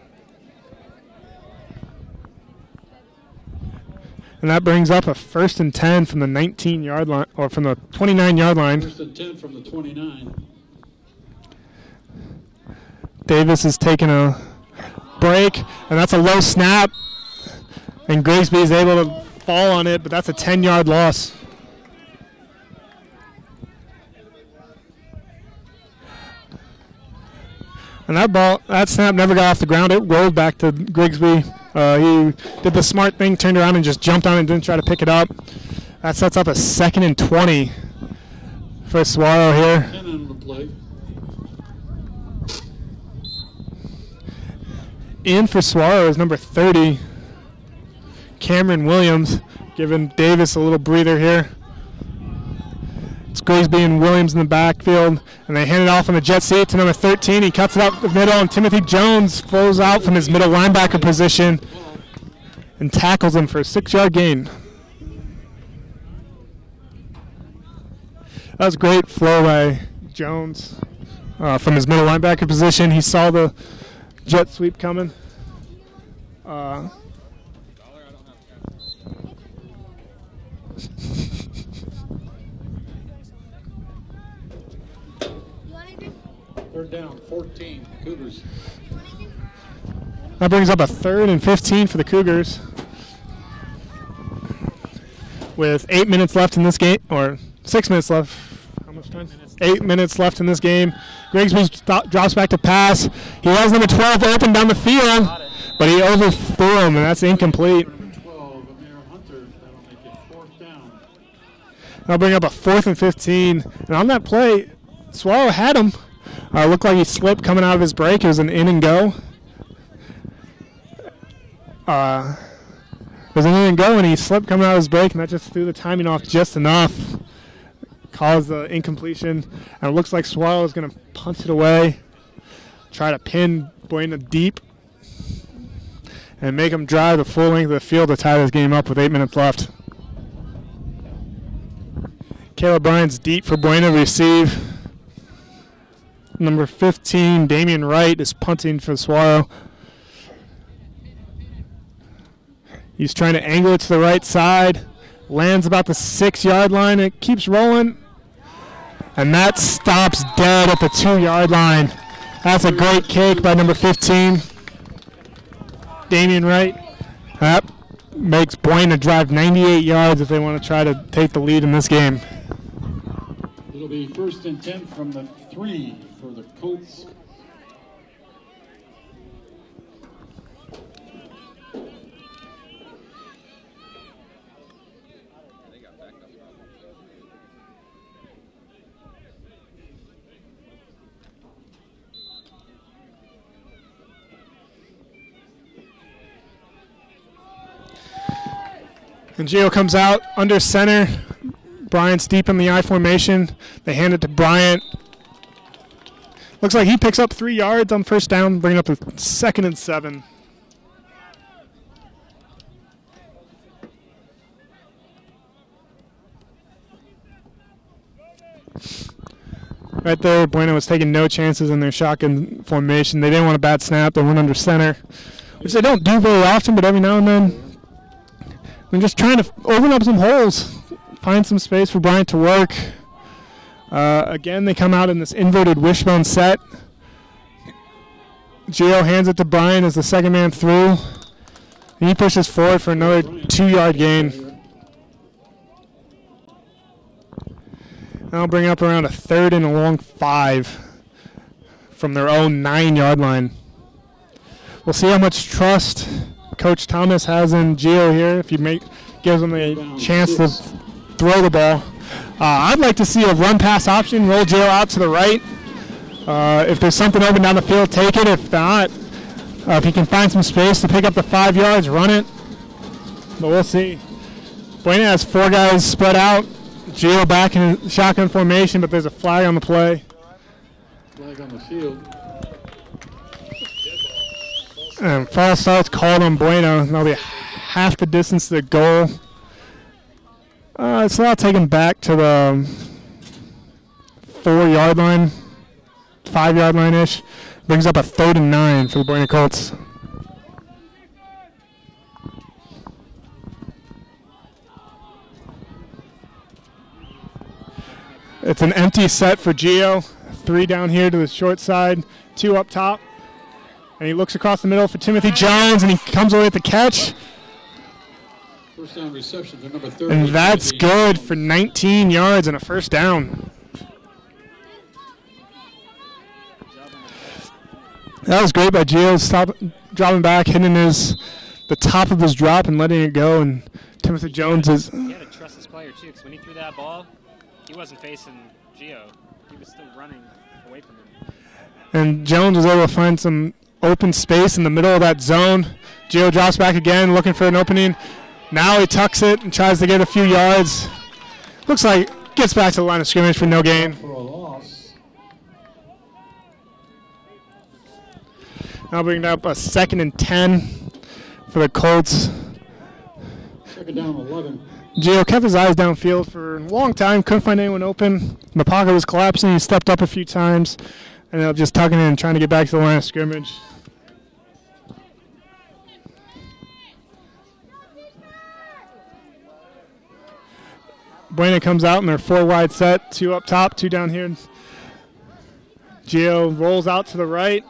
And that brings up a 1st and 10 from the 19-yard line, or from the 29-yard line. 1st and 10 from the 29. Davis is taking a break, and that's a low snap. And Grigsby is able to fall on it, but that's a 10-yard loss. And that snap never got off the ground. It rolled back to Grigsby. He did the smart thing, turned around and just jumped on it and didn't try to pick it up. That sets up a 2nd and 20 for Saguaro here. 10 on the play. In for Saguaro is number 30, Cameron Williams, giving Davis a little breather here. It's Grigsby and Williams in the backfield, and they hand it off on the jet sweep to number 13. He cuts it up the middle, and Timothy Jones flows out from his middle linebacker position and tackles him for a 6-yard gain. That was a great flow by Jones from his middle linebacker position. He saw the jet sweep coming. Third down, 14, Cougars. That brings up a 3rd and 15 for the Cougars. With 8 minutes left in this game, or 6 minutes left. How much time? 8 minutes left in this game. Grigsby drops back to pass. He has number 12 open down the field, but he overthrew him, and that's incomplete. Number 12, Amir Hunter. That'll make it 4th down. That'll bring up a 4th and 15. And on that play, Saguaro had him. Looked like he slipped coming out of his break. It was an in and go. It was an in and go, and he slipped coming out of his break, and that just threw the timing off just enough. Caused the incompletion. And it looks like Saguaro is going to punch it away, try to pin Buena deep, and make him drive the full length of the field to tie this game up with 8 minutes left. Caleb Bryant's deep for Buena to receive. Number 15, Damian Wright, is punting for Saguaro. He's trying to angle it to the right side. Lands about the 6-yard line. It keeps rolling. And that stops dead at the 2-yard line. That's a great kick by number 15, Damian Wright. That makes Buena drive 98 yards if they want to try to take the lead in this game. It'll be 1st and 10 from the 3 for the Colts. And Gio comes out under center. Bryant's deep in the I formation. They hand it to Bryant. Looks like he picks up 3 yards on 1st down, bringing up a 2nd and 7. Right there, Buena was taking no chances in their shotgun formation. They didn't want a bad snap. They went under center, which they don't do very often, but every now and then they're just trying to open up some holes, find some space for Bryant to work. Again, they come out in this inverted wishbone set. Gio hands it to Bryant as the 2nd man through. He pushes forward for another 2-yard gain. That'll bring up around a 3rd and a long 5 from their own 9-yard line. We'll see how much trust Coach Thomas has in Gio here, if he gives him a chance to throw the ball. I'd like to see a run-pass option, roll Gio out to the right. If there's something open down the field, take it. If not, if he can find some space to pick up the 5 yards, run it. But we'll see. Buena has 4 guys spread out. Gio back in shotgun formation, but there's a flag on the play. Flag on the field. And false starts called on Buena. That'll be half the distance to the goal. So I'll take him back to the 4-yard line, 5-yard line-ish. Brings up a 3rd and 9 for the Buena Colts. It's an empty set for Gio. 3 down here to the short side, 2 up top. And he looks across the middle for Timothy Jones, and he comes away with the catch. First down reception to number 30. And that's good for 19 yards and a 1st down. That was great by Gio, dropping back, hitting the top of his drop and letting it go. And Timothy Jones is. He had to trust his player too, because when he threw that ball, he wasn't facing Gio. He was still running away from him. And Jones was able to find some open space in the middle of that zone. Gio drops back again, looking for an opening. Now he tucks it and tries to get a few yards. Looks like gets back to the line of scrimmage for no gain. Now bringing up a 2nd and 10 for the Colts. 2nd down, 11. Gio kept his eyes downfield for a long time, couldn't find anyone open. The pocket was collapsing, he stepped up a few times, ended up just tucking in and trying to get back to the line of scrimmage. Buena comes out in their 4 wide set, 2 up top, 2 down here. Gio rolls out to the right.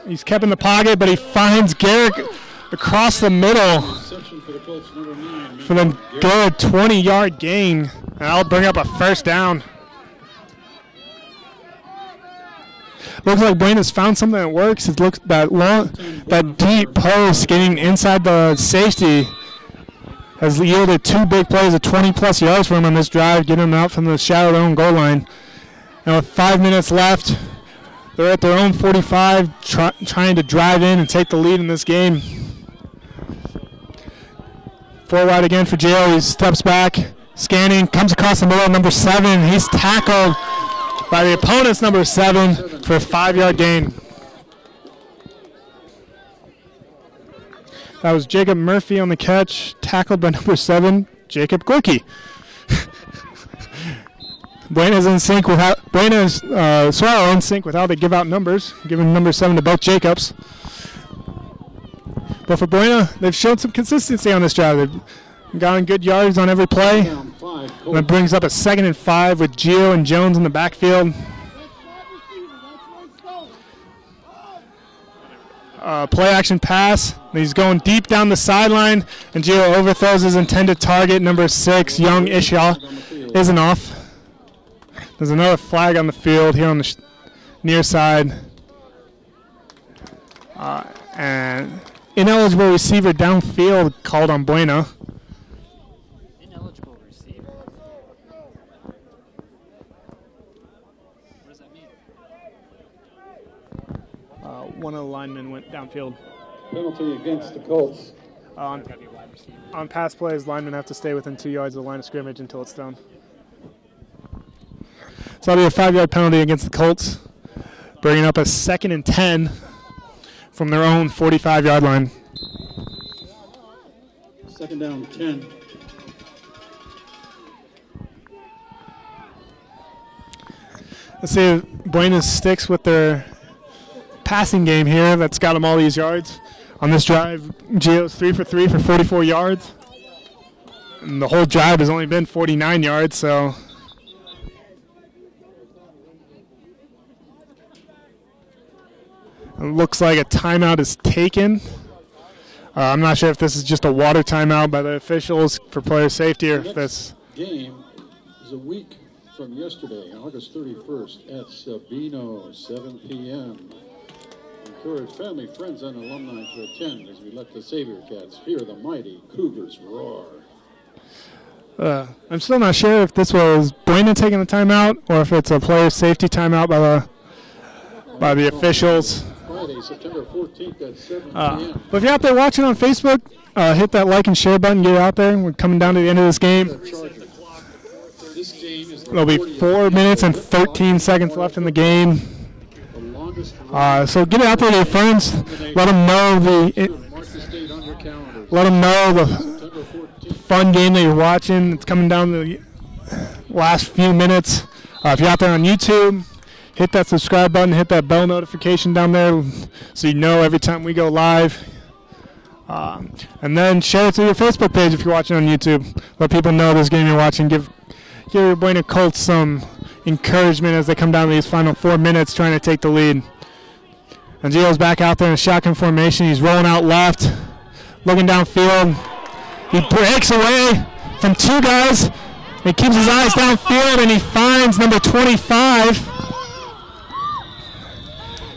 He's kept in the pocket, but he finds Garrick across the middle for the good 20-yard gain. And that'll bring up a 1st down. Looks like Buena's found something that works. It looks that deep post getting inside the safety has yielded 2 big plays of 20-plus yards for him on this drive, getting him out from the shadow of their own goal line. And with 5 minutes left, they're at their own 45, trying to drive in and take the lead in this game. 4 wide again for Gio. He steps back, scanning, comes across the middle, number 7. He's tackled by the opponent's number 7 for a 5-yard gain. That was Jacob Murphy on the catch, tackled by number 7, Jacob Gorky. Buena's in sync without Buena's Swallow in sync without they give out numbers, giving number 7 to both Jacobs. But for Buena, they've shown some consistency on this drive. They've gotten good yards on every play. And that brings up a 2nd and 5 with Gio and Jones in the backfield. Play action pass. He's going deep down the sideline, and Gio overthrows his intended target, number 6, Young Ishaw, isn't off. There's another flag on the field here on the near side. And ineligible receiver downfield called on Buena. Ineligible receiver. What does that mean? One of the linemen went downfield. Penalty against the Colts. On pass plays, linemen have to stay within 2 yards of the line of scrimmage until it's done. So that'll be a 5-yard penalty against the Colts, bringing up a 2nd and 10 from their own 45-yard line. 2nd down, 10. Let's see if Buena sticks with their passing game here. That's got them all these yards. On this drive, Gio's 3 for 3 for 44 yards. And the whole drive has only been 49 yards, so... It looks like a timeout is taken. I'm not sure if this is just a water timeout by the officials for player safety or if this... Game is a week from yesterday, August 31st at Sabino, 7 p.m. Encourage family, friends, and alumni to attend as we let the Savior Cats hear the mighty Cougars roar. I'm still not sure if this was Buena taking the timeout or if it's a player safety timeout by the officials. Friday, September 14th at 7 p.m. But if you're out there watching on Facebook, hit that like and share button, get out there. We're coming down to the end of this game. There'll be 4 minutes and 13 seconds left in the game. So get out there to your friends. Let them know the fun game that you're watching. It's coming down to the last few minutes. If you're out there on YouTube, hit that subscribe button, hit that bell notification down there so you know every time we go live. And then share it to your Facebook page if you're watching on YouTube. Let people know this game you're watching. Give your Buena Colts some encouragement as they come down to these final 4 minutes trying to take the lead. And Gio's back out there in a shotgun formation. He's rolling out left, looking downfield. He breaks away from 2 guys. He keeps his eyes downfield, and he finds number 25.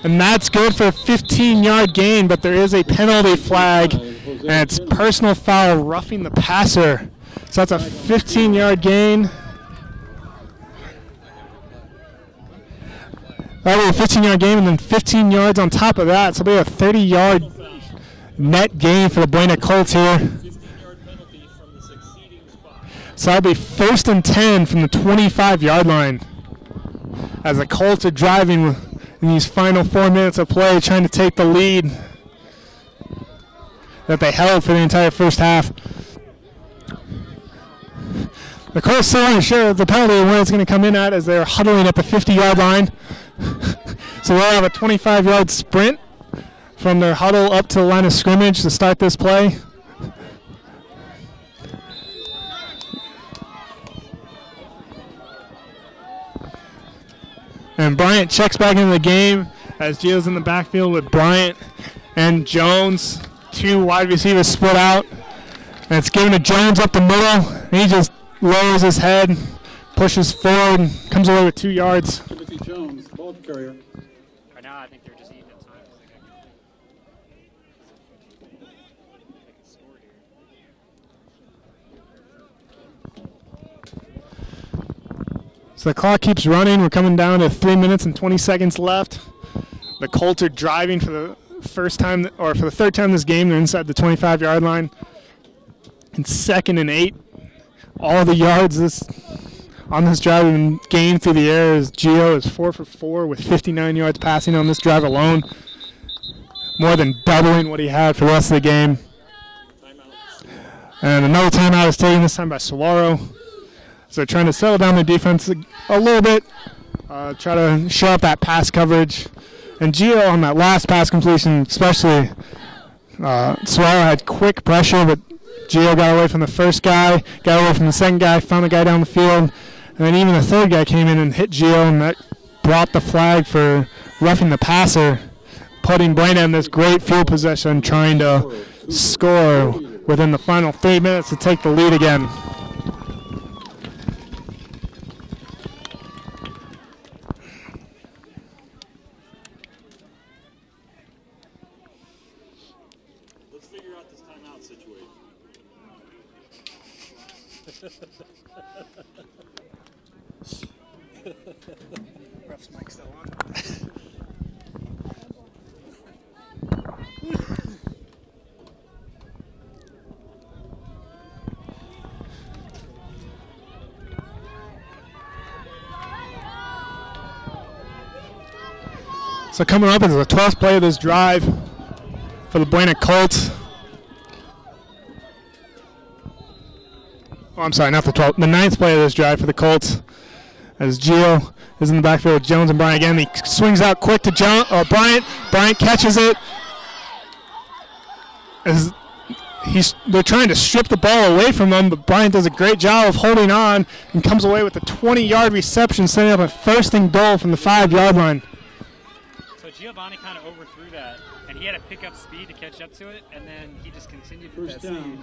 And that's good for a 15-yard gain, but there is a penalty flag, and it's personal foul, roughing the passer. So that's a 15-yard gain. That'll be a 15-yard gain, and then 15 yards on top of that. So it'll be a 30-yard net gain for the Buena Colts here. So that'll be 1st and 10 from the 25-yard line, as the Colts are driving in these final 4 minutes of play, trying to take the lead that they held for the entire first half. The Colts still aren't sure of the penalty and where it's going to come in at, as they're huddling at the 50-yard line. So they'll have a 25-yard sprint from their huddle up to the line of scrimmage to start this play. And Bryant checks back into the game as Gio's in the backfield with Bryant and Jones. 2 wide receivers split out. And it's given to Jones up the middle. And he just lowers his head, pushes forward, and comes away with 2 yards. Timothy Jones, ball carrier. Right now, I think they're just eating at time. So the clock keeps running. We're coming down to 3 minutes and 20 seconds left. The Colts are driving for the first time, or for the third time this game. They're inside the 25-yard line. And 2nd and 8. All the yards on this drive have been gained through the air, as Gio is 4 for 4 with 59 yards passing on this drive alone. More than doubling what he had for the rest of the game. And another timeout is taken, this time by Saguaro. So they're trying to settle down the defense a little bit, try to show up that pass coverage. And Gio on that last pass completion especially, Saguaro had quick pressure, but Gio got away from the first guy, got away from the second guy, found the guy down the field, and then even the third guy came in and hit Gio, and that brought the flag for roughing the passer, putting Buena in this great field possession, trying to score within the final 3 minutes to take the lead again. Let's figure out this timeout situation. Ref's mic still on. So coming up is the 12th play of this drive for the Buena Colts. Oh, I'm sorry, not the 12th. The 9th play of this drive for the Colts, as Gio is in the backfield with Jones and Bryant again. He swings out quick to Bryant. Bryant catches it. They're trying to strip the ball away from him, but Bryant does a great job of holding on and comes away with a 20-yard reception, setting up a 1st and goal from the 5-yard line. So Giovanni kind of overthrew that, and he had to pick up speed to catch up to it, and then he just continued with that speed.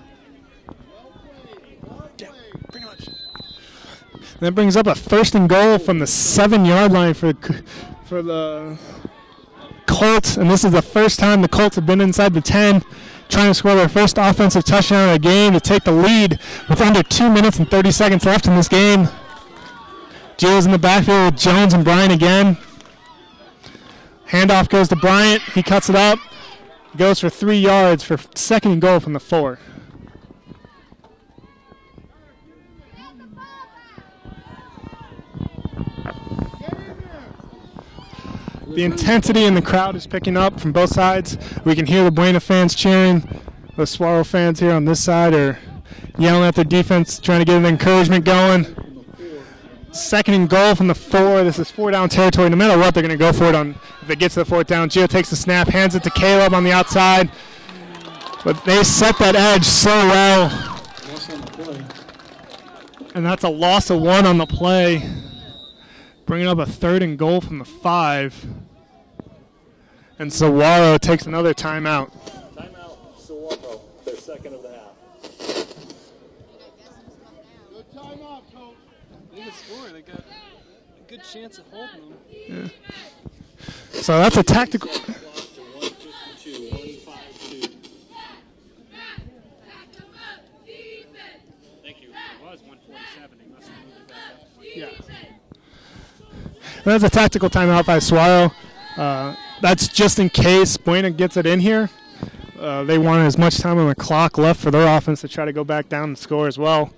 Yeah, pretty much. That brings up a 1st and goal from the 7-yard line for the Colts, and this is the first time the Colts have been inside the 10, trying to score their first offensive touchdown of the game to take the lead with under 2 minutes and 30 seconds left in this game. Gio's in the backfield with Jones and Bryant again. Handoff goes to Bryant. He cuts it up. Goes for 3 yards for 2nd and goal from the 4. The intensity in the crowd is picking up from both sides. We can hear the Buena fans cheering. The Saguaro fans here on this side are yelling at their defense, trying to get an encouragement going. 2nd and goal from the 4. This is 4-down territory. No matter what, they're going to go for it if it gets to the 4th down. Gio takes the snap, hands it to Caleb on the outside. But they set that edge so well. And that's a loss of 1 on the play. Bringing up a 3rd and goal from the 5. And Saguaro takes another timeout. Timeout, Saguaro, their 2nd of the half. Good timeout, coach. They can score. They got a good chance of holding them. Yeah. So that's a tactical. That's a tactical timeout by Saguaro. That's just in case Buena gets it in here. They wanted as much time on the clock left for their offense to try to go back down and score as well.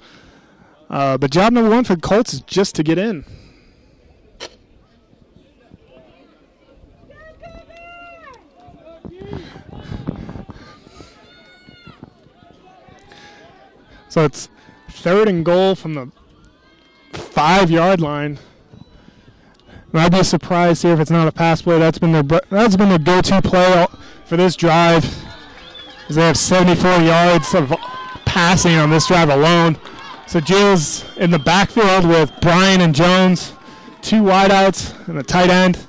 But job number one for the Colts is just to get in. So it's 3rd and goal from the 5-yard line. And I'd be surprised here if it's not a pass play. That's been their go-to play for this drive. They have 74 yards of passing on this drive alone. So Gio's in the backfield with Bryan and Jones, 2 wideouts and a tight end.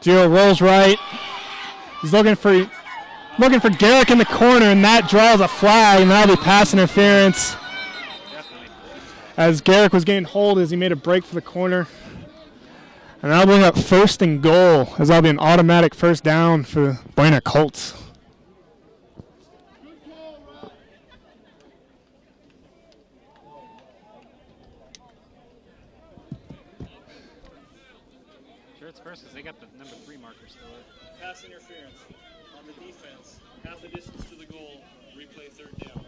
Gio rolls right. He's looking for Garrick in the corner, and that draws a flag, and that'll be pass interference. As Garrick was getting hold as he made a break for the corner. And that'll bring up 1st and goal, as that'll be an automatic first down for the Buena Colts. Sure, it's first because they got the number 3 marker still up. Pass interference on the defense. Half the distance to the goal. Replay 3rd down.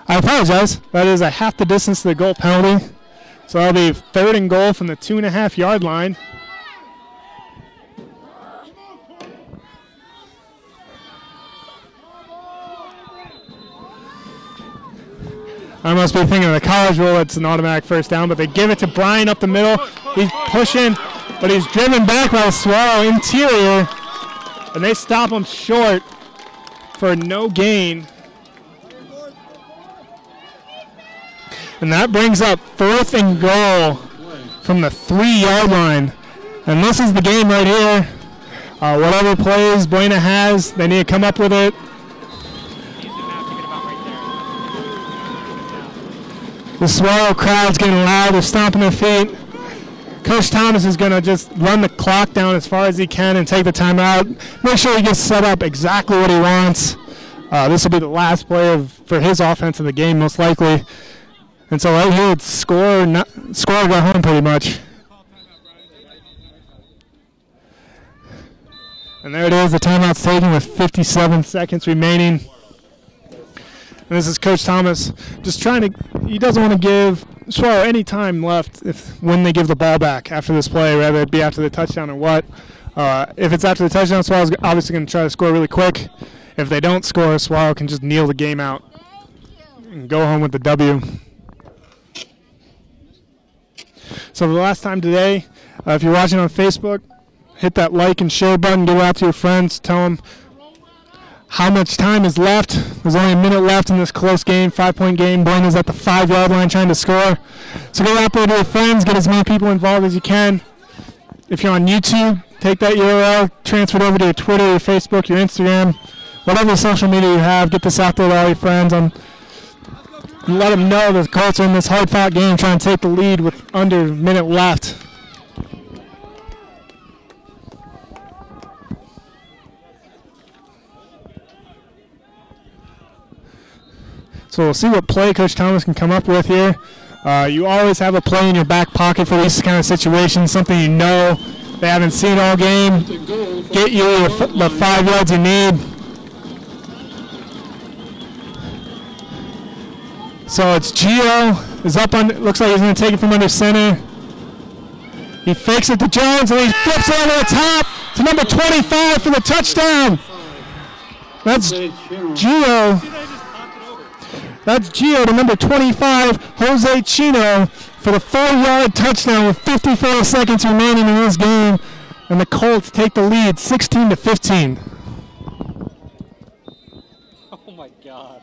I apologize. That is a half the distance to the goal penalty. So that'll be 3rd and goal from the 2.5-yard line. I must be thinking of the college rule. It's an automatic first down, but they give it to Bryan up the middle. He's pushing, but he's driven back by the Saguaro interior, and they stop him short for no gain. And that brings up 4th and goal from the 3-yard line. And this is the game right here. Whatever plays Buena has, they need to come up with it. The Saguaro crowd's getting loud. They're stomping their feet. Coach Thomas is going to just run the clock down as far as he can and take the timeout. Make sure he gets set up exactly what he wants. This will be the last play for his offense of the game, most likely. And so right here, it's score or go home pretty much. And there it is. The timeout's taken with 57 seconds remaining. And this is Coach Thomas just trying to, he doesn't want to give Saguaro any time left when they give the ball back after this play, whether it be after the touchdown or what. If it's after the touchdown, Saguaro's obviously going to try to score really quick. If they don't score, Saguaro can just kneel the game out and go home with the W. So for the last time today, if you're watching on Facebook, hit that like and share button, get it out to your friends, tell them how much time is left. There's only a minute left in this close game, 5-point game. Buena's at the 5-yard line trying to score. So go out there to your friends, get as many people involved as you can. If you're on YouTube, take that URL, transfer it over to your Twitter, your Facebook, your Instagram, whatever social media you have, get this out there to all your friends. And let them know the Colts are in this hard-fought game trying to take the lead with under a minute left. So we'll see what play Coach Thomas can come up with here. You always have a play in your back pocket for these kind of situations, something you know they haven't seen all game. Get you the 5 yards you need. So it's Gio is up on. Looks like he's going to take it from under center. He fakes it to Jones and he flips it over the top to number 25 for the touchdown. That's Gio. That's Gio to number 25, Jose Chino, for the 4-yard touchdown with 54 seconds remaining in this game, and the Colts take the lead, 16-15. Oh my God.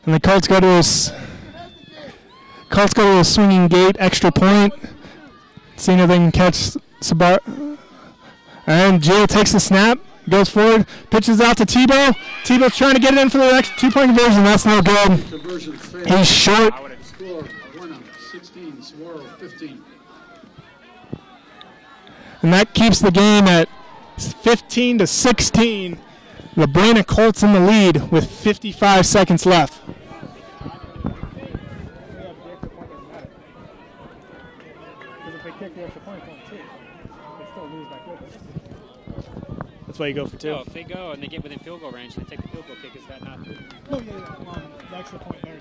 And the Colts go to a swinging gate, extra point. Seeing if they can catch Sabar. And Gio takes the snap. Goes forward, pitches out to Tebow. Tebow's trying to get it in for the next 2-point conversion. That's no good. He's short. Score, Buena, 16, Saguaro, 15. And that keeps the game at 15-16. The Buena Colts in the lead with 55 seconds left. That's why you go for 2. Oh, if they go and they get within field goal range, they take the field goal kick. Is that not? Oh, yeah, the extra point there.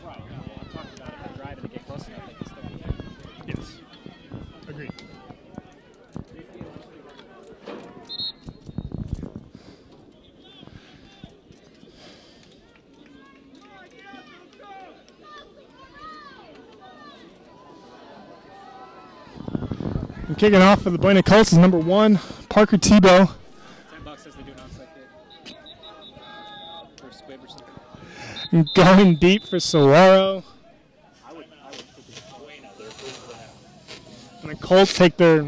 Right. No, I'm talking about if they drive and they get close enough, they can still be there. Yes. Agreed. And kicking off for the Buena Colts is number 1, Parker Tebow. $10 says they do an onside kick. Or squib or something. And going deep for Saguaro. And the Colts take their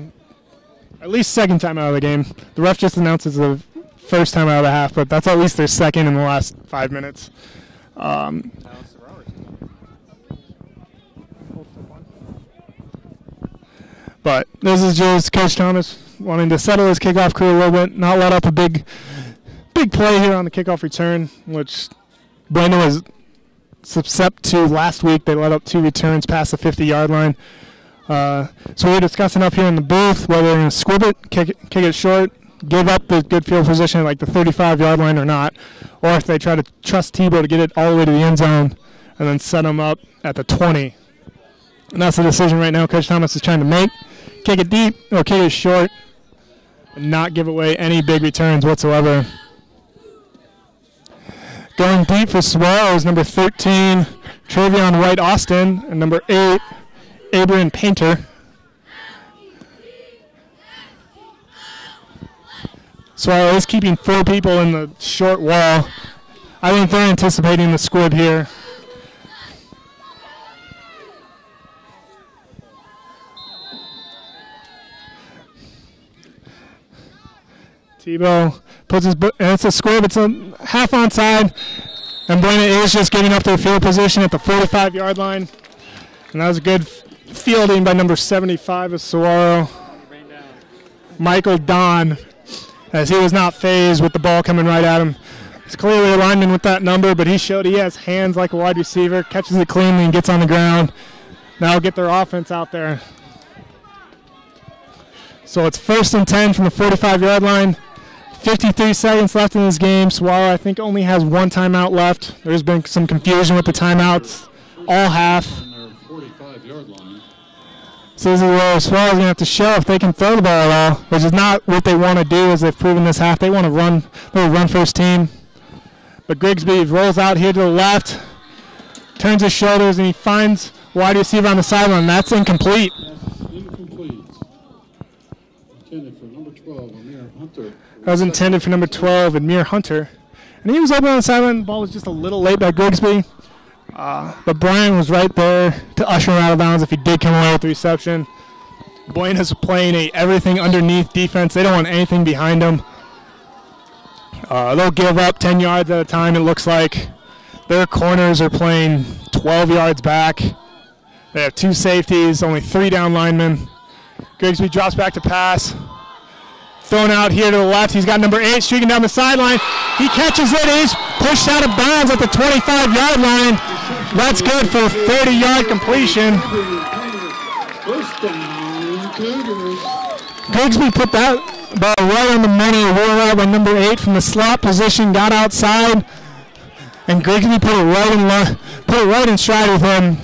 at least second time out of the game. The ref just announced it's the first time out of the half, but that's at least their second in the last 5 minutes. But this is just Coach Thomas wanting to settle his kickoff crew a little bit, not let up a big play here on the kickoff return, which Buena was suscept to last week. They let up 2 returns past the 50-yard line. So we were discussing up here in the booth whether they're going to squib it, kick it short, give up the good field position at like the 35-yard line or not, or if they try to trust Tebow to get it all the way to the end zone and then set him up at the 20. And that's the decision right now Coach Thomas is trying to make. Kick it deep or kick it short and not give away any big returns whatsoever. Going deep for Saguaro is number 13, Travion Wright Austin, and number 8, Abraham Painter. Saguaro is keeping 4 people in the short wall. I think they're anticipating the squib here. Tebow puts his, and it's a squib. It's a half onside, and Buena is just giving up their field position at the 45-yard line. And that was a good fielding by number 75 of Saguaro, Michael Don, as he was not phased with the ball coming right at him. He's clearly a lineman with that number, but he showed he has hands like a wide receiver, catches it cleanly and gets on the ground. Now get their offense out there. So it's 1st and 10 from the 45-yard line. 53 seconds left in this game. Saguaro, I think, only has 1 timeout left. There's been some confusion with the timeouts all half. So this is where Saguaro's going to have to show if they can throw the ball at all, which is not what they want to do, as they've proven this half. They want to run. They're a run-first team. But Grigsby rolls out here to the left, turns his shoulders, and he finds wide receiver on the sideline. That's incomplete. Incomplete. Intended for number 12, Amir Hunter. That was intended for number 12, Amir Hunter. And he was open on the sideline. The ball was just a little late by Grigsby. But Brian was right there to usher him out of bounds if he did come away with the reception. Buena's playing a everything underneath defense. They don't want anything behind them. They'll give up 10 yards at a time, it looks like. Their corners are playing 12 yards back. They have 2 safeties, only 3 down linemen. Grigsby drops back to pass. Thrown out here to the left. He's got number 8 streaking down the sideline. He catches it. He's pushed out of bounds at the 25-yard line. That's good for a 30-yard completion. Grigsby put that ball right on the money. Rolled out by number 8 from the slot position. Got outside, and Grigsby put it right in stride with him.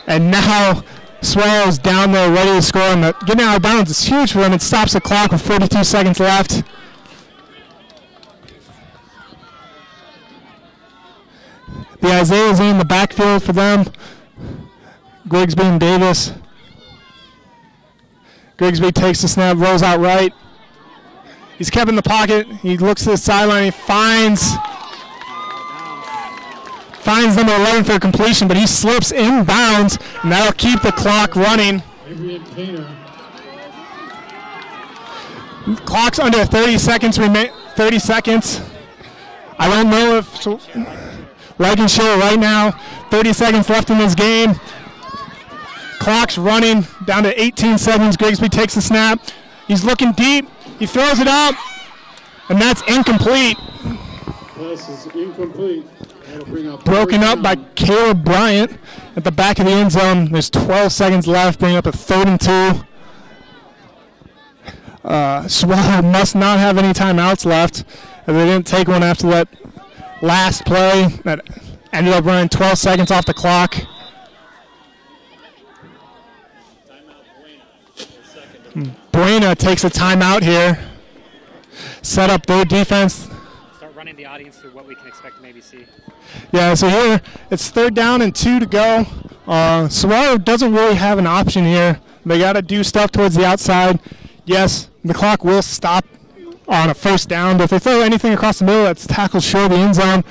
And now Saguaro's down there ready to score, and getting out of bounds is huge for them. It stops the clock with 42 seconds left. The Isaiah's in the backfield for them. Grigsby and Davis. Grigsby takes the snap, rolls out right. He's kept in the pocket. He looks to the sideline. He finds number 11 for completion, but he slips inbounds, and that'll keep the clock running. Clock's under 30 seconds. 30 seconds. I don't know if like and share right now. 30 seconds left in this game. Clock's running down to 18 seconds. Grigsby takes the snap. He's looking deep. He throws it up, and that's incomplete. Pass is incomplete. Broken up by Caleb Bryant at the back of the end zone. There's 12 seconds left, bringing up a 3rd and 2. Swallow must not have any timeouts left, as they didn't take one after that last play that ended up running 12 seconds off the clock. Buena takes a timeout here. Set up their defense. Start running the audience through what we can expect to maybe see. Yeah, so here it's 3rd down and 2 to go. Saguaro doesn't really have an option here. They got to do stuff towards the outside. Yes, the clock will stop on a 1st down, but if they throw anything across the middle that's tackled short of the end zone,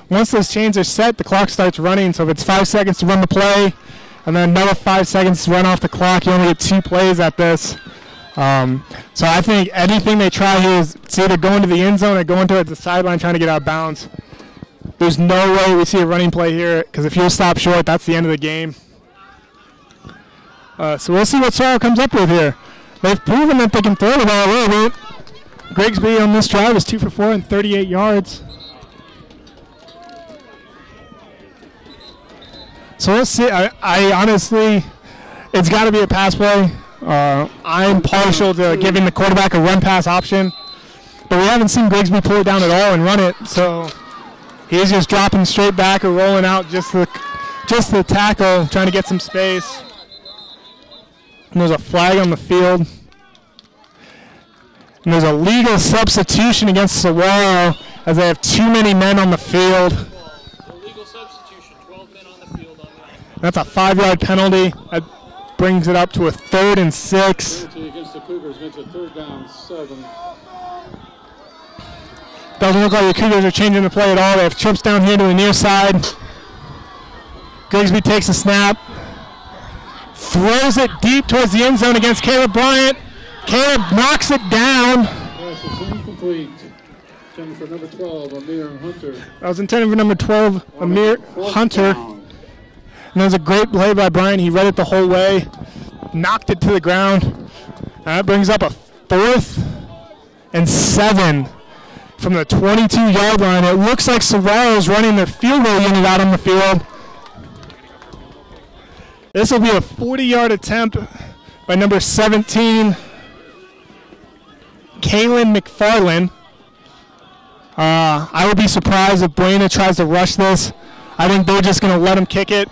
once those chains are set, the clock starts running. So if it's 5 seconds to run the play, and then another 5 seconds to run off the clock, you only get 2 plays at this. So I think anything they try here is it's either going to the end zone or going towards the sideline trying to get out of bounds. There's no way we see a running play here, because if you stop short, that's the end of the game. So we'll see what Sorrow comes up with here. They've proven that they can throw the ball a little bit. Grigsby on this drive is 2 for 4 and 38 yards. So we'll see. I honestly, it's got to be a pass play. I'm partial to giving the quarterback a run-pass option, but we haven't seen Grigsby pull it down at all and run it. So he's just dropping straight back or rolling out just the tackle, trying to get some space. And there's a flag on the field. And there's a legal substitution against Saguaro as they have too many men on the field. Illegal substitution, 12 men on the field on the That's a 5-yard penalty. That brings it up to a 3rd and 6. Against the Cougars makes it 3rd down 7. Doesn't look like the Cougars are changing the play at all. They have trips down here to the near side. Grigsby takes a snap. Throws it deep towards the end zone against Caleb Bryant. Caleb knocks it down. Pass is incomplete. Intended for number 12, Amir Hunter. That was intended for number 12, Amir Hunter. And that was a great play by Bryant. He read it the whole way, knocked it to the ground. And that brings up a 4th and 7 from the 22-yard line. It looks like Saguaro is running their field goal unit out on the field. This will be a 40-yard attempt by number 17, Kaylin McFarland. I would be surprised if Buena tries to rush this. I think they're just going to let him kick it.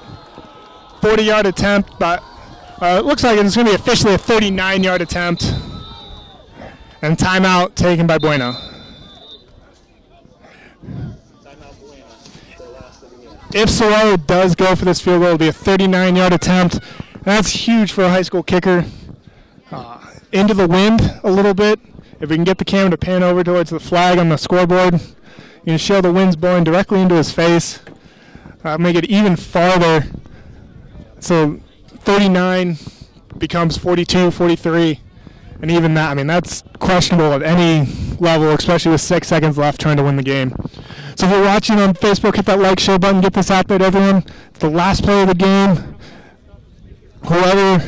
40-yard attempt, but it looks like it's going to be officially a 39-yard attempt. And timeout taken by Buena. If Saguaro does go for this field goal, it'll be a 39-yard attempt. And that's huge for a high school kicker. Into the wind a little bit. If we can get the camera to pan over towards the flag on the scoreboard, you can show the wind's blowing directly into his face. Make it even farther. So 39 becomes 42, 43. And even that, I mean, that's questionable at any level, especially with 6 seconds left trying to win the game. So if you're watching on Facebook, hit that like, share button, get this out there to everyone. It's the last play of the game. Whoever,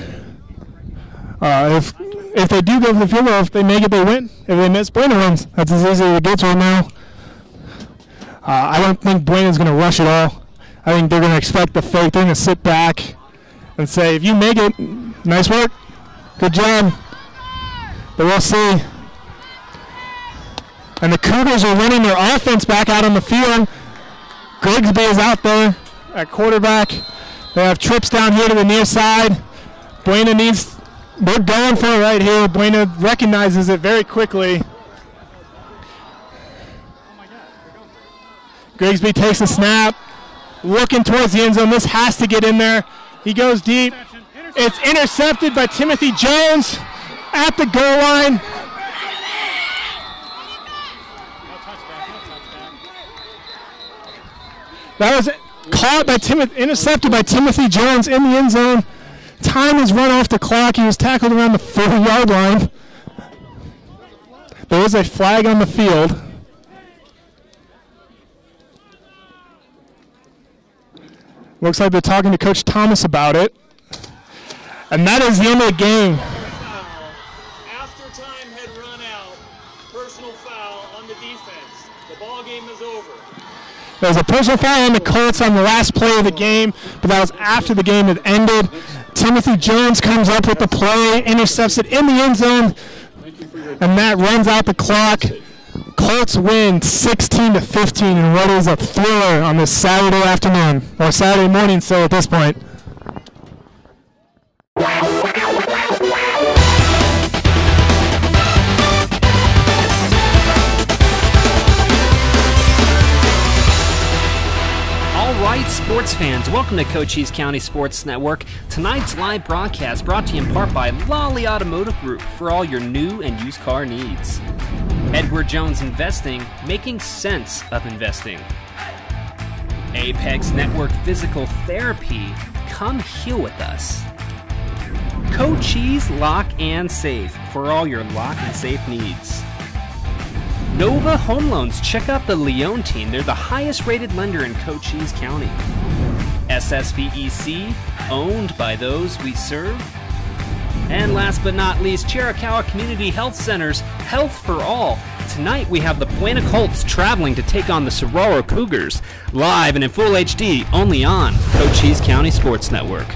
if they do go for the field goal, if they make it, they win. If they miss, Buena wins. That's as easy as it gets right now. I don't think Buena's going to rush at all. I think they're going to expect the fake. They're going to sit back and say, if you make it, nice work, good job. But we'll see. And the Cougars are running their offense back out on the field. Grigsby is out there at quarterback. They have trips down here to the near side. Buena needs, they're going for it right here. Buena recognizes it very quickly. Grigsby takes a snap, looking towards the end zone. This has to get in there. He goes deep. It's intercepted by Timothy Jones at the goal line. That was caught by intercepted by Timothy Jones in the end zone. Time is run off the clock. He was tackled around the 40-yard line. There is a flag on the field. Looks like they're talking to Coach Thomas about it. And that is the end of the game. After time had run out, personal foul on the defense. The ball game is over. There was a personal foul on the Colts on the last play of the game, but that was after the game had ended. Timothy Jones comes up with the play, intercepts it in the end zone, and that runs out the clock. Colts win 16-15 in what is a thriller on this Saturday afternoon, or Saturday morning still at this point. All right, sports fans, welcome to Cochise County Sports Network. Tonight's live broadcast brought to you in part by Lolly Automotive Group for all your new and used car needs. Edward Jones Investing, making sense of investing. Apex Network Physical Therapy, come heal with us. Cochise Lock and Safe for all your lock and safe needs. Nova Home Loans, check out the Leone team. They're the highest rated lender in Cochise County. SSVEC, owned by those we serve. And last but not least, Chiricahua Community Health Center's Health for All. Tonight we have the Buena Colts traveling to take on the Sororo Cougars. Live and in full HD, only on Cochise County Sports Network.